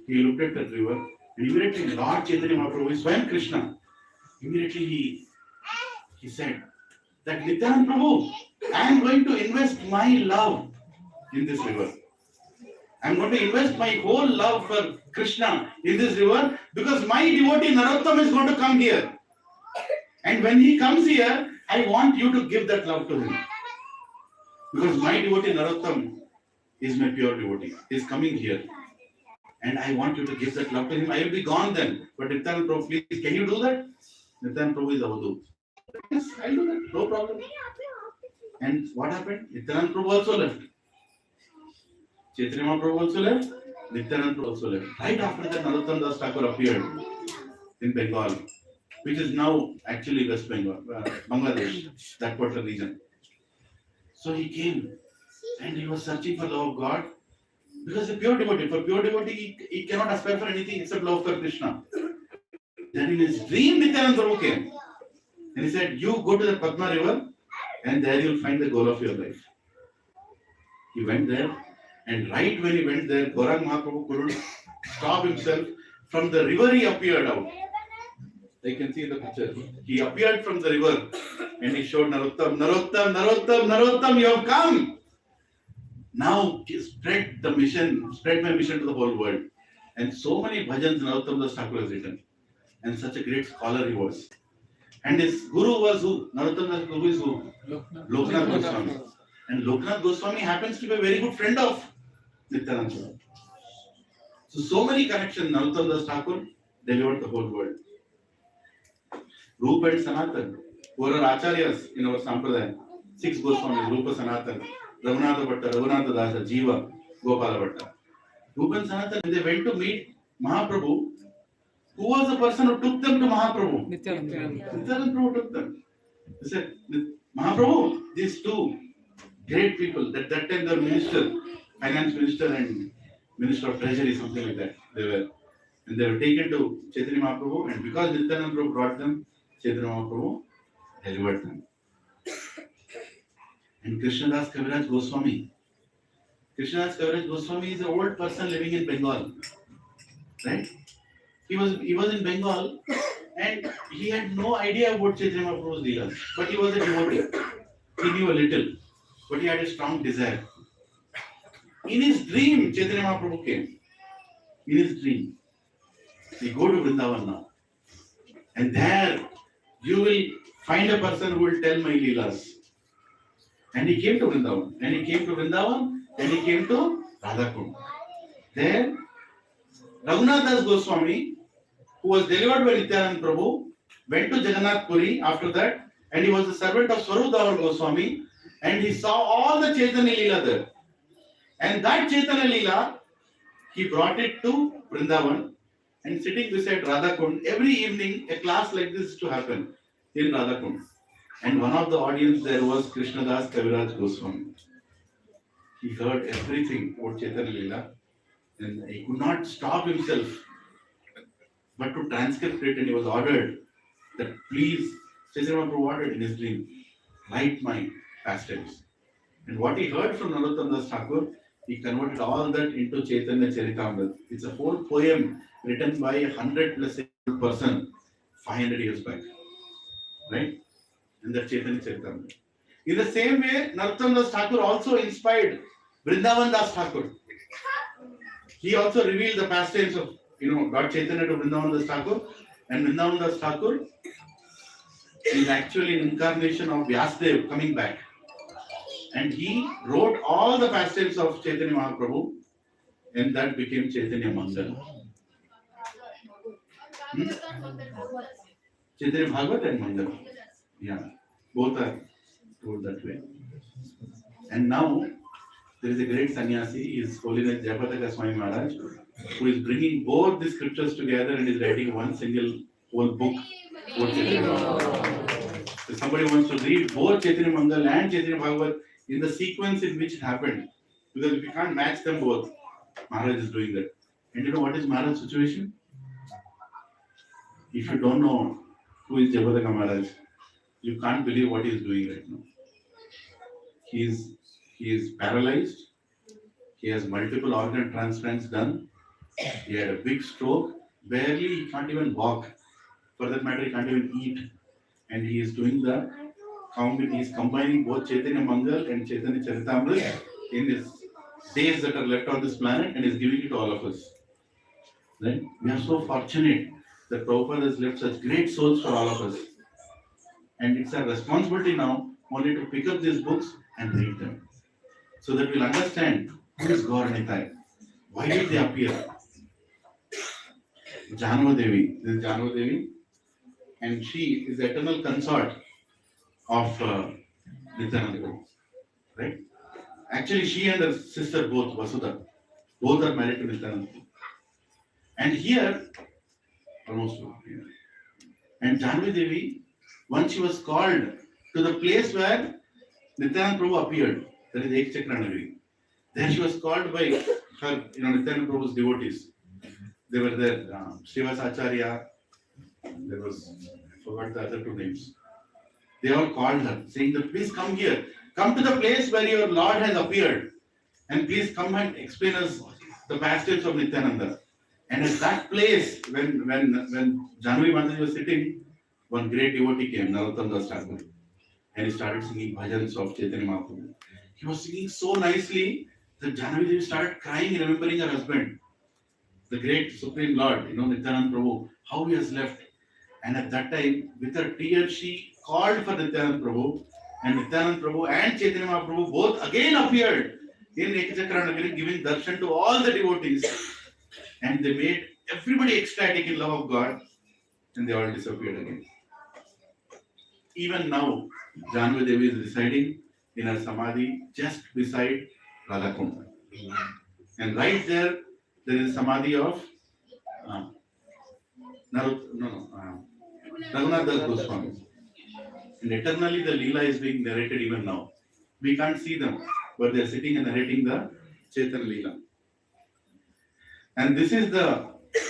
he looked at that river, and immediately Lord Chaitanya Mahaprabhu is Swayam Krishna. Immediately he said that Nityananda Prabhu, I am going to invest my love in this river. I am going to invest my whole love for Krishna in this river because my devotee Narottam is going to come here. And when he comes here, I want you to give that love to him. Because my devotee Narottam is my pure devotee. He is coming here. And I want you to give that love to him. I will be gone then. But Nityananda Prabhu, please, can you do that? Nityananda Prabhu is Avadut. Yes, I'll do that. No problem. And what happened? Nityananda Prabhu also left. Chaitanya Mahaprabhu also left. Nityananda Prabhu also left. Right after that, Narottam Das Thakur appeared in Bengal, which is now actually West Bengal, Bangladesh, that particular region. So he came and he was searching for love of God because a pure devotee, for pure devotee, he cannot aspire for anything except love for Krishna. Then in his dream, Nityananda Prabhu came and he said, you go to the Padma river and there you'll find the goal of your life. He went there, and right when he went there, Gaurang Mahaprabhu couldn't stop himself. From the river he appeared out. You can see the picture. He appeared from the river and he showed Narottam, Narottam, Narottam, Narottam, you have come. Now spread my mission to the whole world. And so many bhajans Narottam Das Thakur has written. And such a great scholar he was. And his guru was who? Narottam Das Guru is who? Loknath Goswami. And Loknath Goswami happens to be a very good friend of Nityananda. So many connections Narottam Das Thakur delivered the whole world. Rupa and Sanatan, who are our acharyas in our Sampradaya, 6 Goswamis, Rupa, Sanatan, Raghunatha Bhatta, Raghunatha Dasa, Jiva, Gopala Bhatta. Rupa and Sanatan, when they went to meet Mahaprabhu, who was the person who took them to Mahaprabhu? Nityananda Prabhu took them. They said, Mahaprabhu, these two great people, that time they were minister, finance minister and minister of treasury, something like that. And they were taken to Chaitanya Mahaprabhu, and because Nityananda Prabhu brought them, Chaitanya Mahaprabhu delivered them. And Krishnadas Kaviraj Goswami. Krishnadas Kaviraj Goswami is an old person living in Bengal. Right? He was in Bengal and he had no idea about Chaitanya Mahaprabhu's leelas. But he was a devotee. He knew a little. But he had a strong desire. In his dream, Chaitanya Mahaprabhu came. In his dream. He go to Vrindavan now. And there you will find a person who will tell my leelas. And he came to Vrindavan. And he came to Radhakund. There, Raghunath Das Goswami, who was delivered by Nityananda Prabhu, went to Jagannath Puri after that, and he was the servant of Swarup Davar Goswami, and he saw all the Chaitanya Leela there. And that Chaitanya Leela, he brought it to Vrindavan, and sitting beside Radhakund, every evening a class like this to happen in Radhakund. And one of the audience there was Krishnadas Kaviraj Goswami. He heard everything about Chaitanya Leela, and he could not stop himself but to transcribe it, and he was ordered that please, Chaitanya Mahaprabhu ordered in his dream, write my pastimes. And what he heard from Narottam Das Thakur, he converted all that into Chaitanya Charitamrita. It's a whole poem written by a 100+ person 500 years back. Right? And that Chaitanya Charitamrita. In the same way, Narottam Das Thakur also inspired Vrindavan Das Thakur. He also revealed the pastimes of Lord Chaitanya to Vrindavan Das Thakur, and Vrindavan Das Thakur is actually an incarnation of Vyasdev coming back. And he wrote all the pastimes of Chaitanya Mahaprabhu, and that became Chaitanya Mangal. Chaitanya Bhagavat and Mangal. Yeah, both are told that way. And now there is a great sannyasi, His Holiness Jayapataka Swami Maharaj, who is bringing both the scriptures together and is writing one single whole book. If somebody wants to read both Chaitanya Mangal and Chaitanya Bhagavat in the sequence in which it happened, because if you can't match them both, Maharaj is doing that. And you know what is Maharaj's situation? If you don't know who is Jayapataka Maharaj, you can't believe what he is doing right now. He is paralyzed. He has multiple organ transplants done. He had a big stroke. Barely he can't even walk. For that matter, he can't even eat. And he is doing the he is combining both Chaitanya Mangal and Chaitanya Charitamrita in his days that are left on this planet and is giving it to all of us. Right? We are so fortunate that Prabhupada has left such great souls for all of us. And it's our responsibility now only to pick up these books and read them. So that we'll understand who is Gaur Nitai. Why did they appear? Janava Devi. This is Janava Devi. And she is the eternal consort of Nityananda. Right? Actually, she and her sister both, Vasudha, both are married to Nityananda. And here, almost, and Janvi Devi, once she was called to the place where Nityananda Prabhu appeared, that is Ekchakra Nagari. There she was called by her, Nityananda Prabhu's devotees. They were there, Srivas Acharya, there was, I forgot the other two names. They all called her, saying that please come here, come to the place where your Lord has appeared, and please come and explain us the pastimes of Nityananda. And at that place, when Janvi Mataji was sitting, one great devotee came, Narottam Das Thakur, and he started singing bhajans of Chaitanya Mahaprabhu. He was singing so nicely that Janvi Devi started crying, remembering her husband, the great Supreme Lord, Nityananda Prabhu, how he has left. And at that time, with her tears, she called for Nityananda Prabhu, and Nityananda Prabhu and Chaitanya Mahaprabhu both again appeared in Ekachakra Nagari, giving darshan to all the devotees. And they made everybody ecstatic in love of God, and they all disappeared again. Even now, Janvi Devi is residing in her samadhi just beside Radhakund. And right there is samadhi of Raghunath Das Goswami. And eternally the Leela is being narrated even now. We can't see them, but they are sitting and narrating the Chaitanya Leela. And this is the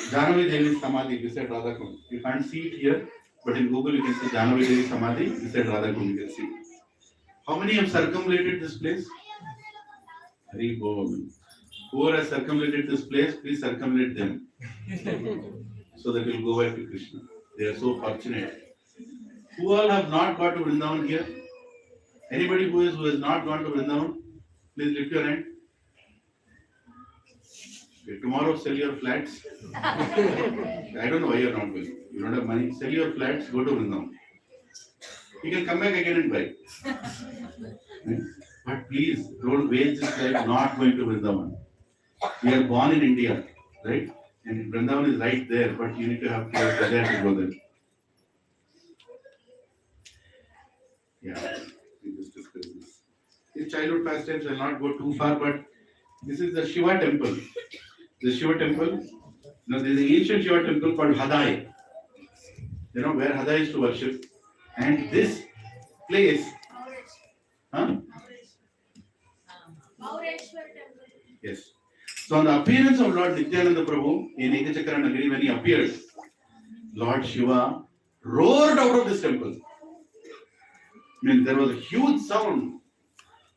Janvi Devi Samadhi beside Radhakund. You can't see it here, but in Google you can see Janvi Devi Samadhi beside Radhakund. You can see. How many have circumambulated this place? Hari Bol. Whoever has circumambulated this place, please circumambulate them. So that we'll go back to Krishna. They are so fortunate. Who all have not got to Vrindavan here? Anybody who has not gone to Vrindavan, please lift your hand. Okay, tomorrow sell your flats. I don't know why you're not going. You don't have money. Sell your flats, go to Vrindavan. You can come back again and buy. Right? But please don't waste this life not going to Vrindavan. We are born in India, right? And Vrindavan is right there, but you need to have care there to go there. Yeah, we just discuss this. These childhood pastimes will not go too far, but this is the Shiva temple. The Shiva temple, there is an ancient Shiva temple called Hadai. Where Hadai is to worship. And this place, yes. So on the appearance of Lord Nityananda Prabhu in Ekachakra Nagari, when he appeared, Lord Shiva roared out of this temple. There was a huge sound.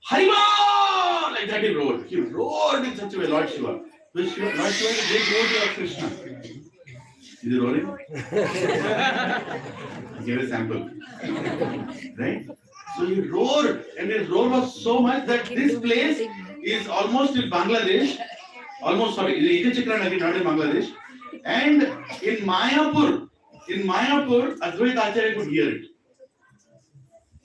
Haribo! Like that he roared. He roared in such a way, Lord Shiva. Lord Shiva is a great devotee of Krishna. Is he rolling? Give a sample. Right? So he roared, and his roar was so much that this place is almost in Bangladesh. In Ekachakra Nagari, not in Bangladesh. And in Mayapur, Advaita Acharya could hear it.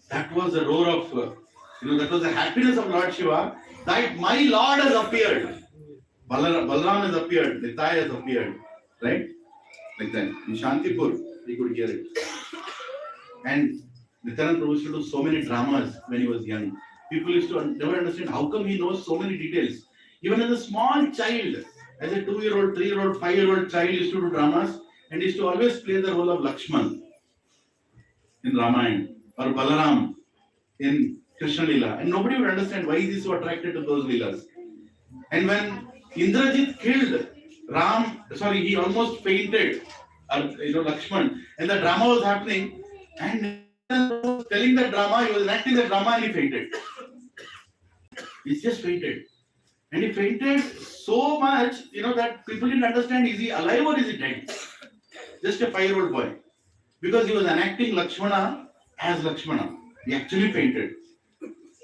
That was the roar of, that was the happiness of Lord Shiva, that my Lord has appeared. Balaram has appeared, Nitai has appeared. Right? Like that. In Shantipur, he could hear it. And Nityananda Prabhu used to do so many dramas when he was young. People used to never understand how come he knows so many details. Even as a small child, as a 2-year-old, 3-year-old, 5-year-old child used to do dramas and used to always play the role of Lakshman in Ramayana or Balaram in Krishna Leela. And nobody would understand why he is so attracted to those Leelas. And when Indrajit killed he almost fainted, Lakshman, and the drama was happening, and was telling the drama, he was acting the drama and he fainted. He just fainted. And he fainted so much, that people didn't understand, is he alive or is he dead? Just a 5-year-old boy. Because he was enacting Lakshmana as Lakshmana. He actually fainted.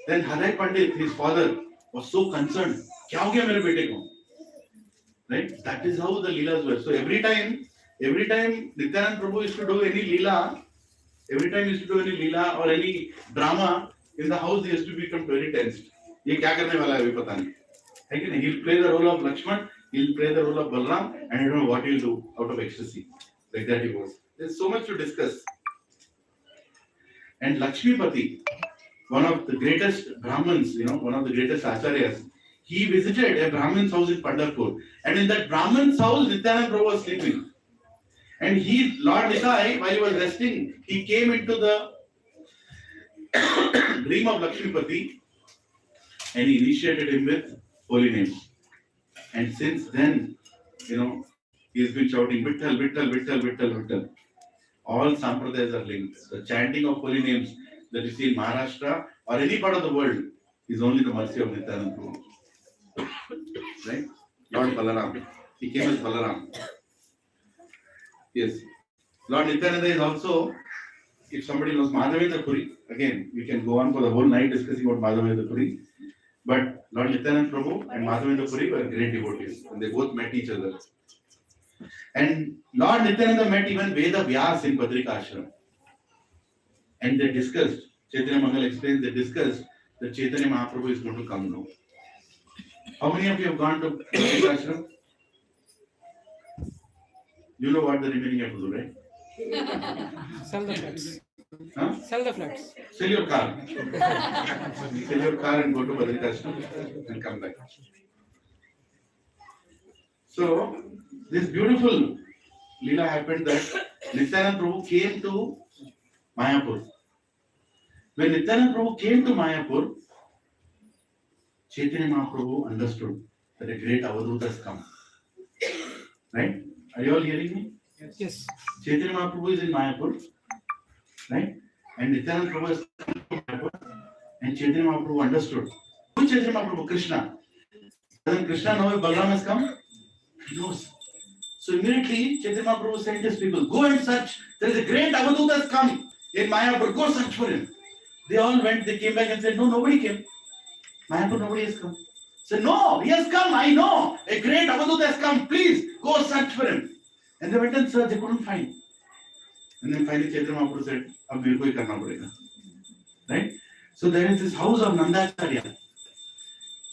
Then Harai Pandit, his father, was so concerned. Kya ho gaya mere bete ko? Right? That is how the Leelas were. So every time Nityananda Prabhu used to do any Leela, or any drama in the house, they used to become very tensed. Ye kya karne wala hai abhi pata nahi. He'll play the role of Lakshman, he'll play the role of Balaram, and I don't know what he'll do out of ecstasy. Like that he was. There's so much to discuss. And Lakshmipati, one of the greatest Brahmins, one of the greatest Acharyas, he visited a Brahmin's house in Pandharpur. And in that Brahmin's house, Nityananda Prabhu was sleeping. And Lord Nitai, while he was resting, he came into the dream of Lakshmipati and he initiated him with holy names. And since then, he has been shouting, Vittal, Vittal, Vittal, Vittal, Vittal. All sampradayas are linked. The chanting of holy names that you see in Maharashtra or any part of the world is only the mercy of Nityananda Prabhu. Right? Lord Balaram. He came as Balaram. Yes. Lord Nityananda is also, if somebody knows Madhavendra Puri, again, we can go on for the whole night discussing about Madhavendra Puri. But Lord Nityananda Prabhu and Madhavendra Puri were great devotees. And they both met each other. And Lord Nityananda met even Veda Vyas in Badrika Ashram. And they discussed, Chaitanya Mangal explains, they discussed that Chaitanya Mahaprabhu is going to come now. How many of you have gone to Badrika Ashram? You know what the remaining have to do, right? Sell the flats. Huh? Sell the flats. Sell your car. Sell your car and go to Badrika Ashram and come back. So, this beautiful Leela happened that Nityananda Prabhu came to Mayapur. When Nityananda Prabhu came to Mayapur, Chaitanya Mahaprabhu understood that a great Avadhuta has come. Right? Are you all hearing me? Yes. Chaitanya Mahaprabhu is in Mayapur. Right? And Nityananda Prabhu has come to Mayapur. And Chaitanya Mahaprabhu understood. Who is Chaitanya Mahaprabhu? Krishna. Doesn't Krishna know if Balaram has come? He knows. So immediately Chaitanya Mahaprabhu sent his people, go and search. There is a great Avadhuta has come in Mayapur. Go search for him. They all went. They came back and said, no, nobody came. Mayapur, nobody has come. Said, no, he has come. I know. A great Avadhuta has come. Please go search for him. And they went and searched. They couldn't find. And then finally Chaitanya Mahaprabhu said, ab mere ko hi karna padega. Right? So there is this house of Nandacharya.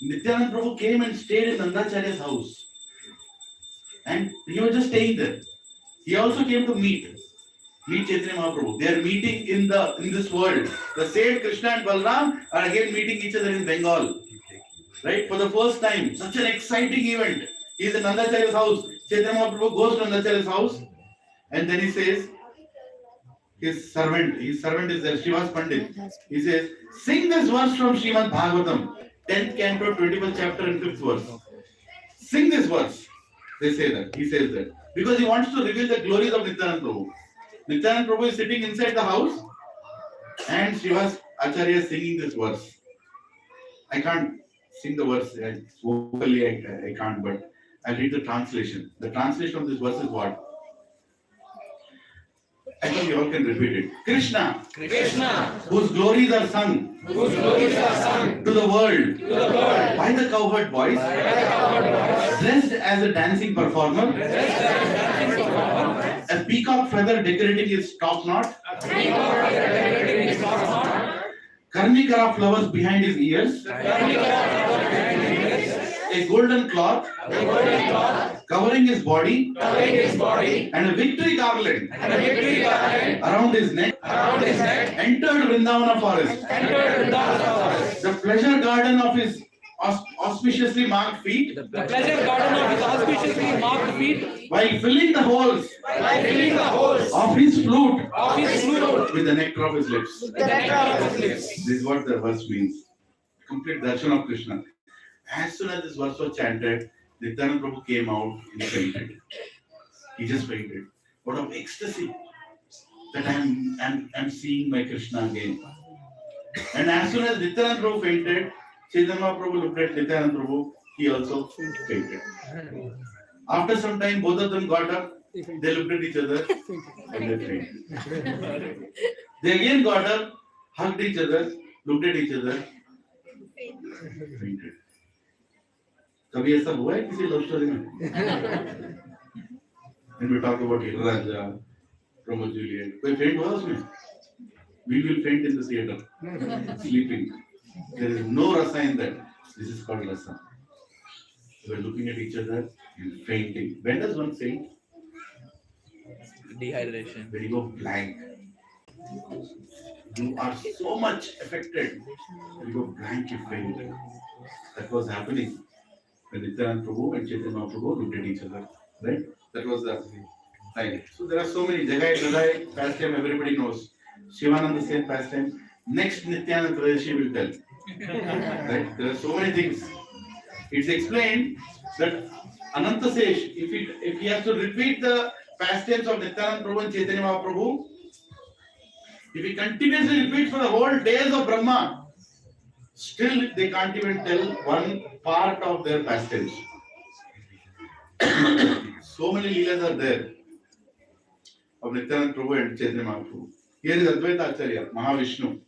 Nityananda Prabhu came and stayed in Nandacharya's house. And he was just staying there. He also came to meet Chaitanya Mahaprabhu. They are meeting in this world. The same Krishna and Balaram are again meeting each other in Bengal. Right? For the first time. Such an exciting event. He is in Nandacharya's house. Chaitanya Mahaprabhu goes to Nandacharya's house. And then he says, his servant is there, Srivas Pandit. He says, sing this verse from Srimad Bhagavatam, 10th canto, 21st chapter and 5th verse. Sing this verse. They say that. He says that. Because he wants to reveal the glories of Nityananda Prabhu. Nityananda Prabhu is sitting inside the house and Srivas Acharya is singing this verse. I can't sing the verse. Vocally I can't, but I'll read the translation. The translation of this verse is what? I think you all can repeat it. Krishna, whose glories are sung, to the world, by the cowherd boys, dressed as a dancing performer, a peacock feather decorating his top knot, Karnikara flowers behind his ears, a a golden cloth covering his body and a victory garland around his neck entered Vrindavana forest. The pleasure garden of his auspiciously marked feet, The pleasure garden of his auspiciously marked feet, while filling the holes of his flute with the nectar of his lips. This is what the verse means. Complete darshan of Krishna. As soon as this verse was chanted, Nityananda Prabhu came out and he fainted. He just fainted. What of ecstasy that I'm seeing my Krishna again. And as soon as Nityananda Prabhu fainted, Chaitanya Mahaprabhu looked at Nityananda Prabhu, he also fainted. After some time, both of them got up, they looked at each other and they fainted. They again got up, hugged each other, looked at each other, fainted. कभी ऐसा हुआ है किसी love story में? When we talk about Raja, Romeo Juliet, कोई faint हुआ उसमें? We will faint in the theater, sleeping. There is no rasa in that. This is called rasa. We are looking at each other and fainting. When does one faint? Dehydration. When you go blank. You are so much affected. When you go blank, you faint. That was happening when Nityananda Prabhu and Chaitanya Mahaprabhu looked at each other. Right? That was the time. So there are so many Jagai Dadai pastime everybody knows. Shivananda same pastime. Next Nityananda Trayodasi will tell. Right? There are so many things. It's explained that Ananta Sesh, if he has to repeat the pastimes of Nityananda Prabhu and Chaitanya Mahaprabhu, if he continuously repeats for the whole days of Brahma, still they can't even tell one part of their pastimes. So many leelas are there of Nityananda Prabhu and Chaitanya Mahaprabhu. Here is Advaita Acharya, Mahavishnu.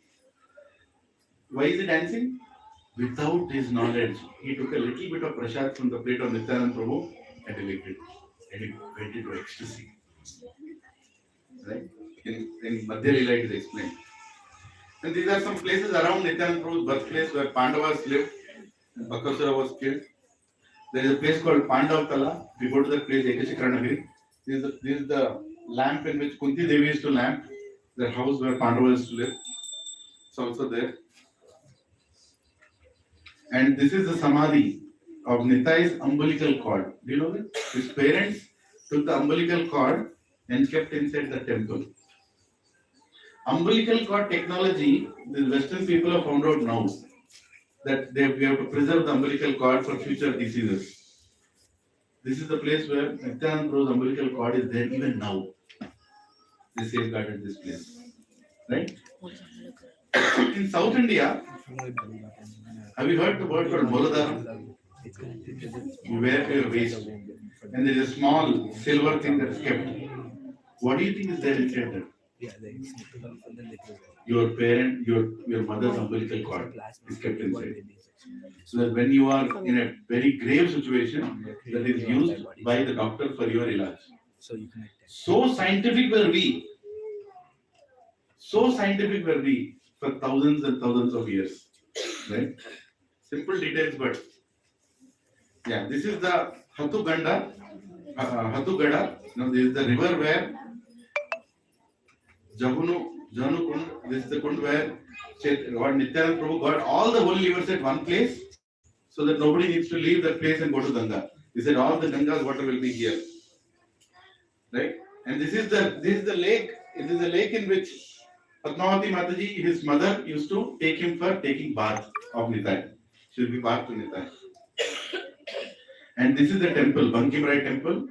Why is he dancing? Without his knowledge, he took a little bit of prasad from the plate of Nityananda Prabhu and he licked it. And he went into ecstasy. Right? In Madhya Lila it is explained. And these are some places around Nityananda Prabhu's birthplace where Pandavas lived and Bakasura was killed. There is a place called Pandav If you go to that place, Ekashikaranagiri, this is the lamp in which Kunti Devi used to lamp, the house where Pandavas used to live. It's also there. And this is the Samadhi of Nitai's umbilical cord. Do you know that? His parents took the umbilical cord and kept inside the temple. Umbilical cord technology, the Western people have found out now that we have to preserve the umbilical cord for future diseases. This is the place where Nityananda Prabhu's umbilical cord is there even now. They safeguarded this place. Right? In South India, have you heard the word called Moladara? You wear your waist and there is a small silver thing that's kept. What do you think is there inside that? Your parent, your mother's umbilical cord is kept inside. So that when you are in a very grave situation, that is used by the doctor for your ilaj. So scientific were we. So scientific were we for thousands and thousands of years. Right? Simple details, but yeah, this is the Hatugada. Now, this is the river where Janu Kund, this is the Kund where Lord Nityananda Prabhu got all the holy rivers at one place so that nobody needs to leave that place and go to Ganga. He said all the Ganga's water will be here. Right? And this is the lake. It is the lake in which Padmavati Mataji, his mother, used to take him for taking bath of Nitai. She will be bath to Nitai. And this is the temple, Bankim Rai temple.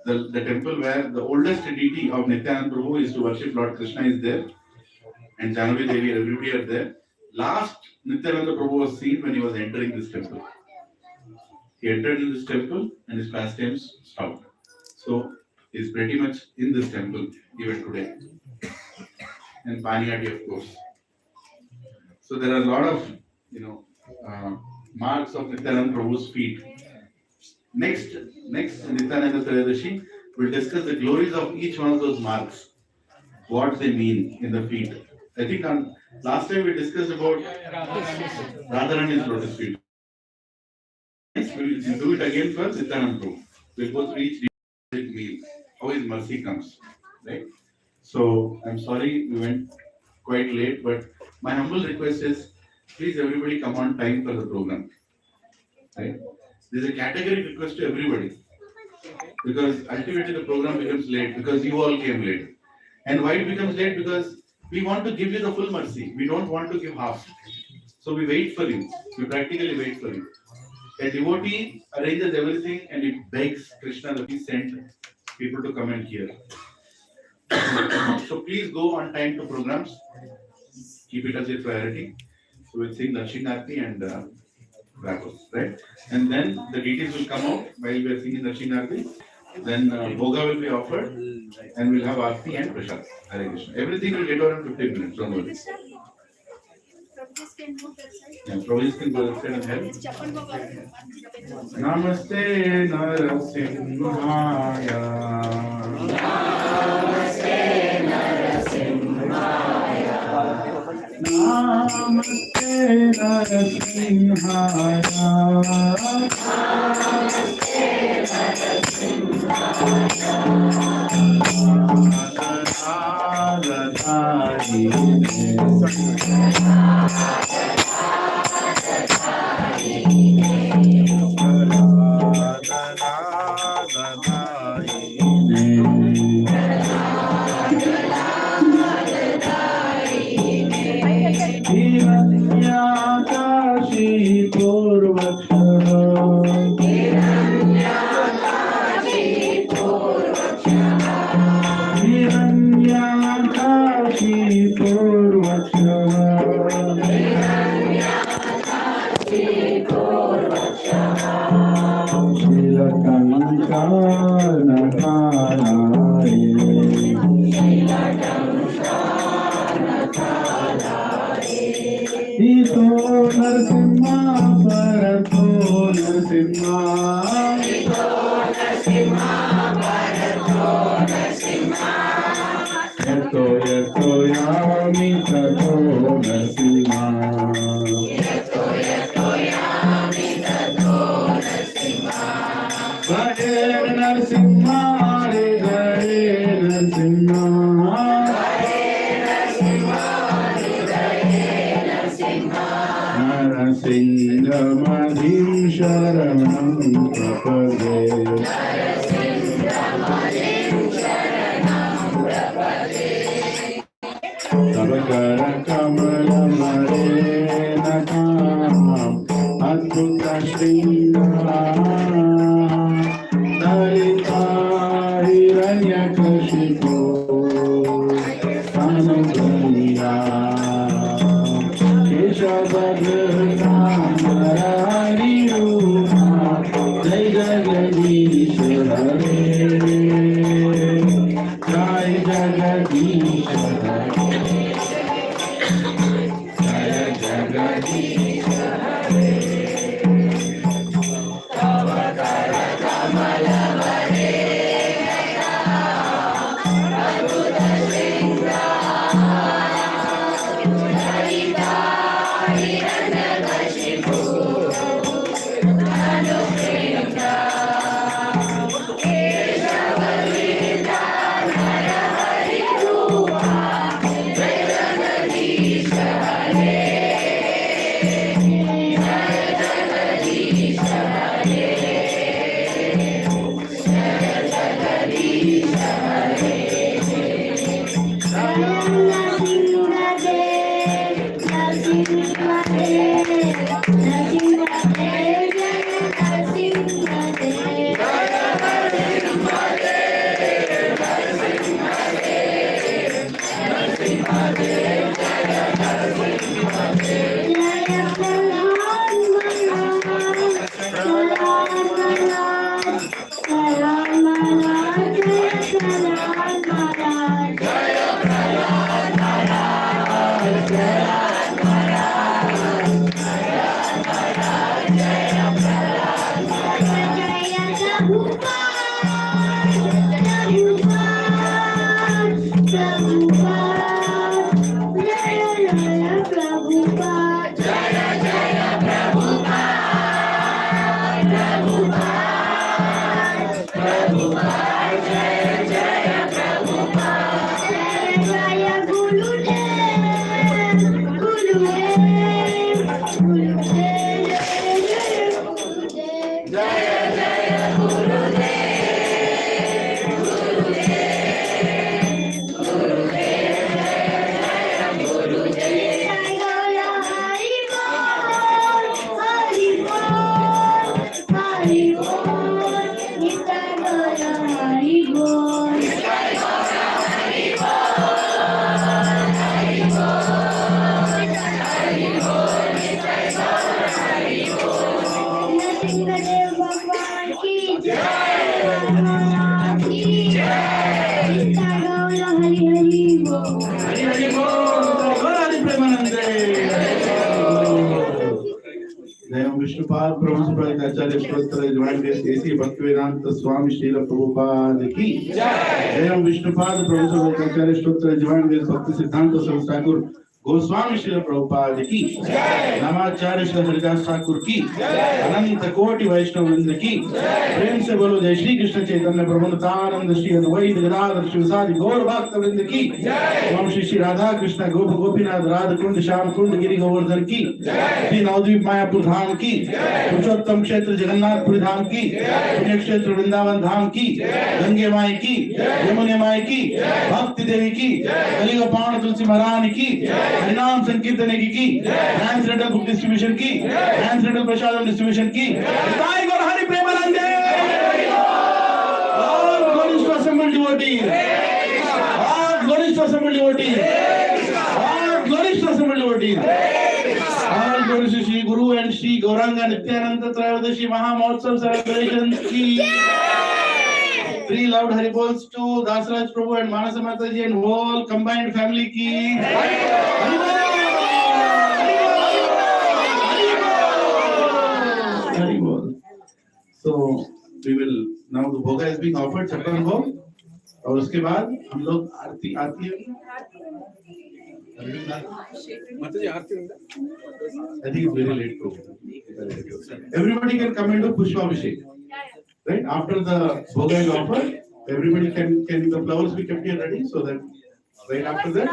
The temple where the oldest deity of Nityananda Prabhu is to worship Lord Krishna is there. And Jahnavi Devi, everybody are there. Last Nityananda Prabhu was seen when he was entering this temple. He entered in this temple and his pastimes stopped. So he is pretty much in this temple even today. And Paniyati, of course. So there are a lot of, marks of Nityananda Prabhu's feet. Next Nityananda Trayodasi, we'll discuss the glories of each one of those marks, what they mean in the feet. I think last time we discussed about Radharani's lotus feet. Next, we will you do it again first, Nityananda. We'll go through each meal. How his mercy comes, right? So I'm sorry we went quite late, but my humble request is, please everybody come on time for the program, right? There's a categorical request to everybody, because ultimately the program becomes late because you all came late. And why it becomes late? Because we want to give you the full mercy. We don't want to give half. So we wait for you. We practically wait for you. A devotee arranges everything and it begs Krishna that he sent people to come and hear. So please go on time to programs. Keep it as a priority. So we'll sing Nityananda and wrap up, right? And then the deities will come out while we are singing Nityananda. Then Bhoga will be offered and we'll have Aarti and Prasad. Hare Krishna. Everything will get over in 15 minutes. Don't worry. Yeah, Provis can go outside and help. Namaste Narasimhaya. Namaste Narasimhaya. Namaste Narasimhaya. Prabhupada. Hari Bol. Hari Premanande. Jayam Vishnupad Prabhu Acharya Shrotra Divine Grace A.C. Bhaktivedanta Swami Srila Prabhupada ki Jayam Vishnupad Prabhu Acharya Shrotra Divine Grace Bhakti Siddhanta Saraswati Thakur Goswami Srila Prabhupada ki Namacharya Srila Haridas Thakur ki Ananta Koti Vaishnava Vrinda ki प्रेम से बोलो जय श्री कृष्ण चैतन्य प्रभु नित्यानंद श्री अद्वैत गदाधर शिवसादि गौर भक्त वृंद की ओम श्री श्री राधा कृष्ण गोप गोपीनाथ राधा कुंड श्याम कुंड गिरि गोवर्धन की श्री नवद्वीप मायापुर धाम की पुरुषोत्तम क्षेत्र जगन्नाथपुरी धाम की पुण्य क्षेत्र वृंदावन धाम की गंगे माई की यमुने माई की भक्ति देवी की कलिगोपाण तुलसी महारानी की हरिनाम संकीर्तन की ट्रांसलेटर बुक डिस्ट्रीब्यूशन की ट्रांसलेटर प्रसाद डिस्ट्रीब्यूशन की हरि प्रेमानंदे all glories to assembled devotees all glories to assembled devotees all glories to assembled devotees all glories to Shri Guru and Shri Gauranga Nityananda Trayodasi Maha Mahotsav celebrations ki three loud Hari Bols to Dasraj Prabhu and Manasa Mataji and whole combined family ki Hari Bol Hari Bol. So we will now the bhoga is being offered chapran bhog और उसके बाद हम लोग आरती आरती माताजी आरती होगा I think it's very late program. Everybody can come and do Pushpa Abhishek. Right after the bhoga is offered, everybody can the flowers be kept here ready so that right after that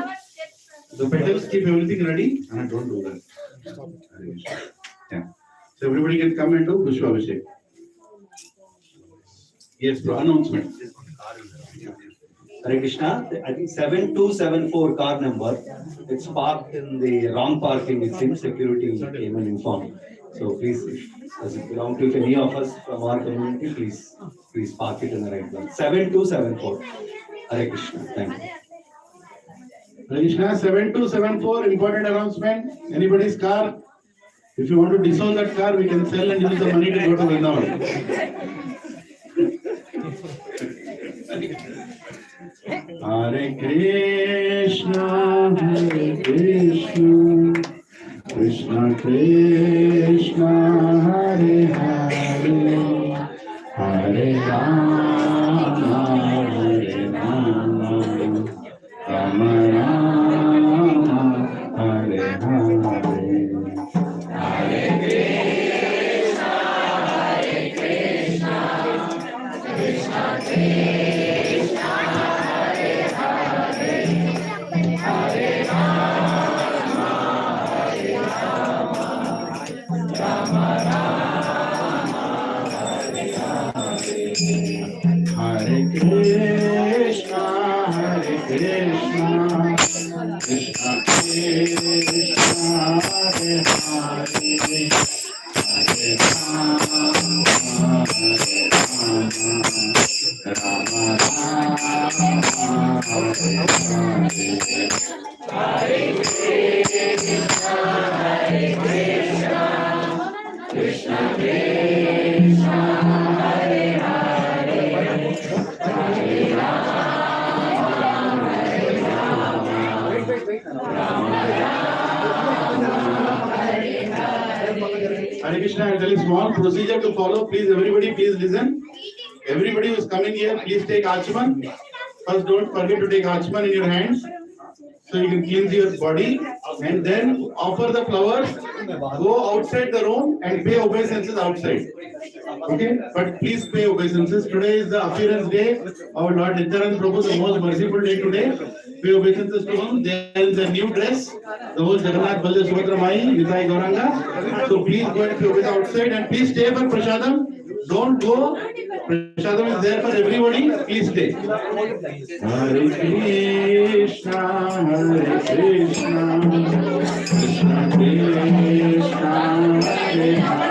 the petals keep everything ready and don't do that. Yeah. So everybody can come and do Pushpa Abhishek. Yes, bro. Announcement. Hare Krishna, I think 7274 car number. It's parked in the wrong parking. It seems security came and informed. So please, does it belong to any of us from our community? Please park it in the right place. 7274. Hare Krishna. Thank you. Hare Krishna. 7274. Important announcement. Anybody's car? If you want to disown that car, we can sell and use the money to go to Vrindavan. Hare Krishna, Krishna Krishna, Hare Hare, Hare Rama, Rama Rama, Hare Hare. Hare Krishna, Krishna Krishna, Hare Hare, Hare Rama, Rama Rama, Hare Hare. Hare Krishna, Krishna Krishna, Hare Hare, Hare Rama, Rama Rama, Hare Hare. Hare Krishna, Krishna Krishna, Hare Hare, Hare Rama, Rama Rama, Hare Hare. Hare Krishna, there is small procedure to follow. Please, everybody, please listen. Everybody who is coming here, please take Achman. First, don't forget to take Achman in your hands, so you can cleanse your body, and then offer the flowers. Go outside the room and pay obeisances outside. Okay, but please pay obeisances. Today is the appearance day. Our Lord Nityananda Prabhu, the most merciful day today. Pay obeisances to him. There is a new dress. The whole Jagannath Baldev Subhadra Mai, Nitai Gauranga. So please go and pay obeisance outside, and please stay for Prasadam. Don't go. Prasadam is there for everybody. Please stay. Hare Krishna, Krishna Krishna, Hare Hare, Hare Rama, Hare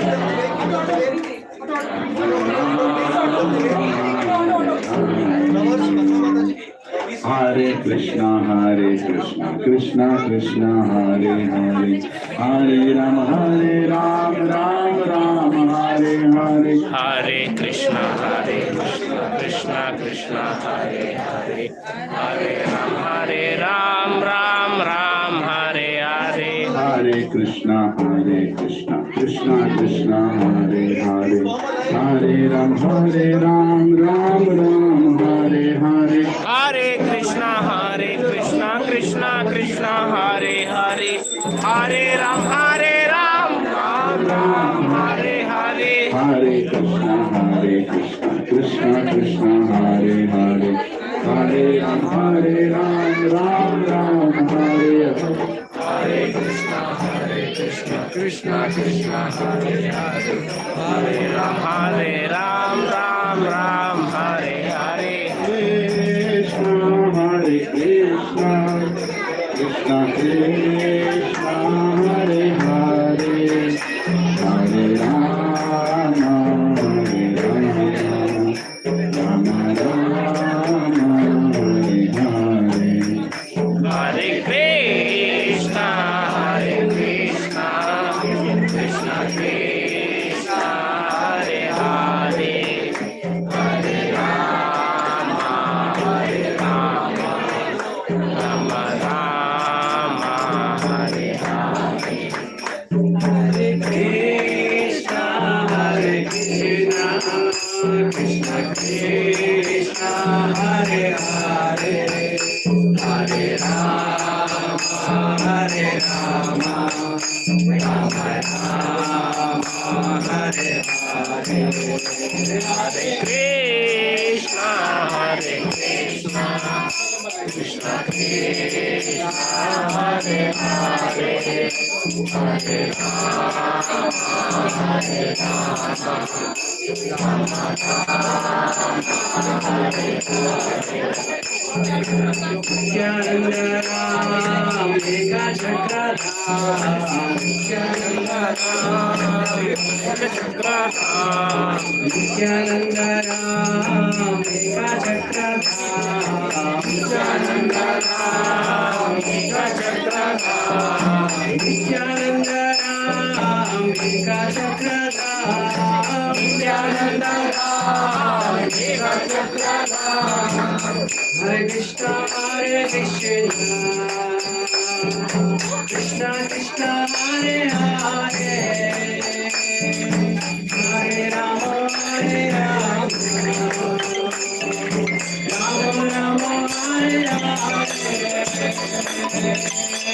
Hare. Hare Krishna, Krishna Krishna, Hare Hare, Hare Ram, Ram Ram, Hare Hare. Hare Krishna, Krishna Krishna, Hare Hare, Hare Ram, Ram Ram, Hare Hare. Hare Krishna, Krishna Krishna, Hare Hare, Hare Ram, Ram Ram, Hare Hare. Hare Krishna, Krishna Krishna, Hare Hare, Hare Ram, Ram Ram, Hare Hare. Hare Krishna, Krishna Krishna, Hare Hare, Hare Ram, Ram Ram, Hare Hare. Hare Krishna, Krishna Krishna, Hare Hare, Hare Ram, Ram Ram, Hare Hare. Krishna, Hare Krishna, Krishna Krishna, Hare Hare, Hare Rama, Hare Rama, Rama Rama, Hare Hare. Hare Krishna, Krishna Krishna, Hare Hare, Hare Rama, Rama Rama, Hare Hare. Hare Krishna, Krishna Krishna, Hare Hare, Hare Rama, Rama Rama, Hare Hare. Hare Krishna, Krishna Krishna, Hare Hare, Hare Nityananda Ram, Eka Chakradhar, Nityananda Ram, Eka Chakradhar, Nityananda Ram, Eka Chakradhar, Nityananda Ram, Eka Chakradhar, Nityananda Ram, Eka Chakradhar, Nityananda Ram, Eka Chakradhar. Hare Krishna, Krishna Krishna, Hare Hare, Hare Rama, Rama Rama, Hare Hare.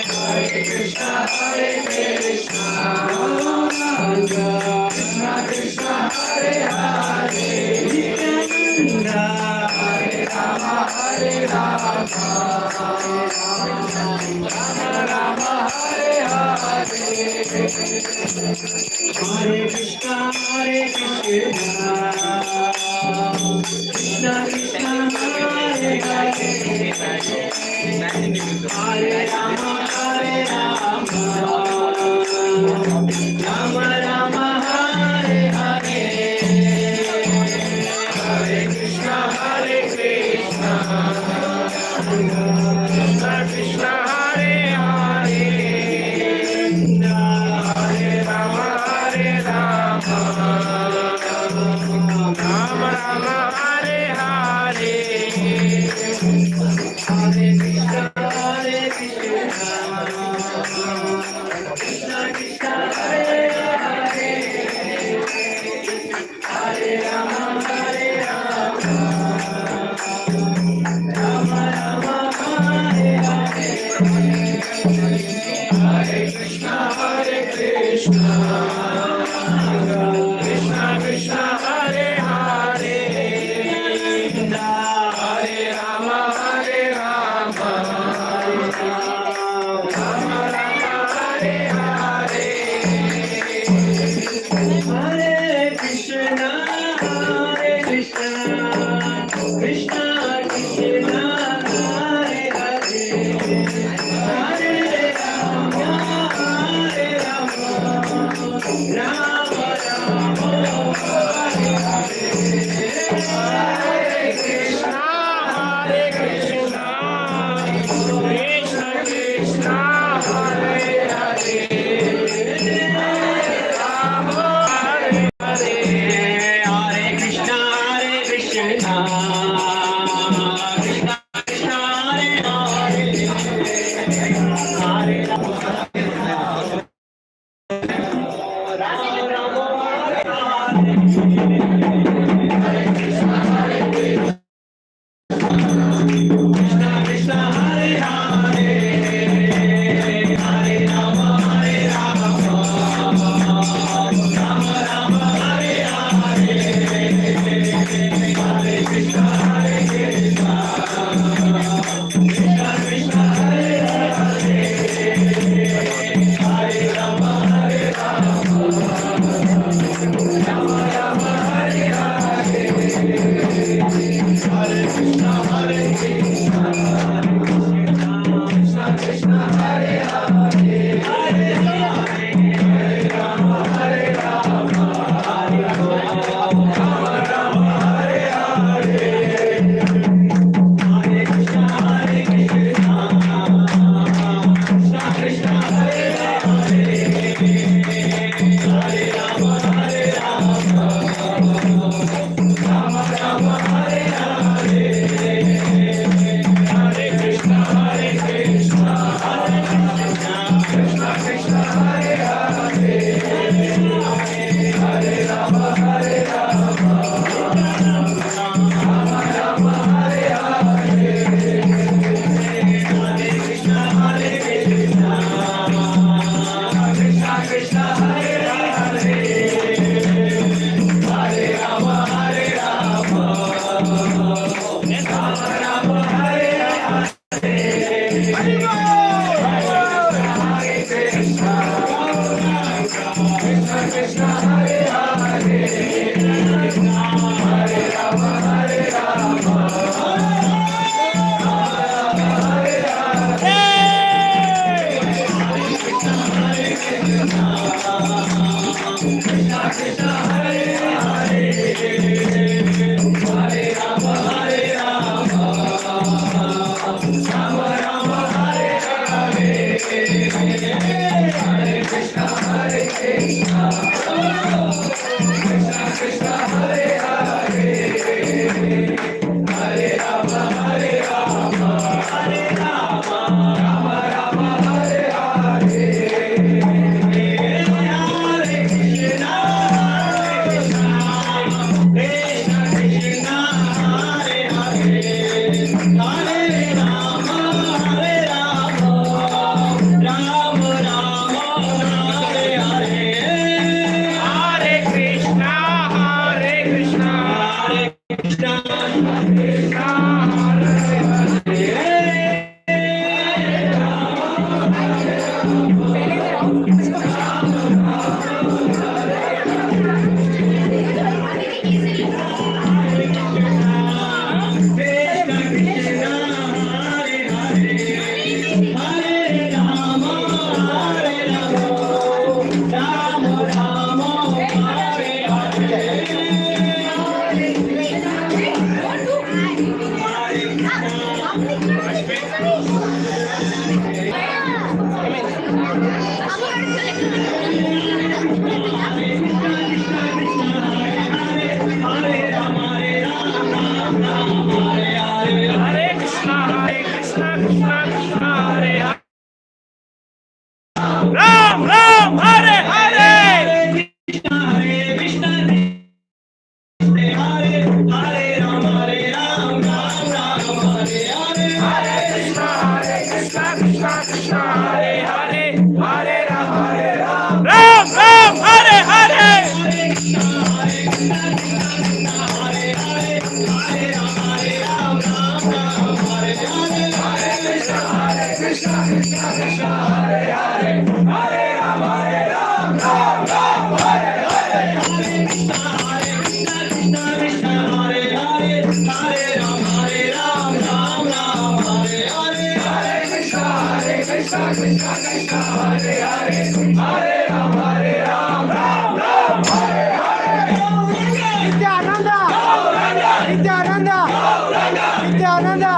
Hare Krishna, Krishna Krishna, Hare Hare, Nityananda, Hare Rama, Hare Rama, Rama Rama, Hare Hare. Hare Krishna, Krishna Krishna, Hare Hare, Hare Rama, Rama Rama, Hare Hare. Hare Krishna, Krishna Krishna, Hare Hare, Hare Rama, Rama Rama, Hare Hare. Hare Krishna, Krishna Krishna, Hare Hare, Hare Rama, Rama Rama, Hare Hare. Hare Krishna, Krishna Nityananda! Nityananda! Nityananda! Nityananda!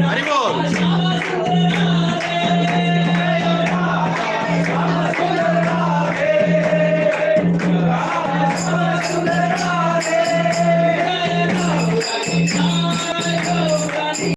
Hari बोल